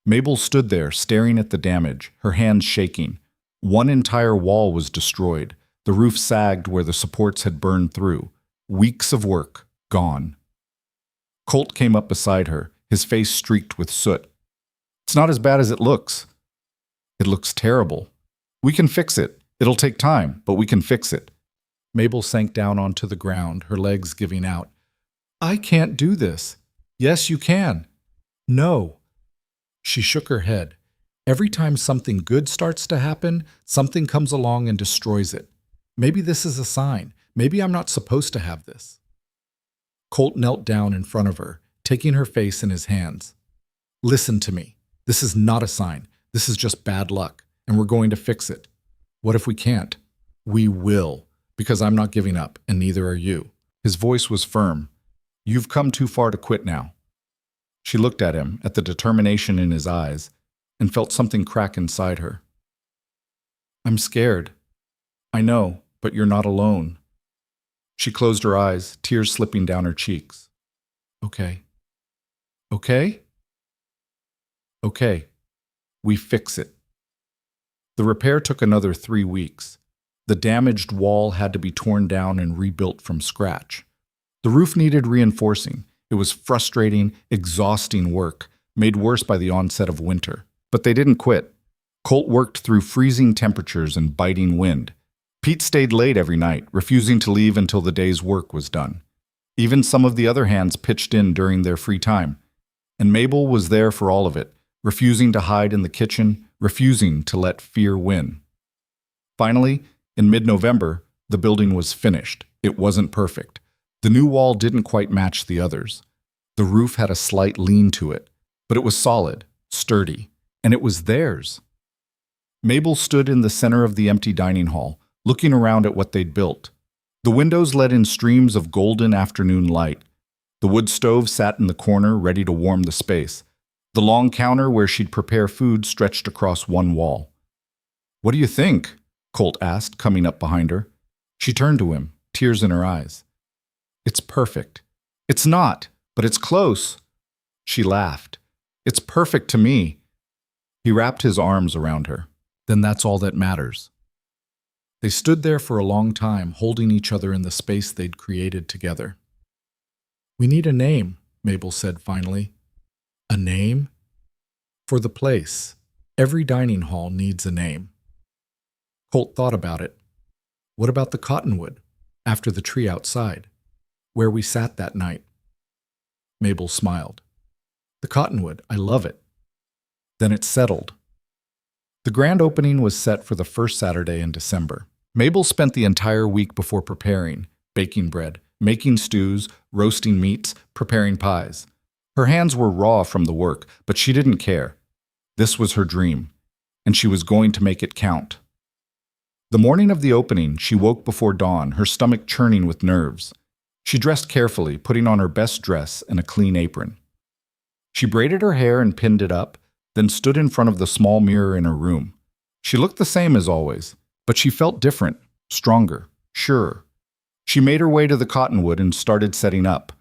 Mabel stood there, staring at the damage, her hands shaking. One entire wall was destroyed. The roof sagged where the supports had burned through. Weeks of work, gone. Colt came up beside her, his face streaked with soot. "It's not as bad as it looks." "It looks terrible. We can fix it. It'll take time, but we can fix it." Mabel sank down onto the ground, her legs giving out. "I can't do this." "Yes, you can." "No." She shook her head. Every time something good starts to happen, something comes along and destroys it. Maybe this is a sign. Maybe I'm not supposed to have this. Colt knelt down in front of her, taking her face in his hands. Listen to me. This is not a sign. This is just bad luck, and we're going to fix it. What if we can't? We will, because I'm not giving up, and neither are you. His voice was firm. You've come too far to quit now. She looked at him, at the determination in his eyes, and felt something crack inside her. I'm scared. I know, but you're not alone. She closed her eyes, tears slipping down her cheeks. Okay. Okay? Okay. We fix it. The repair took another 3 weeks. The damaged wall had to be torn down and rebuilt from scratch. The roof needed reinforcing. It was frustrating, exhausting work, made worse by the onset of winter. But they didn't quit. Colt worked through freezing temperatures and biting wind. Pete stayed late every night, refusing to leave until the day's work was done. Even some of the other hands pitched in during their free time. And Mabel was there for all of it, refusing to hide in the kitchen, refusing to let fear win. Finally, in mid-November, the building was finished. It wasn't perfect. The new wall didn't quite match the others. The roof had a slight lean to it, but it was solid, sturdy, and it was theirs. Mabel stood in the center of the empty dining hall, looking around at what they'd built. The windows let in streams of golden afternoon light. The wood stove sat in the corner, ready to warm the space. The long counter where she'd prepare food stretched across one wall. What do you think? Colt asked, coming up behind her. She turned to him, tears in her eyes. It's perfect. It's not, but it's close. She laughed. It's perfect to me. He wrapped his arms around her. Then that's all that matters. They stood there for a long time, holding each other in the space they'd created together. We need a name, Mabel said finally. A name? For the place. Every dining hall needs a name. Colt thought about it. What about the cottonwood, after the tree outside, where we sat that night? Mabel smiled. The cottonwood, I love it. Then it settled. The grand opening was set for the first Saturday in December. Mabel spent the entire week before preparing, baking bread, making stews, roasting meats, preparing pies. Her hands were raw from the work, but she didn't care. This was her dream, and she was going to make it count. The morning of the opening, she woke before dawn, her stomach churning with nerves. She dressed carefully, putting on her best dress and a clean apron. She braided her hair and pinned it up, then stood in front of the small mirror in her room. She looked the same as always, but she felt different, stronger, surer. She made her way to the cottonwood and started setting up.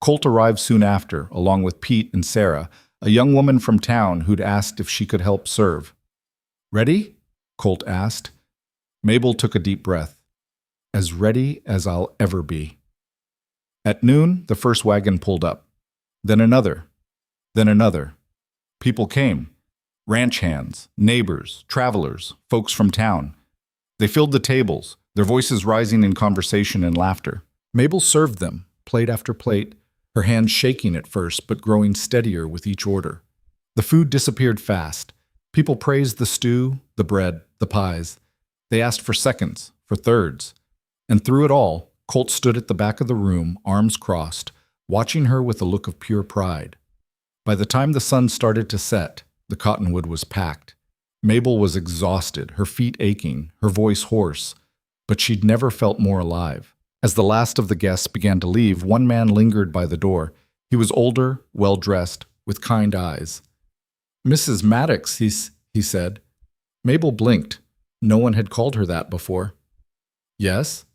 Colt arrived soon after, along with Pete and Sarah, a young woman from town who'd asked if she could help serve. Ready? Colt asked. Mabel took a deep breath. As ready as I'll ever be. At noon, the first wagon pulled up. Then another. Then another. People came. Ranch hands, neighbors, travelers, folks from town. They filled the tables, their voices rising in conversation and laughter. Mabel served them, plate after plate, her hands shaking at first but growing steadier with each order. The food disappeared fast. People praised the stew, the bread, the pies. They asked for seconds, for thirds. And through it all, Colt stood at the back of the room, arms crossed, watching her with a look of pure pride. By the time the sun started to set, the cottonwood was packed. Mabel was exhausted, her feet aching, her voice hoarse, but she'd never felt more alive. As the last of the guests began to leave, one man lingered by the door. He was older, well-dressed, with kind eyes. "Mrs. Maddox," he said. Mabel blinked. No one had called her that before. "Yes?"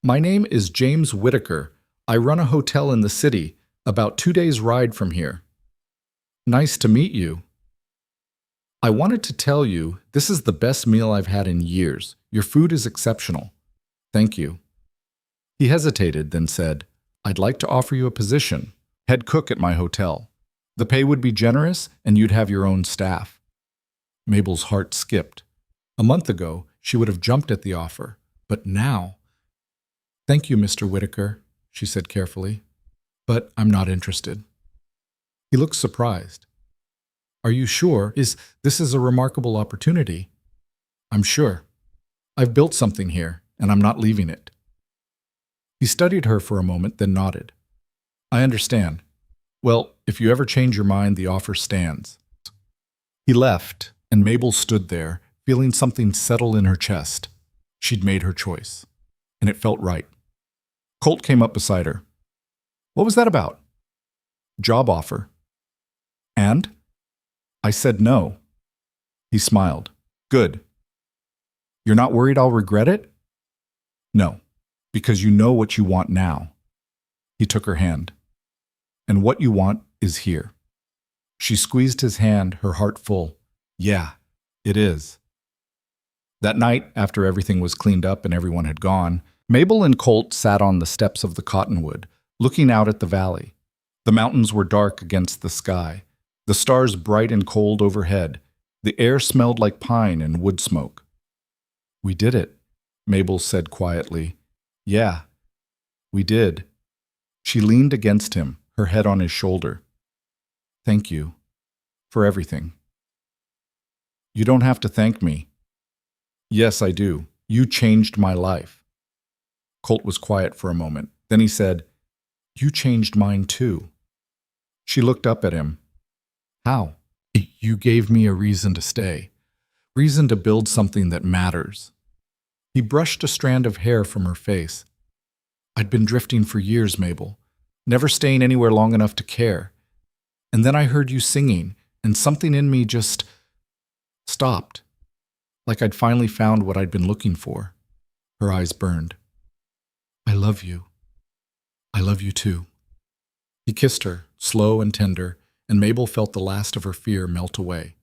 "My name is James Whitaker. I run a hotel in the city, about 2 days' ride from here." "Nice to meet you." "I wanted to tell you, this is the best meal I've had in years. Your food is exceptional." "Thank you." He hesitated, then said, "I'd like to offer you a position, head cook at my hotel. The pay would be generous, and you'd have your own staff." Mabel's heart skipped. A month ago, she would have jumped at the offer, but now— "Thank you, Mr. Whitaker," she said carefully, "but I'm not interested." He looked surprised. Are you sure? This is a remarkable opportunity? I'm sure. I've built something here, and I'm not leaving it. He studied her for a moment, then nodded. I understand. Well, if you ever change your mind, the offer stands. He left, and Mabel stood there, feeling something settle in her chest. She'd made her choice, and it felt right. Colt came up beside her. What was that about? Job offer. And? I said no. He smiled. Good. You're not worried I'll regret it? No, because you know what you want now. He took her hand. And what you want is here. She squeezed his hand, her heart full. Yeah, it is. That night, after everything was cleaned up and everyone had gone, Mabel and Colt sat on the steps of the cottonwood, looking out at the valley. The mountains were dark against the sky, the stars bright and cold overhead. The air smelled like pine and wood smoke. We did it, Mabel said quietly. Yeah, we did. She leaned against him, her head on his shoulder. Thank you for everything. You don't have to thank me. Yes, I do. You changed my life. Colt was quiet for a moment. Then he said, You changed mine too. She looked up at him. How? You gave me a reason to stay. Reason to build something that matters. He brushed a strand of hair from her face. I'd been drifting for years, Mabel, never staying anywhere long enough to care. And then I heard you singing, and something in me just stopped, like I'd finally found what I'd been looking for. Her eyes burned. I love you. I love you too. He kissed her, slow and tender, and Mabel felt the last of her fear melt away.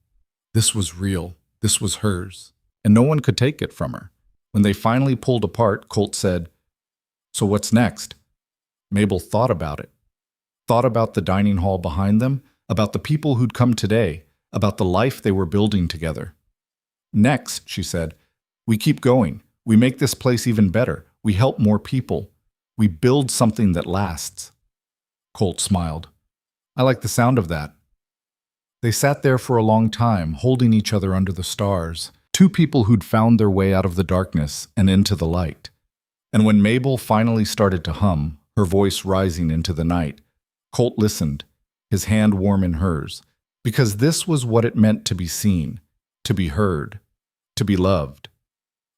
This was real. This was hers, and no one could take it from her. When they finally pulled apart, Colt said, So what's next? Mabel thought about it. Thought about the dining hall behind them, about the people who'd come today, about the life they were building together. Next, she said, we keep going. We make this place even better. We help more people. We build something that lasts. Colt smiled. I like the sound of that. They sat there for a long time, holding each other under the stars, two people who'd found their way out of the darkness and into the light. And when Mabel finally started to hum, her voice rising into the night, Colt listened, his hand warm in hers, because this was what it meant to be seen, to be heard, to be loved.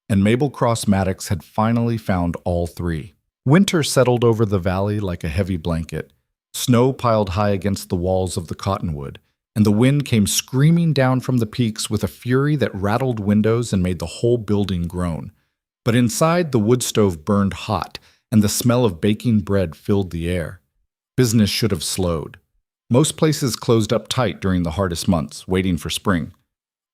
And Mabel Cross Maddox had finally found all three. Winter settled over the valley like a heavy blanket. Snow piled high against the walls of the cottonwood, and the wind came screaming down from the peaks with a fury that rattled windows and made the whole building groan. But inside, the wood stove burned hot, and the smell of baking bread filled the air. Business should have slowed. Most places closed up tight during the hardest months, waiting for spring.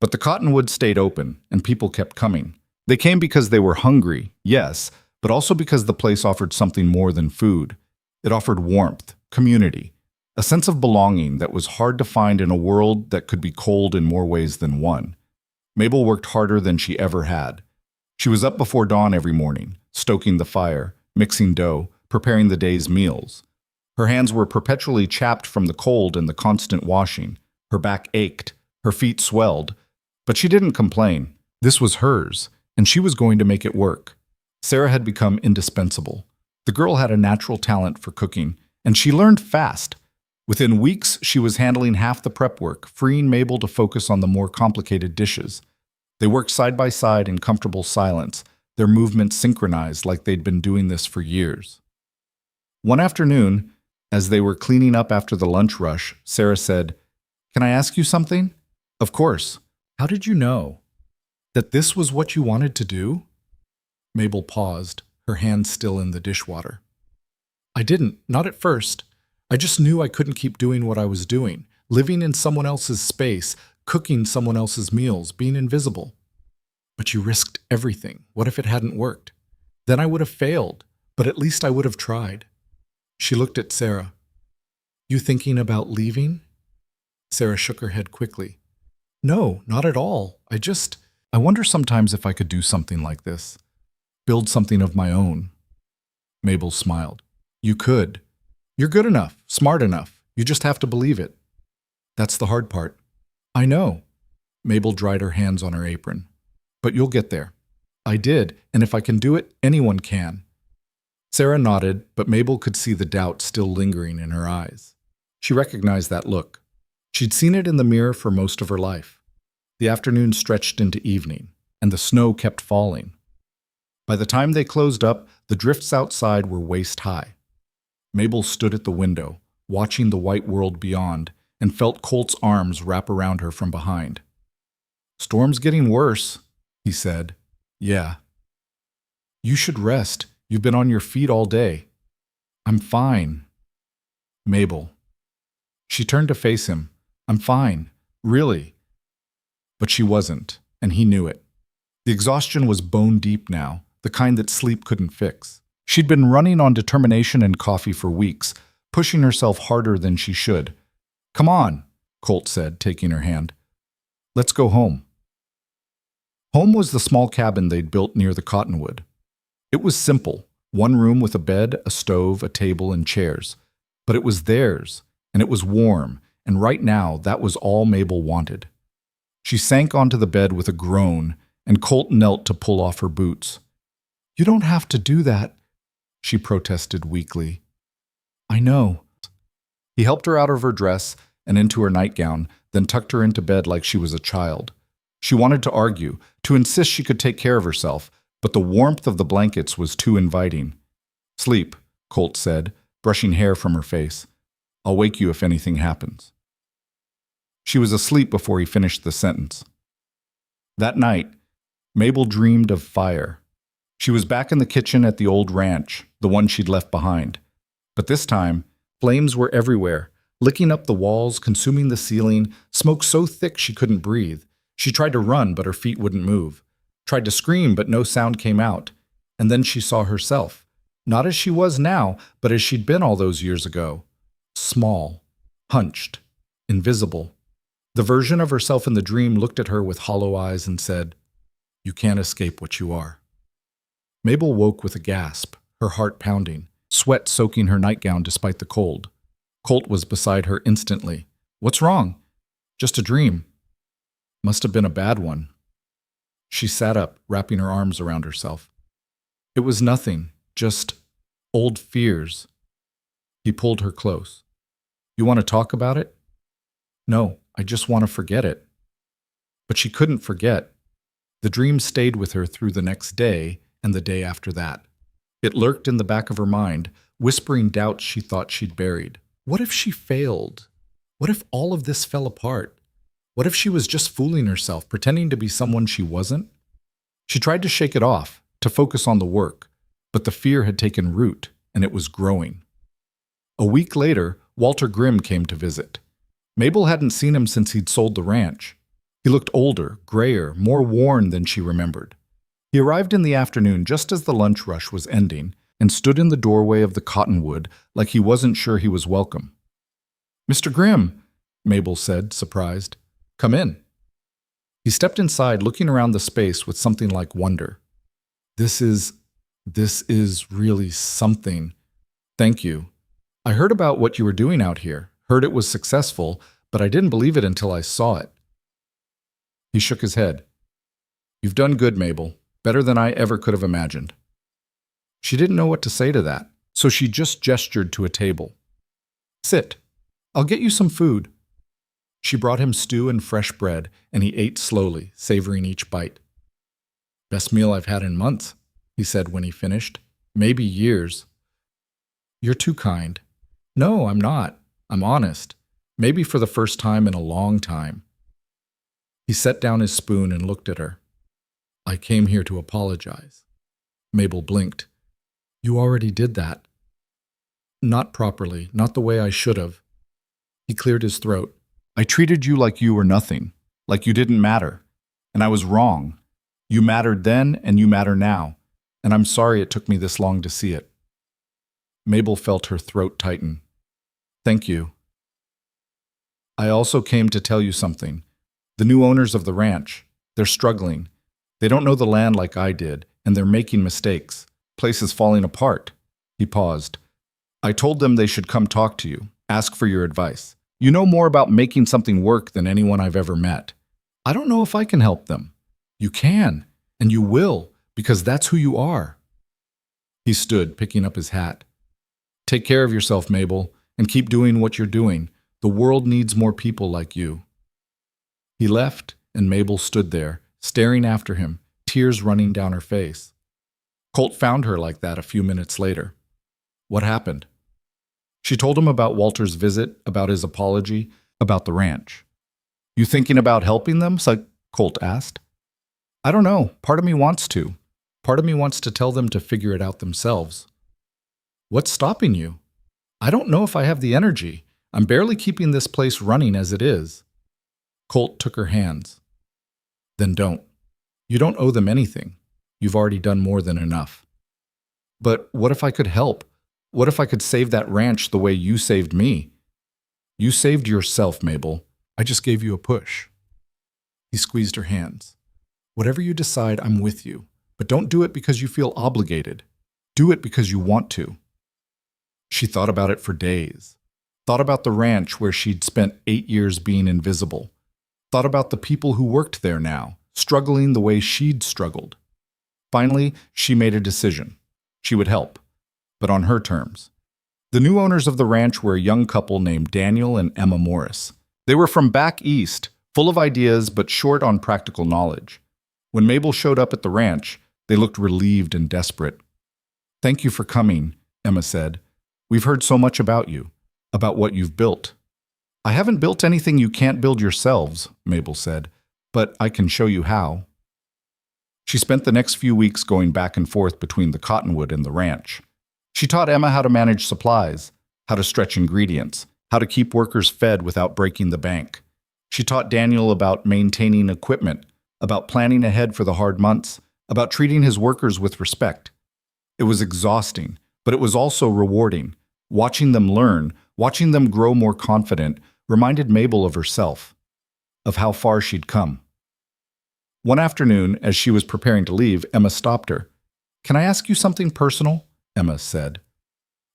But the cottonwood stayed open, and people kept coming. They came because they were hungry, yes, but also because the place offered something more than food. It offered warmth, community, a sense of belonging that was hard to find in a world that could be cold in more ways than one. Mabel worked harder than she ever had. She was up before dawn every morning, stoking the fire, mixing dough, preparing the day's meals. Her hands were perpetually chapped from the cold and the constant washing. Her back ached, her feet swelled, but she didn't complain. This was hers, and she was going to make it work. Sarah had become indispensable. The girl had a natural talent for cooking, and she learned fast. Within weeks, she was handling half the prep work, freeing Mabel to focus on the more complicated dishes. They worked side by side in comfortable silence, their movements synchronized like they'd been doing this for years. One afternoon, as they were cleaning up after the lunch rush, Sarah said, Can I ask you something? Of course. How did you know that this was what you wanted to do? Mabel paused, her hand still in the dishwater. I didn't, not at first. I just knew I couldn't keep doing what I was doing, living in someone else's space, cooking someone else's meals, being invisible. But you risked everything. What if it hadn't worked? Then I would have failed, but at least I would have tried. She looked at Sarah. You thinking about leaving? Sarah shook her head quickly. No, not at all. I wonder sometimes if I could do something like this. Build something of my own. Mabel smiled. You could. You're good enough, smart enough. You just have to believe it. That's the hard part. I know. Mabel dried her hands on her apron. But you'll get there. I did, and if I can do it, anyone can. Sarah nodded, but Mabel could see the doubt still lingering in her eyes. She recognized that look. She'd seen it in the mirror for most of her life. The afternoon stretched into evening, and the snow kept falling. By the time they closed up, the drifts outside were waist-high. Mabel stood at the window, watching the white world beyond, and felt Colt's arms wrap around her from behind. "Storm's getting worse," he said. "Yeah." "You should rest. You've been on your feet all day." "I'm fine." "Mabel." She turned to face him. "I'm fine. Really." But she wasn't, and he knew it. The exhaustion was bone deep now, the kind that sleep couldn't fix. She'd been running on determination and coffee for weeks, pushing herself harder than she should. "Come on," Colt said, taking her hand. "Let's go home." Home was the small cabin they'd built near the cottonwood. It was simple, one room with a bed, a stove, a table, and chairs. But it was theirs, and it was warm, and right now that was all Mabel wanted. She sank onto the bed with a groan, and Colt knelt to pull off her boots. "You don't have to do that," she protested weakly. "I know." He helped her out of her dress and into her nightgown, then tucked her into bed like she was a child. She wanted to argue, to insist she could take care of herself, but the warmth of the blankets was too inviting. "Sleep," Colt said, brushing hair from her face. "I'll wake you if anything happens." She was asleep before he finished the sentence. That night, Mabel dreamed of fire. She was back in the kitchen at the old ranch, the one she'd left behind. But this time, flames were everywhere, licking up the walls, consuming the ceiling, smoke so thick she couldn't breathe. She tried to run, but her feet wouldn't move. Tried to scream, but no sound came out. And then she saw herself, not as she was now, but as she'd been all those years ago. Small, hunched, invisible. The version of herself in the dream looked at her with hollow eyes and said, "You can't escape what you are." Mabel woke with a gasp, her heart pounding, sweat soaking her nightgown despite the cold. Colt was beside her instantly. "What's wrong?" "Just a dream." "Must have been a bad one." She sat up, wrapping her arms around herself. "It was nothing, just old fears." He pulled her close. "You want to talk about it?" "No, I just want to forget it." But she couldn't forget. The dream stayed with her through the next day and the day after that. It lurked in the back of her mind, whispering doubts she thought she'd buried. What if she failed? What if all of this fell apart? What if she was just fooling herself, pretending to be someone she wasn't? She tried to shake it off, to focus on the work, but the fear had taken root, and it was growing. A week later, Walter Grimm came to visit. Mabel hadn't seen him since he'd sold the ranch. He looked older, grayer, more worn than she remembered. He arrived in the afternoon just as the lunch rush was ending and stood in the doorway of the cottonwood like he wasn't sure he was welcome. "Mr. Grimm," Mabel said, surprised. "Come in." He stepped inside, looking around the space with something like wonder. This is really something. Thank you. I heard about what you were doing out here, heard it was successful, but I didn't believe it until I saw it." He shook his head. "You've done good, Mabel. Better than I ever could have imagined." She didn't know what to say to that, so she just gestured to a table. "Sit. I'll get you some food." She brought him stew and fresh bread, and he ate slowly, savoring each bite. "Best meal I've had in months," he said when he finished. "Maybe years." "You're too kind." "No, I'm not. I'm honest. Maybe for the first time in a long time." He set down his spoon and looked at her. "I came here to apologize." Mabel blinked. "You already did that." "Not properly, not the way I should have." He cleared his throat. "I treated you like you were nothing, like you didn't matter. And I was wrong. You mattered then and you matter now. And I'm sorry it took me this long to see it." Mabel felt her throat tighten. "Thank you. I also came to tell you something. The new owners of the ranch, they're struggling. They don't know the land like I did, and they're making mistakes. Place is falling apart." He paused. "I told them they should come talk to you, ask for your advice. You know more about making something work than anyone I've ever met. I don't know if I can help them. You can, and you will, because that's who you are." He stood, picking up his hat. "Take care of yourself, Mabel, and keep doing what you're doing. The world needs more people like you." He left, and Mabel stood there, staring after him, tears running down her face. Colt found her like that a few minutes later. "What happened?" She told him about Walter's visit, about his apology, about the ranch. "You thinking about helping them?" Colt asked. "I don't know. Part of me wants to. Part of me wants to tell them to figure it out themselves." "What's stopping you?" "I don't know if I have the energy. I'm barely keeping this place running as it is." Colt took her hands. "Then don't. You don't owe them anything. You've already done more than enough." "But what if I could help? What if I could save that ranch the way you saved me?" "You saved yourself, Mabel. I just gave you a push." He squeezed her hands. "Whatever you decide, I'm with you. But don't do it because you feel obligated. Do it because you want to." She thought about it for days. Thought about the ranch where she'd spent 8 years being invisible. Thought about the people who worked there now, struggling the way she'd struggled. Finally, she made a decision. She would help, but on her terms. The new owners of the ranch were a young couple named Daniel and Emma Morris. They were from back east, full of ideas but short on practical knowledge. When Mabel showed up at the ranch, they looked relieved and desperate. "Thank you for coming," Emma said. "We've heard so much about you, about what you've built." "I haven't built anything you can't build yourselves," Mabel said, "but I can show you how." She spent the next few weeks going back and forth between the cottonwood and the ranch. She taught Emma how to manage supplies, how to stretch ingredients, how to keep workers fed without breaking the bank. She taught Daniel about maintaining equipment, about planning ahead for the hard months, about treating his workers with respect. It was exhausting, but it was also rewarding. Watching them learn, watching them grow more confident, reminded Mabel of herself, of how far she'd come. One afternoon, as she was preparing to leave, Emma stopped her. "Can I ask you something personal?" Emma said.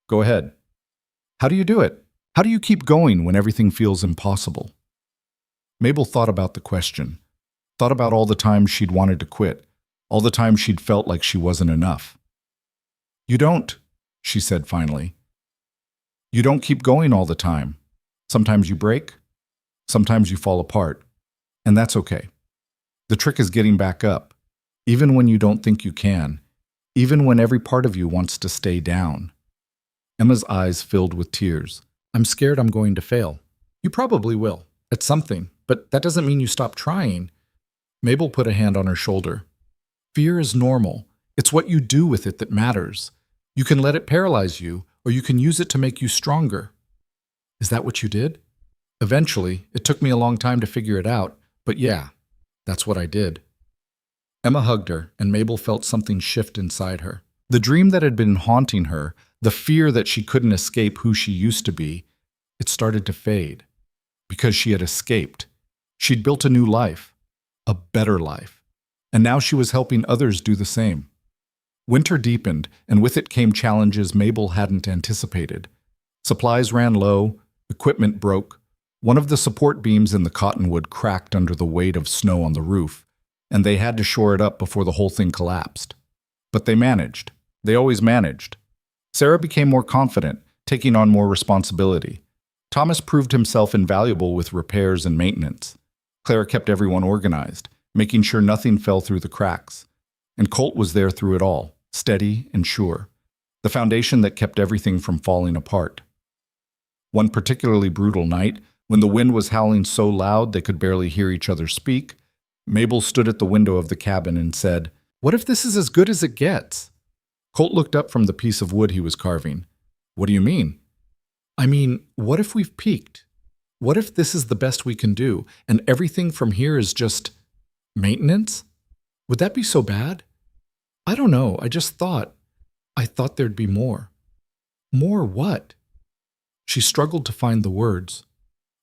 "Go ahead." "How do you do it? How do you keep going when everything feels impossible?" Mabel thought about the question, thought about all the times she'd wanted to quit, all the times she'd felt like she wasn't enough. "You don't," she said finally. "You don't keep going all the time. Sometimes you break, sometimes you fall apart, and that's okay. The trick is getting back up, even when you don't think you can, even when every part of you wants to stay down." Emma's eyes filled with tears. "I'm scared I'm going to fail." "You probably will, at something, but that doesn't mean you stop trying." Mabel put a hand on her shoulder. "Fear is normal. It's what you do with it that matters. You can let it paralyze you, or you can use it to make you stronger." "Is that what you did?" "Eventually. It took me a long time to figure it out, but yeah, that's what I did." Emma hugged her, and Mabel felt something shift inside her. The dream that had been haunting her, the fear that she couldn't escape who she used to be, it started to fade. Because she had escaped. She'd built a new life, a better life, and now she was helping others do the same. Winter deepened, and with it came challenges Mabel hadn't anticipated. Supplies ran low, equipment broke. One of the support beams in the cottonwood cracked under the weight of snow on the roof, and they had to shore it up before the whole thing collapsed. But they managed. They always managed. Sarah became more confident, taking on more responsibility. Thomas proved himself invaluable with repairs and maintenance. Clara kept everyone organized, making sure nothing fell through the cracks. And Colt was there through it all, steady and sure, the foundation that kept everything from falling apart. One particularly brutal night, when the wind was howling so loud they could barely hear each other speak, Mabel stood at the window of the cabin and said, "What if this is as good as it gets?" Colt looked up from the piece of wood he was carving. "What do you mean?" "I mean, what if we've peaked? What if this is the best we can do, and everything from here is just maintenance? Would that be so bad?" "I don't know, I thought there'd be more." "More what?" She struggled to find the words.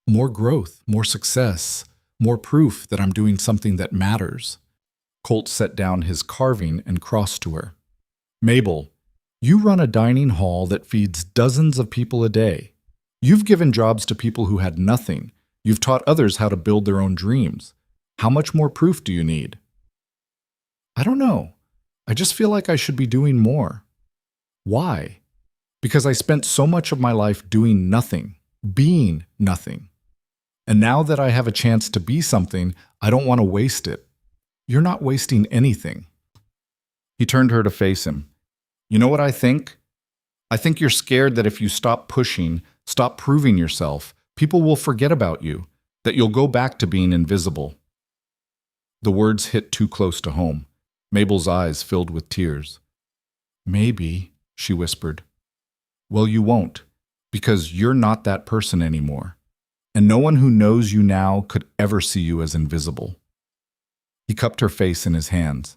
"More growth, more success, more proof that I'm doing something that matters." Colt set down his carving and crossed to her. "Mabel, you run a dining hall that feeds dozens of people a day. You've given jobs to people who had nothing. You've taught others how to build their own dreams. How much more proof do you need? I don't know. I just feel like I should be doing more. Why? Because I spent so much of my life doing nothing, being nothing. And now that I have a chance to be something, I don't want to waste it. You're not wasting anything. He turned her to face him. You know what I think? I think you're scared that if you stop pushing, stop proving yourself, people will forget about you, that you'll go back to being invisible. The words hit too close to home. Mabel's eyes filled with tears. Maybe, she whispered. Well, you won't, because you're not that person anymore. And no one who knows you now could ever see you as invisible. He cupped her face in his hands.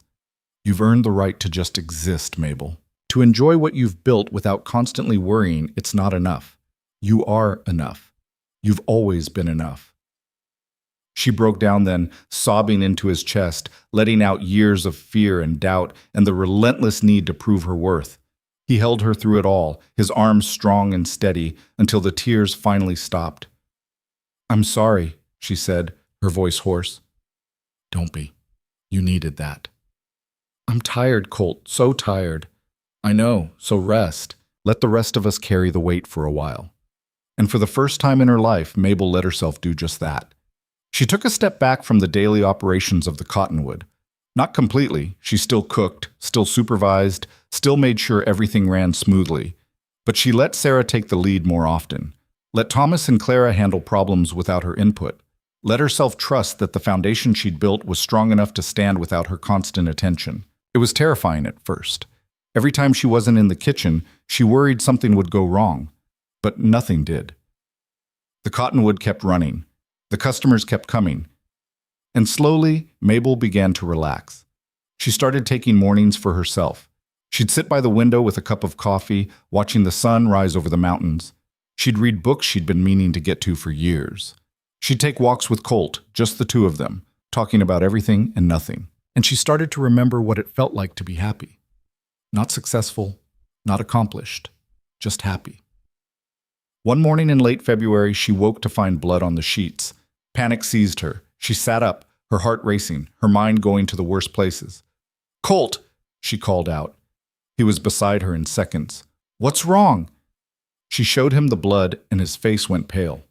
You've earned the right to just exist, Mabel. To enjoy what you've built without constantly worrying it's not enough. You are enough. You've always been enough. She broke down then, sobbing into his chest, letting out years of fear and doubt and the relentless need to prove her worth. He held her through it all, his arms strong and steady, until the tears finally stopped. I'm sorry, she said, her voice hoarse. Don't be. You needed that. I'm tired, Colt, so tired. I know, so rest. Let the rest of us carry the weight for a while. And for the first time in her life, Mabel let herself do just that. She took a step back from the daily operations of the cottonwood. Not completely. She still cooked, still supervised, still made sure everything ran smoothly. But she let Sarah take the lead more often. Let Thomas and Clara handle problems without her input. Let herself trust that the foundation she'd built was strong enough to stand without her constant attention. It was terrifying at first. Every time she wasn't in the kitchen, she worried something would go wrong. But nothing did. The cottonwood kept running. The customers kept coming. And slowly, Mabel began to relax. She started taking mornings for herself. She'd sit by the window with a cup of coffee, watching the sun rise over the mountains. She'd read books she'd been meaning to get to for years. She'd take walks with Colt, just the two of them, talking about everything and nothing. And she started to remember what it felt like to be happy. Not successful, not accomplished, just happy. One morning in late February, she woke to find blood on the sheets. Panic seized her. She sat up, her heart racing, her mind going to the worst places. Colt, she called out. He was beside her in seconds. What's wrong? She showed him the blood, and his face went pale.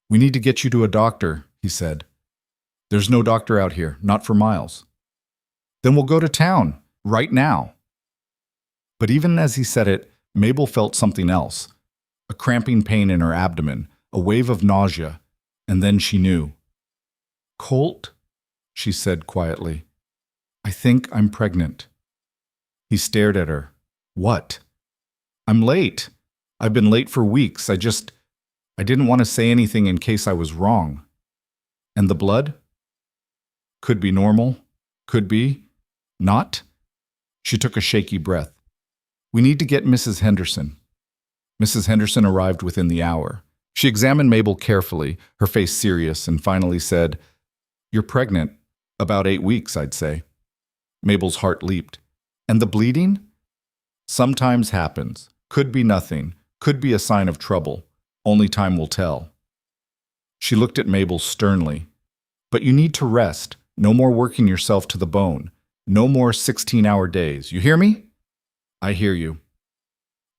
We need to get you to a doctor, he said. There's no doctor out here, not for miles. Then we'll go to town, right now. But even as he said it, Mabel felt something else. A cramping pain in her abdomen, a wave of nausea, and then she knew. Colt, she said quietly, I think I'm pregnant. He stared at her. What? I'm late. I've been late for weeks. I didn't want to say anything in case I was wrong. And the blood? Could be normal. Could be. Not. She took a shaky breath. We need to get Mrs. Henderson. Mrs. Henderson arrived within the hour. She examined Mabel carefully, her face serious, and finally said, You're pregnant. About 8 weeks, I'd say. Mabel's heart leaped. And the bleeding? Sometimes happens. Could be nothing. Could be a sign of trouble. Only time will tell. She looked at Mabel sternly. But you need to rest. No more working yourself to the bone. No more 16-hour days. You hear me? I hear you.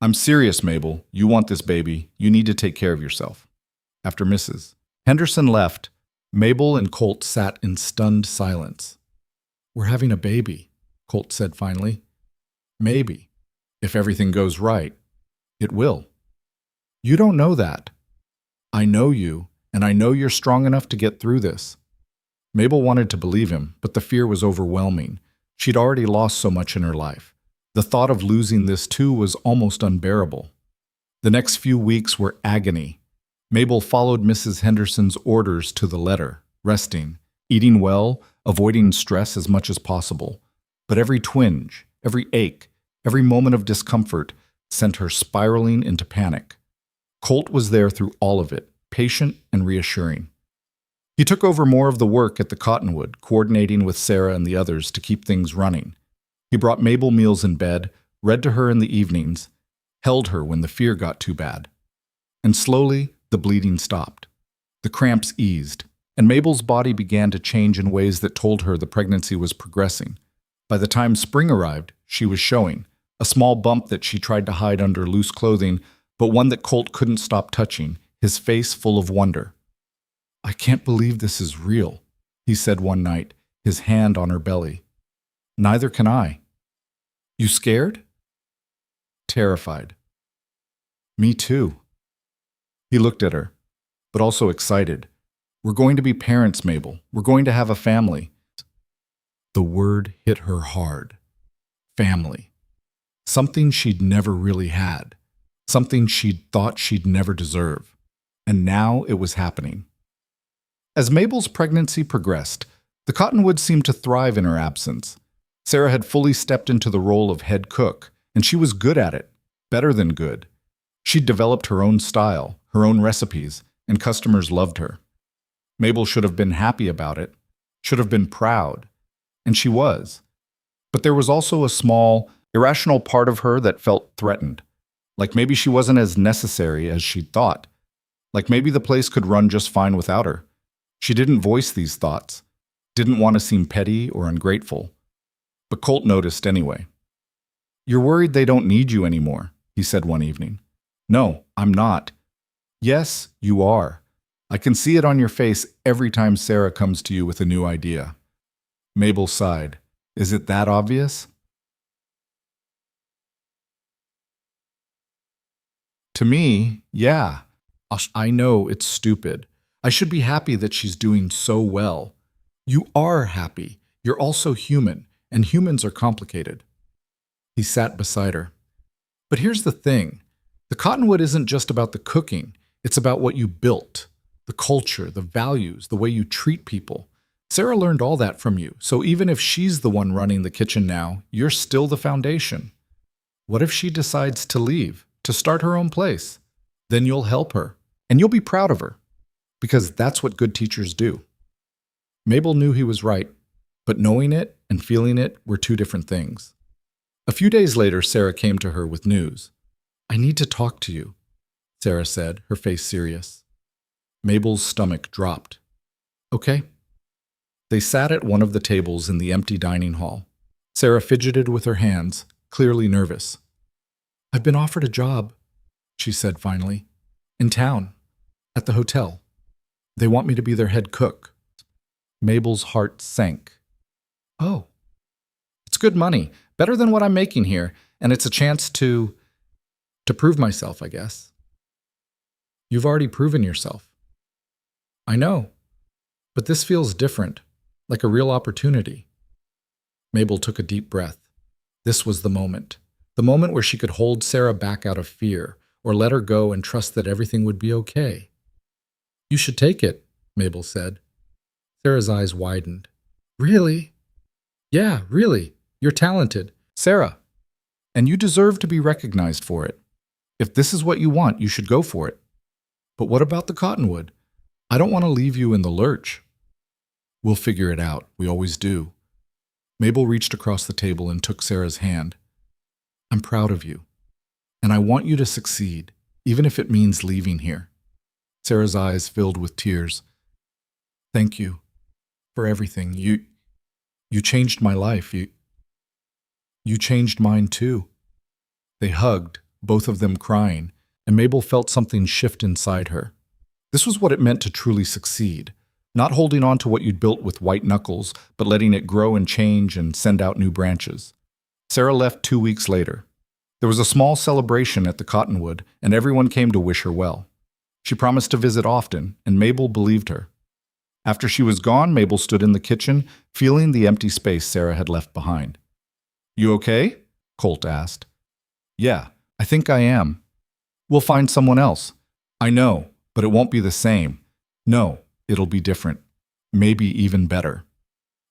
I'm serious, Mabel. You want this baby. You need to take care of yourself. After Mrs. Henderson left, Mabel and Colt sat in stunned silence. We're having a baby, Colt said finally. Maybe. If everything goes right. It will. You don't know that. I know you, and I know you're strong enough to get through this. Mabel wanted to believe him, but the fear was overwhelming. She'd already lost so much in her life. The thought of losing this too was almost unbearable. The next few weeks were agony. Mabel followed Mrs. Henderson's orders to the letter, resting, eating well, avoiding stress as much as possible. But every twinge, every ache, every moment of discomfort sent her spiraling into panic. Colt was there through all of it, patient and reassuring. He took over more of the work at the Cottonwood, coordinating with Sarah and the others to keep things running. He brought Mabel meals in bed, read to her in the evenings, held her when the fear got too bad. and slowly the bleeding stopped. The cramps eased, and Mabel's body began to change in ways that told her the pregnancy was progressing. By the time spring arrived, she was showing a small bump that she tried to hide under loose clothing, but one that Colt couldn't stop touching, his face full of wonder. "I can't believe this is real," he said one night, his hand on her belly. "Neither can I." "You scared?" "Terrified." "Me too." He looked at her, but also excited. "We're going to be parents, Mabel. We're going to have a family." The word hit her hard. Family. Something she'd never really had. Something she'd thought she'd never deserve. And now it was happening. As Mabel's pregnancy progressed, the Cottonwoods seemed to thrive in her absence. Sarah had fully stepped into the role of head cook, and she was good at it, better than good. She'd developed her own style, her own recipes, and customers loved her. Mabel should have been happy about it, should have been proud, and she was. But there was also a small, irrational part of her that felt threatened, like maybe she wasn't as necessary as she'd thought, like maybe the place could run just fine without her. She didn't voice these thoughts, didn't want to seem petty or ungrateful. But Colt noticed anyway. "You're worried they don't need you anymore," he said one evening. "No, I'm not." "Yes, you are. I can see it on your face every time Sarah comes to you with a new idea." Mabel sighed. "Is it that obvious?" "To me, yeah. I know it's stupid. I should be happy that she's doing so well." "You are happy. You're also human, and humans are complicated." He sat beside her. "But here's the thing. The Cottonwood isn't just about the cooking. It's about what you built. The culture, the values, the way you treat people. Sarah learned all that from you, so even if she's the one running the kitchen now, you're still the foundation. What if she decides to leave, to start her own place? Then you'll help her, and you'll be proud of her, because that's what good teachers do." Mabel knew he was right, but knowing it and feeling it were two different things. A few days later, Sarah came to her with news. "I need to talk to you," Sarah said, her face serious. Mabel's stomach dropped. "Okay." They sat at one of the tables in the empty dining hall. Sarah fidgeted with her hands, clearly nervous. "I've been offered a job," she said finally. "In town, at the hotel. They want me to be their head cook." Mabel's heart sank. "Oh." "It's good money, better than what I'm making here, and it's a chance to prove myself, I guess." "You've already proven yourself." "I know, but this feels different, like a real opportunity." Mabel took a deep breath. This was the moment where she could hold Sarah back out of fear, or let her go and trust that everything would be okay. "You should take it," Mabel said. Sarah's eyes widened. "Really?" "Yeah, really. You're talented, Sarah, and you deserve to be recognized for it. If this is what you want, you should go for it. But what about the Cottonwood? I don't want to leave you in the lurch." "We'll figure it out. We always do." Mabel reached across the table and took Sarah's hand. "I'm proud of you, and I want you to succeed, even if it means leaving here." Sarah's eyes filled with tears. "Thank you for everything. You changed my life. You changed mine too." They hugged, both of them crying, and Mabel felt something shift inside her. This was what it meant to truly succeed, not holding on to what you'd built with white knuckles, but letting it grow and change and send out new branches. Sarah left 2 weeks later. There was a small celebration at the Cottonwood, and everyone came to wish her well. She promised to visit often, and Mabel believed her. After she was gone, Mabel stood in the kitchen, feeling the empty space Sarah had left behind. "You okay?" Colt asked. "Yeah, I think I am." "We'll find someone else." "I know, but it won't be the same." "No, it'll be different. Maybe even better."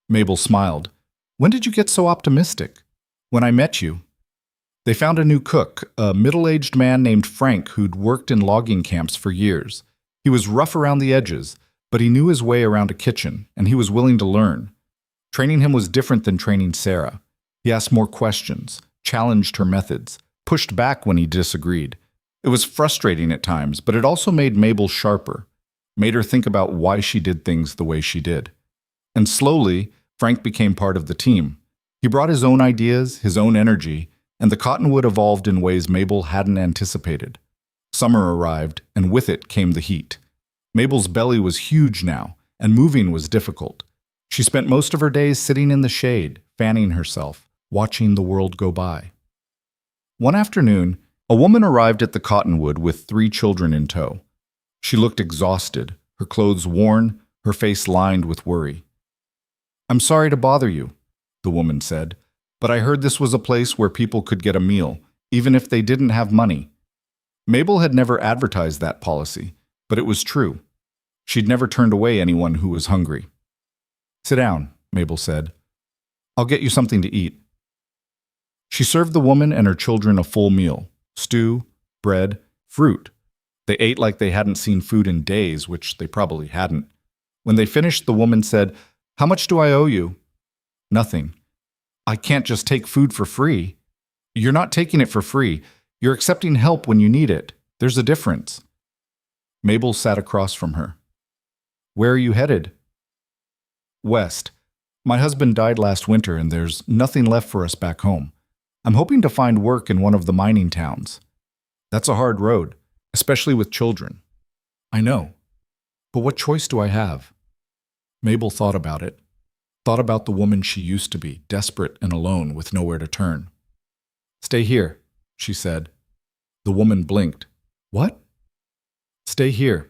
Mabel smiled. "When did you get so optimistic?" "When I met you." They found a new cook, a middle-aged man named Frank who'd worked in logging camps for years. He was rough around the edges, but he knew his way around a kitchen, and he was willing to learn. Training him was different than training Sarah. He asked more questions, challenged her methods, pushed back when he disagreed. It was frustrating at times, but it also made Mabel sharper, made her think about why she did things the way she did. And slowly, Frank became part of the team. He brought his own ideas, his own energy, and the cottonwood evolved in ways Mabel hadn't anticipated. Summer arrived, and with it came the heat. Mabel's belly was huge now, and moving was difficult. She spent most of her days sitting in the shade, fanning herself, watching the world go by. One afternoon, a woman arrived at the cottonwood with 3 children in tow. She looked exhausted, her clothes worn, her face lined with worry. "I'm sorry to bother you," the woman said, "but I heard this was a place where people could get a meal, even if they didn't have money." Mabel had never advertised that policy, but it was true. She'd never turned away anyone who was hungry. "Sit down," Mabel said. "I'll get you something to eat." She served the woman and her children a full meal: stew, bread, fruit. They ate like they hadn't seen food in days, which they probably hadn't. When they finished, the woman said, "How much do I owe you?" "Nothing." "I can't just take food for free." "You're not taking it for free. You're accepting help when you need it. There's a difference." Mabel sat across from her. "Where are you headed?" "West. My husband died last winter and there's nothing left for us back home. I'm hoping to find work in one of the mining towns." "That's a hard road, especially with children." "I know. But what choice do I have?" Mabel thought about it. Thought about the woman she used to be, desperate and alone with nowhere to turn. "Stay here," she said. The woman blinked. "What?" "Stay here.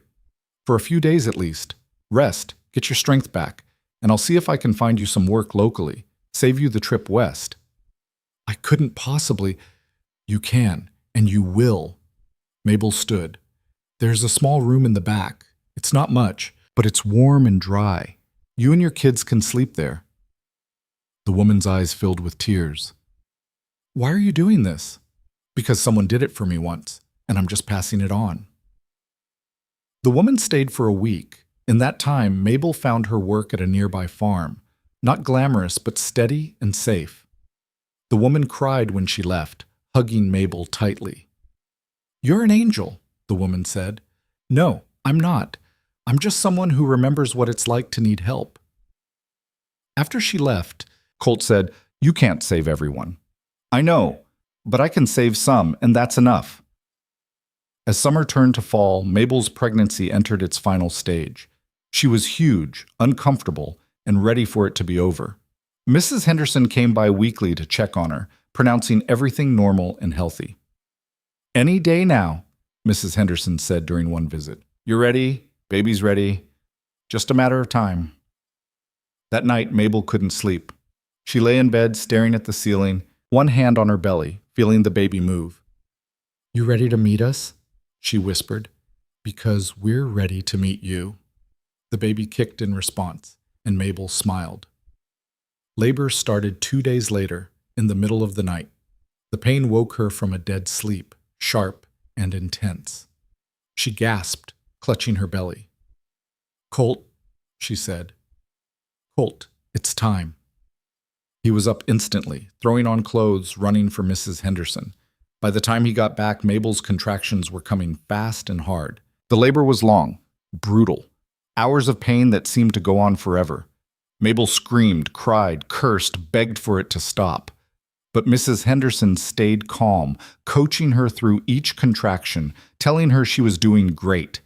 For a few days at least. Rest, get your strength back, and I'll see if I can find you some work locally, save you the trip west." "I couldn't possibly." "You can, and you will." Mabel stood. "There's a small room in the back. It's not much, but it's warm and dry. You and your kids can sleep there." The woman's eyes filled with tears. "Why are you doing this?" "Because someone did it for me once, and I'm just passing it on." The woman stayed for a week. In that time, Mabel found her work at a nearby farm. Not glamorous, but steady and safe. The woman cried when she left, hugging Mabel tightly. "You're an angel," the woman said. "No, I'm not. I'm just someone who remembers what it's like to need help." After she left, Colt said, "You can't save everyone." "I know, but I can save some, and that's enough." As summer turned to fall, Mabel's pregnancy entered its final stage. She was huge, uncomfortable, and ready for it to be over. Mrs. Henderson came by weekly to check on her, pronouncing everything normal and healthy. "Any day now," Mrs. Henderson said during one visit. "You're ready, baby's ready. Just a matter of time." That night, Mabel couldn't sleep. She lay in bed, staring at the ceiling, one hand on her belly, feeling the baby move. "You ready to meet us?" she whispered. "Because we're ready to meet you." The baby kicked in response, and Mabel smiled. Labor started 2 days later, in the middle of the night. The pain woke her from a dead sleep, sharp and intense. She gasped, clutching her belly. "Colt," she said. "Colt, it's time." He was up instantly, throwing on clothes, running for Mrs. Henderson. By the time he got back, Mabel's contractions were coming fast and hard. The labor was long, brutal. Hours of pain that seemed to go on forever. Mabel screamed, cried, cursed, begged for it to stop. But Mrs. Henderson stayed calm, coaching her through each contraction, telling her she was doing great.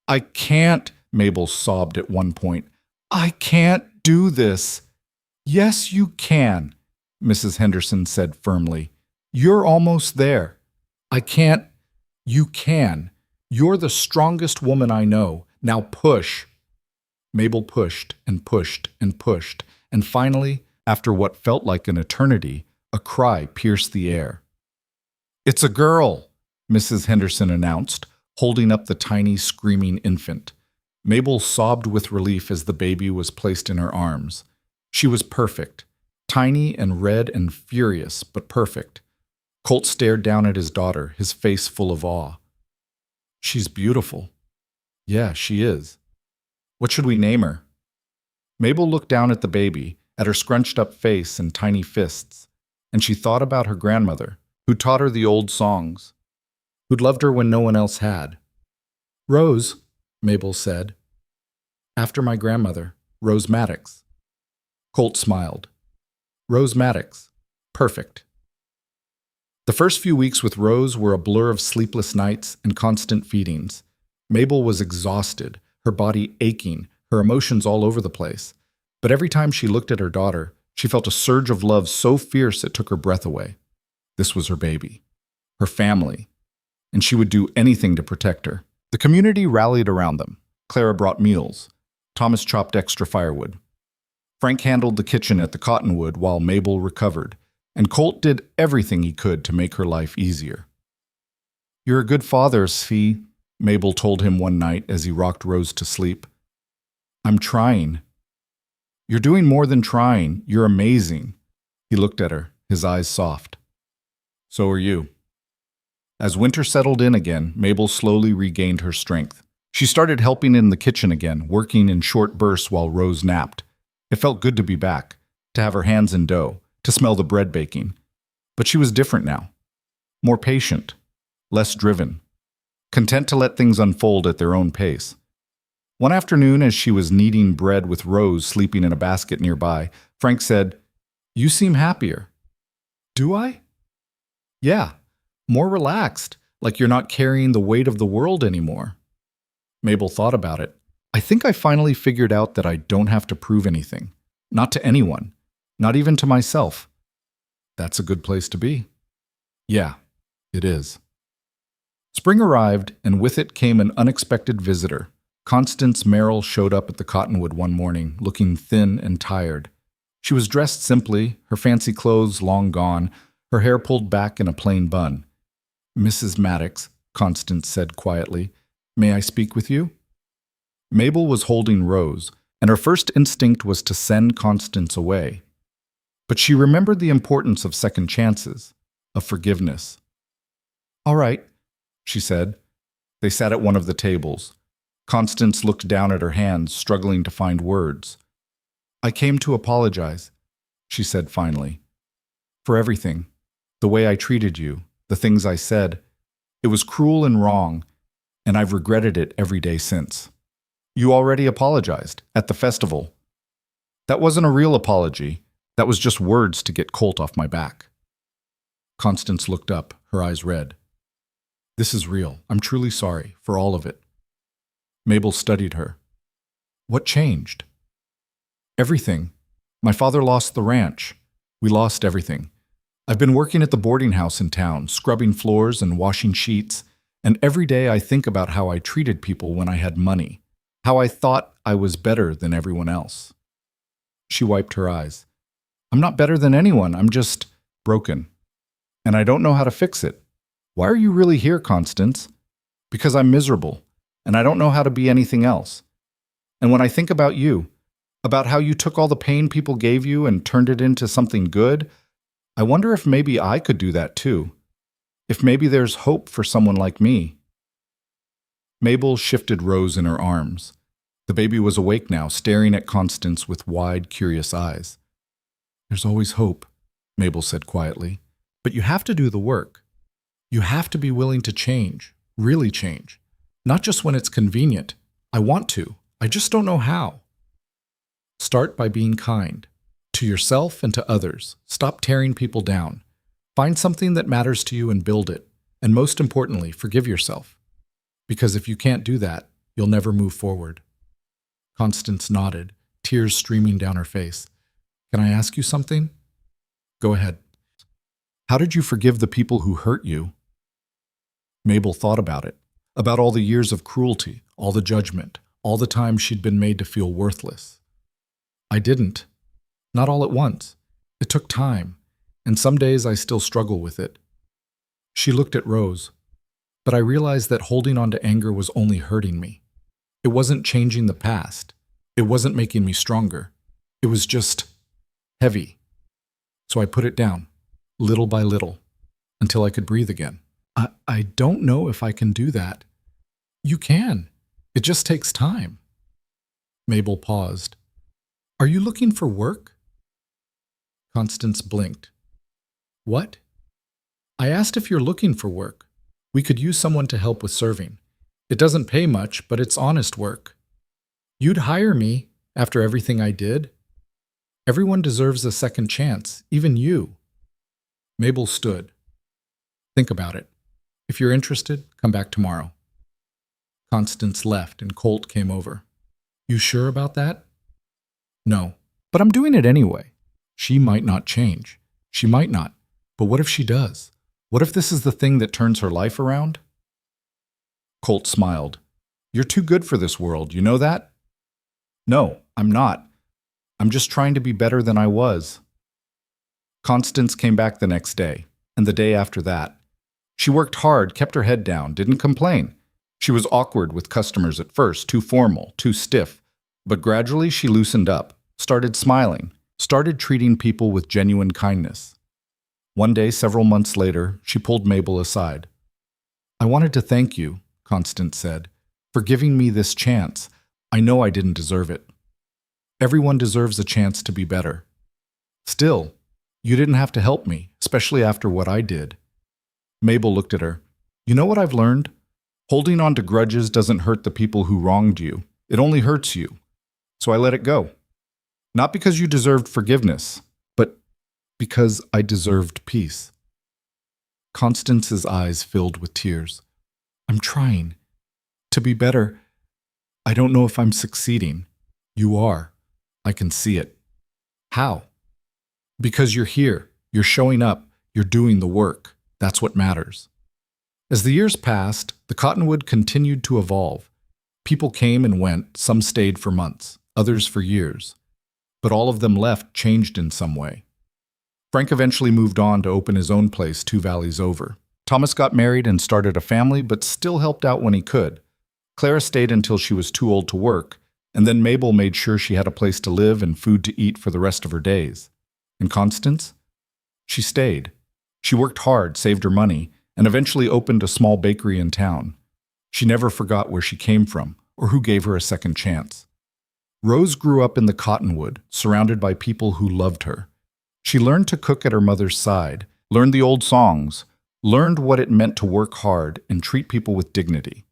"I can't," Mabel sobbed at one point. "I can't do this." "Yes, you can," Mrs. Henderson said firmly. "You're almost there." "I can't." "You can. You're the strongest woman I know. Now push." Mabel pushed and pushed and pushed, and finally, after what felt like an eternity, a cry pierced the air. "It's a girl," Mrs. Henderson announced, holding up the tiny, screaming infant. Mabel sobbed with relief as the baby was placed in her arms. She was perfect, tiny and red and furious, but perfect. Colt stared down at his daughter, his face full of awe. "She's beautiful." "Yeah, she is." "What should we name her?" Mabel looked down at the baby, at her scrunched-up face and tiny fists, and she thought about her grandmother, who taught her the old songs. who'd loved her when no one else had. Rose, Mabel said. After my grandmother, Rose Maddox. Colt smiled. Rose Maddox. Perfect. The first few weeks with Rose were a blur of sleepless nights and constant feedings. Mabel was exhausted, her body aching, her emotions all over the place. But every time she looked at her daughter, she felt a surge of love so fierce it took her breath away. This was her baby, her family, and she would do anything to protect her. The community rallied around them. Clara brought meals. Thomas chopped extra firewood. Frank handled the kitchen at the Cottonwood while Mabel recovered, and Colt did everything he could to make her life easier. You're a good father, Svi, Mabel told him one night as he rocked Rose to sleep. I'm trying. You're doing more than trying. You're amazing. He looked at her, his eyes soft. So are you. As winter settled in again, Mabel slowly regained her strength. She started helping in the kitchen again, working in short bursts while Rose napped. It felt good to be back, to have her hands in dough, to smell the bread baking. But she was different now. More patient, less driven, content to let things unfold at their own pace. One afternoon, as she was kneading bread with Rose sleeping in a basket nearby, Frank said, "You seem happier." Do I? Yeah, more relaxed, like you're not carrying the weight of the world anymore. Mabel thought about it. I think I finally figured out that I don't have to prove anything. Not to anyone. Not even to myself. That's a good place to be. Yeah, it is. Spring arrived, and with it came an unexpected visitor. Constance Merrill showed up at the Cottonwood one morning, looking thin and tired. She was dressed simply, her fancy clothes long gone, her hair pulled back in a plain bun. Mrs. Maddox, Constance said quietly, may I speak with you? Mabel was holding Rose, and her first instinct was to send Constance away. But she remembered the importance of second chances, of forgiveness. All right, she said. They sat at one of the tables. Constance looked down at her hands, struggling to find words. I came to apologize, she said finally. For everything. The way I treated you, the things I said. It was cruel and wrong, and I've regretted it every day since. You already apologized, at the festival. That wasn't a real apology. That was just words to get Colt off my back. Constance looked up, her eyes red. This is real. I'm truly sorry, for all of it. Mabel studied her. What changed? Everything. My father lost the ranch. We lost everything. I've been working at the boarding house in town, scrubbing floors and washing sheets, and every day I think about how I treated people when I had money, how I thought I was better than everyone else. She wiped her eyes. I'm not better than anyone, I'm just broken. And I don't know how to fix it. Why are you really here, Constance? Because I'm miserable, and I don't know how to be anything else. And when I think about you, about how you took all the pain people gave you and turned it into something good, I wonder if maybe I could do that too. If maybe there's hope for someone like me. Mabel shifted Rose in her arms. The baby was awake now, staring at Constance with wide, curious eyes. There's always hope, Mabel said quietly. But you have to do the work. You have to be willing to change, really change. Not just when it's convenient. I want to. I just don't know how. Start by being kind. To yourself and to others. Stop tearing people down. Find something that matters to you and build it. And most importantly, forgive yourself. Because if you can't do that, you'll never move forward. Constance nodded, tears streaming down her face. Can I ask you something? Go ahead. How did you forgive the people who hurt you? Mabel thought about it. About all the years of cruelty, all the judgment, all the times she'd been made to feel worthless. I didn't. Not all at once. It took time, and some days I still struggle with it. She looked at Rose, but I realized that holding on to anger was only hurting me. It wasn't changing the past. It wasn't making me stronger. It was just heavy. So I put it down, little by little, until I could breathe again. I don't know if I can do that. You can. It just takes time. Mabel paused. Are you looking for work? Constance blinked. What? I asked if you're looking for work. We could use someone to help with serving. It doesn't pay much, but it's honest work. You'd hire me after everything I did? Everyone deserves a second chance, even you. Mabel stood. Think about it. If you're interested, come back tomorrow. Constance left and Colt came over. You sure about that? No, but I'm doing it anyway. She might not change. She might not. But what if she does? What if this is the thing that turns her life around? Colt smiled. You're too good for this world, you know that? No, I'm not. I'm just trying to be better than I was. Constance came back the next day, and the day after that. She worked hard, kept her head down, didn't complain. She was awkward with customers at first, too formal, too stiff. But gradually she loosened up, started smiling, started treating people with genuine kindness. One day, several months later, she pulled Mabel aside. I wanted to thank you, Constance said, for giving me this chance. I know I didn't deserve it. Everyone deserves a chance to be better. Still, you didn't have to help me, especially after what I did. Mabel looked at her. You know what I've learned? Holding on to grudges doesn't hurt the people who wronged you. It only hurts you. So I let it go. Not because you deserved forgiveness, but because I deserved peace. Constance's eyes filled with tears. I'm trying to be better. I don't know if I'm succeeding. You are. I can see it. How? Because you're here. You're showing up. You're doing the work. That's what matters. As the years passed, the cottonwood continued to evolve. People came and went, some stayed for months, others for years. But all of them left changed in some way. Frank eventually moved on to open his own place 2 valleys over. Thomas got married and started a family, but still helped out when he could. Clara stayed until she was too old to work, and then Mabel made sure she had a place to live and food to eat for the rest of her days. And Constance? She stayed. She worked hard, saved her money, and eventually opened a small bakery in town. She never forgot where she came from or who gave her a second chance. Rose grew up in the cottonwood, surrounded by people who loved her. She learned to cook at her mother's side, learned the old songs, learned what it meant to work hard and treat people with dignity.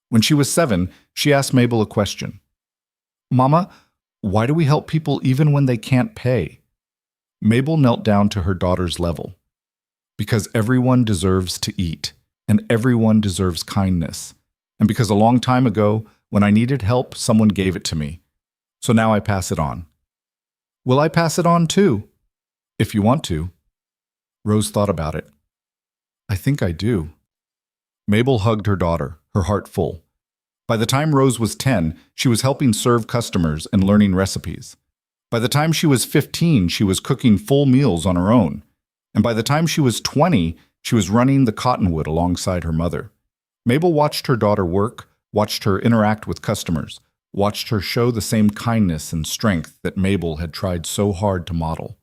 When she was 7, she asked Mabel a question. Mama, why do we help people even when they can't pay? Mabel knelt down to her daughter's level. Because everyone deserves to eat, and everyone deserves kindness. And because a long time ago, when I needed help, someone gave it to me. So now I pass it on. Will I pass it on too? If you want to. Rose thought about it. I think I do. Mabel hugged her daughter, her heart full. By the time Rose was 10, she was helping serve customers and learning recipes. By the time she was 15, she was cooking full meals on her own. And by the time she was 20, she was running the cottonwood alongside her mother. Mabel watched her daughter work, watched her interact with customers, watched her show the same kindness and strength that Mabel had tried so hard to model.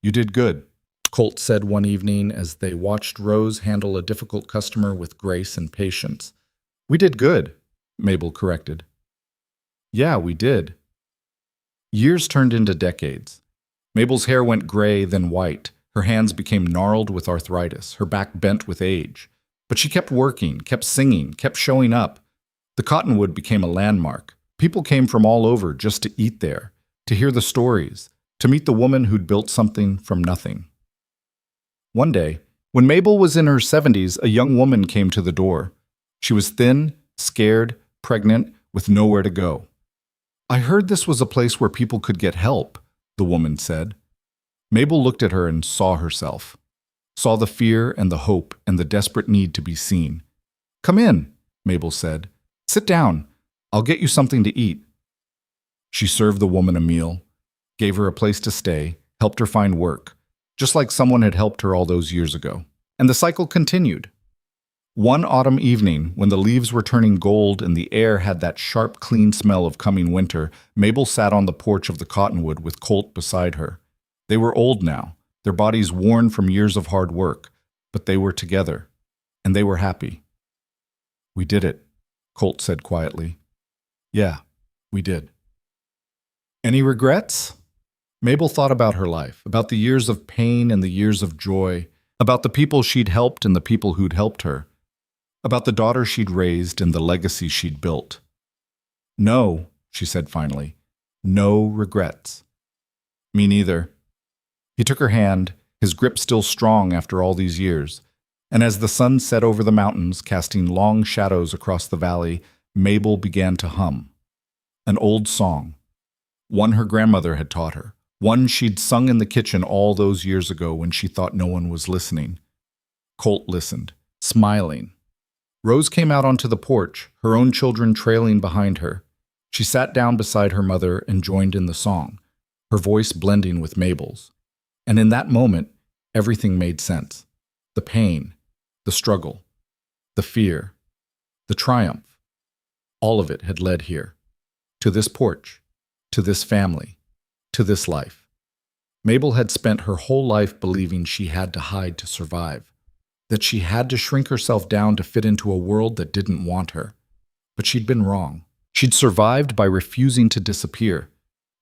You did good, Colt said one evening as they watched Rose handle a difficult customer with grace and patience. We did good, Mabel corrected. Yeah, we did. Years turned into decades. Mabel's hair went gray, then white. Her hands became gnarled with arthritis, her back bent with age. But she kept working, kept singing, kept showing up. The cottonwood became a landmark. People came from all over just to eat there, to hear the stories, to meet the woman who'd built something from nothing. One day, when Mabel was in her 70s, a young woman came to the door. She was thin, scared, pregnant, with nowhere to go. I heard this was a place where people could get help, the woman said. Mabel looked at her and saw herself, saw the fear and the hope and the desperate need to be seen. Come in, Mabel said. Sit down. I'll get you something to eat. She served the woman a meal, gave her a place to stay, helped her find work, just like someone had helped her all those years ago. And the cycle continued. One autumn evening, when the leaves were turning gold and the air had that sharp, clean smell of coming winter, Mabel sat on the porch of the cottonwood with Colt beside her. They were old now, their bodies worn from years of hard work, but they were together, and they were happy. We did it, Colt said quietly. Yeah, we did. Any regrets? Mabel thought about her life, about the years of pain and the years of joy, about the people she'd helped and the people who'd helped her. about the daughter she'd raised and the legacy she'd built. "No," she said finally. "No regrets." "Me neither." He took her hand, his grip still strong after all these years. And as the sun set over the mountains, casting long shadows across the valley, Mabel began to hum. An old song. One her grandmother had taught her. One she'd sung in the kitchen all those years ago when she thought no one was listening. Colt listened, smiling. Rose came out onto the porch, her own children trailing behind her. She sat down beside her mother and joined in the song, her voice blending with Mabel's. And in that moment, everything made sense. The pain, the struggle, the fear, the triumph. All of it had led here. To this porch, to this family, to this life. Mabel had spent her whole life believing she had to hide to survive, that she had to shrink herself down to fit into a world that didn't want her. But she'd been wrong. She'd survived by refusing to disappear,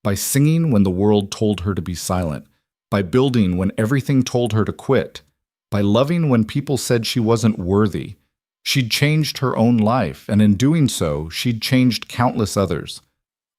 by singing when the world told her to be silent, by building when everything told her to quit, by loving when people said she wasn't worthy. She'd changed her own life, and in doing so, she'd changed countless others.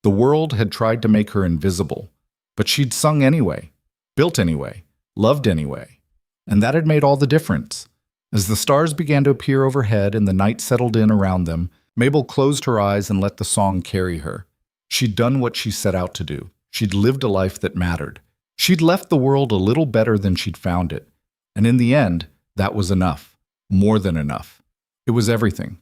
The world had tried to make her invisible, but she'd sung anyway, built anyway, loved anyway. And that had made all the difference. As the stars began to appear overhead and the night settled in around them, Mabel closed her eyes and let the song carry her. She'd done what she set out to do. She'd lived a life that mattered. She'd left the world a little better than she'd found it. And in the end, that was enough. More than enough. It was everything.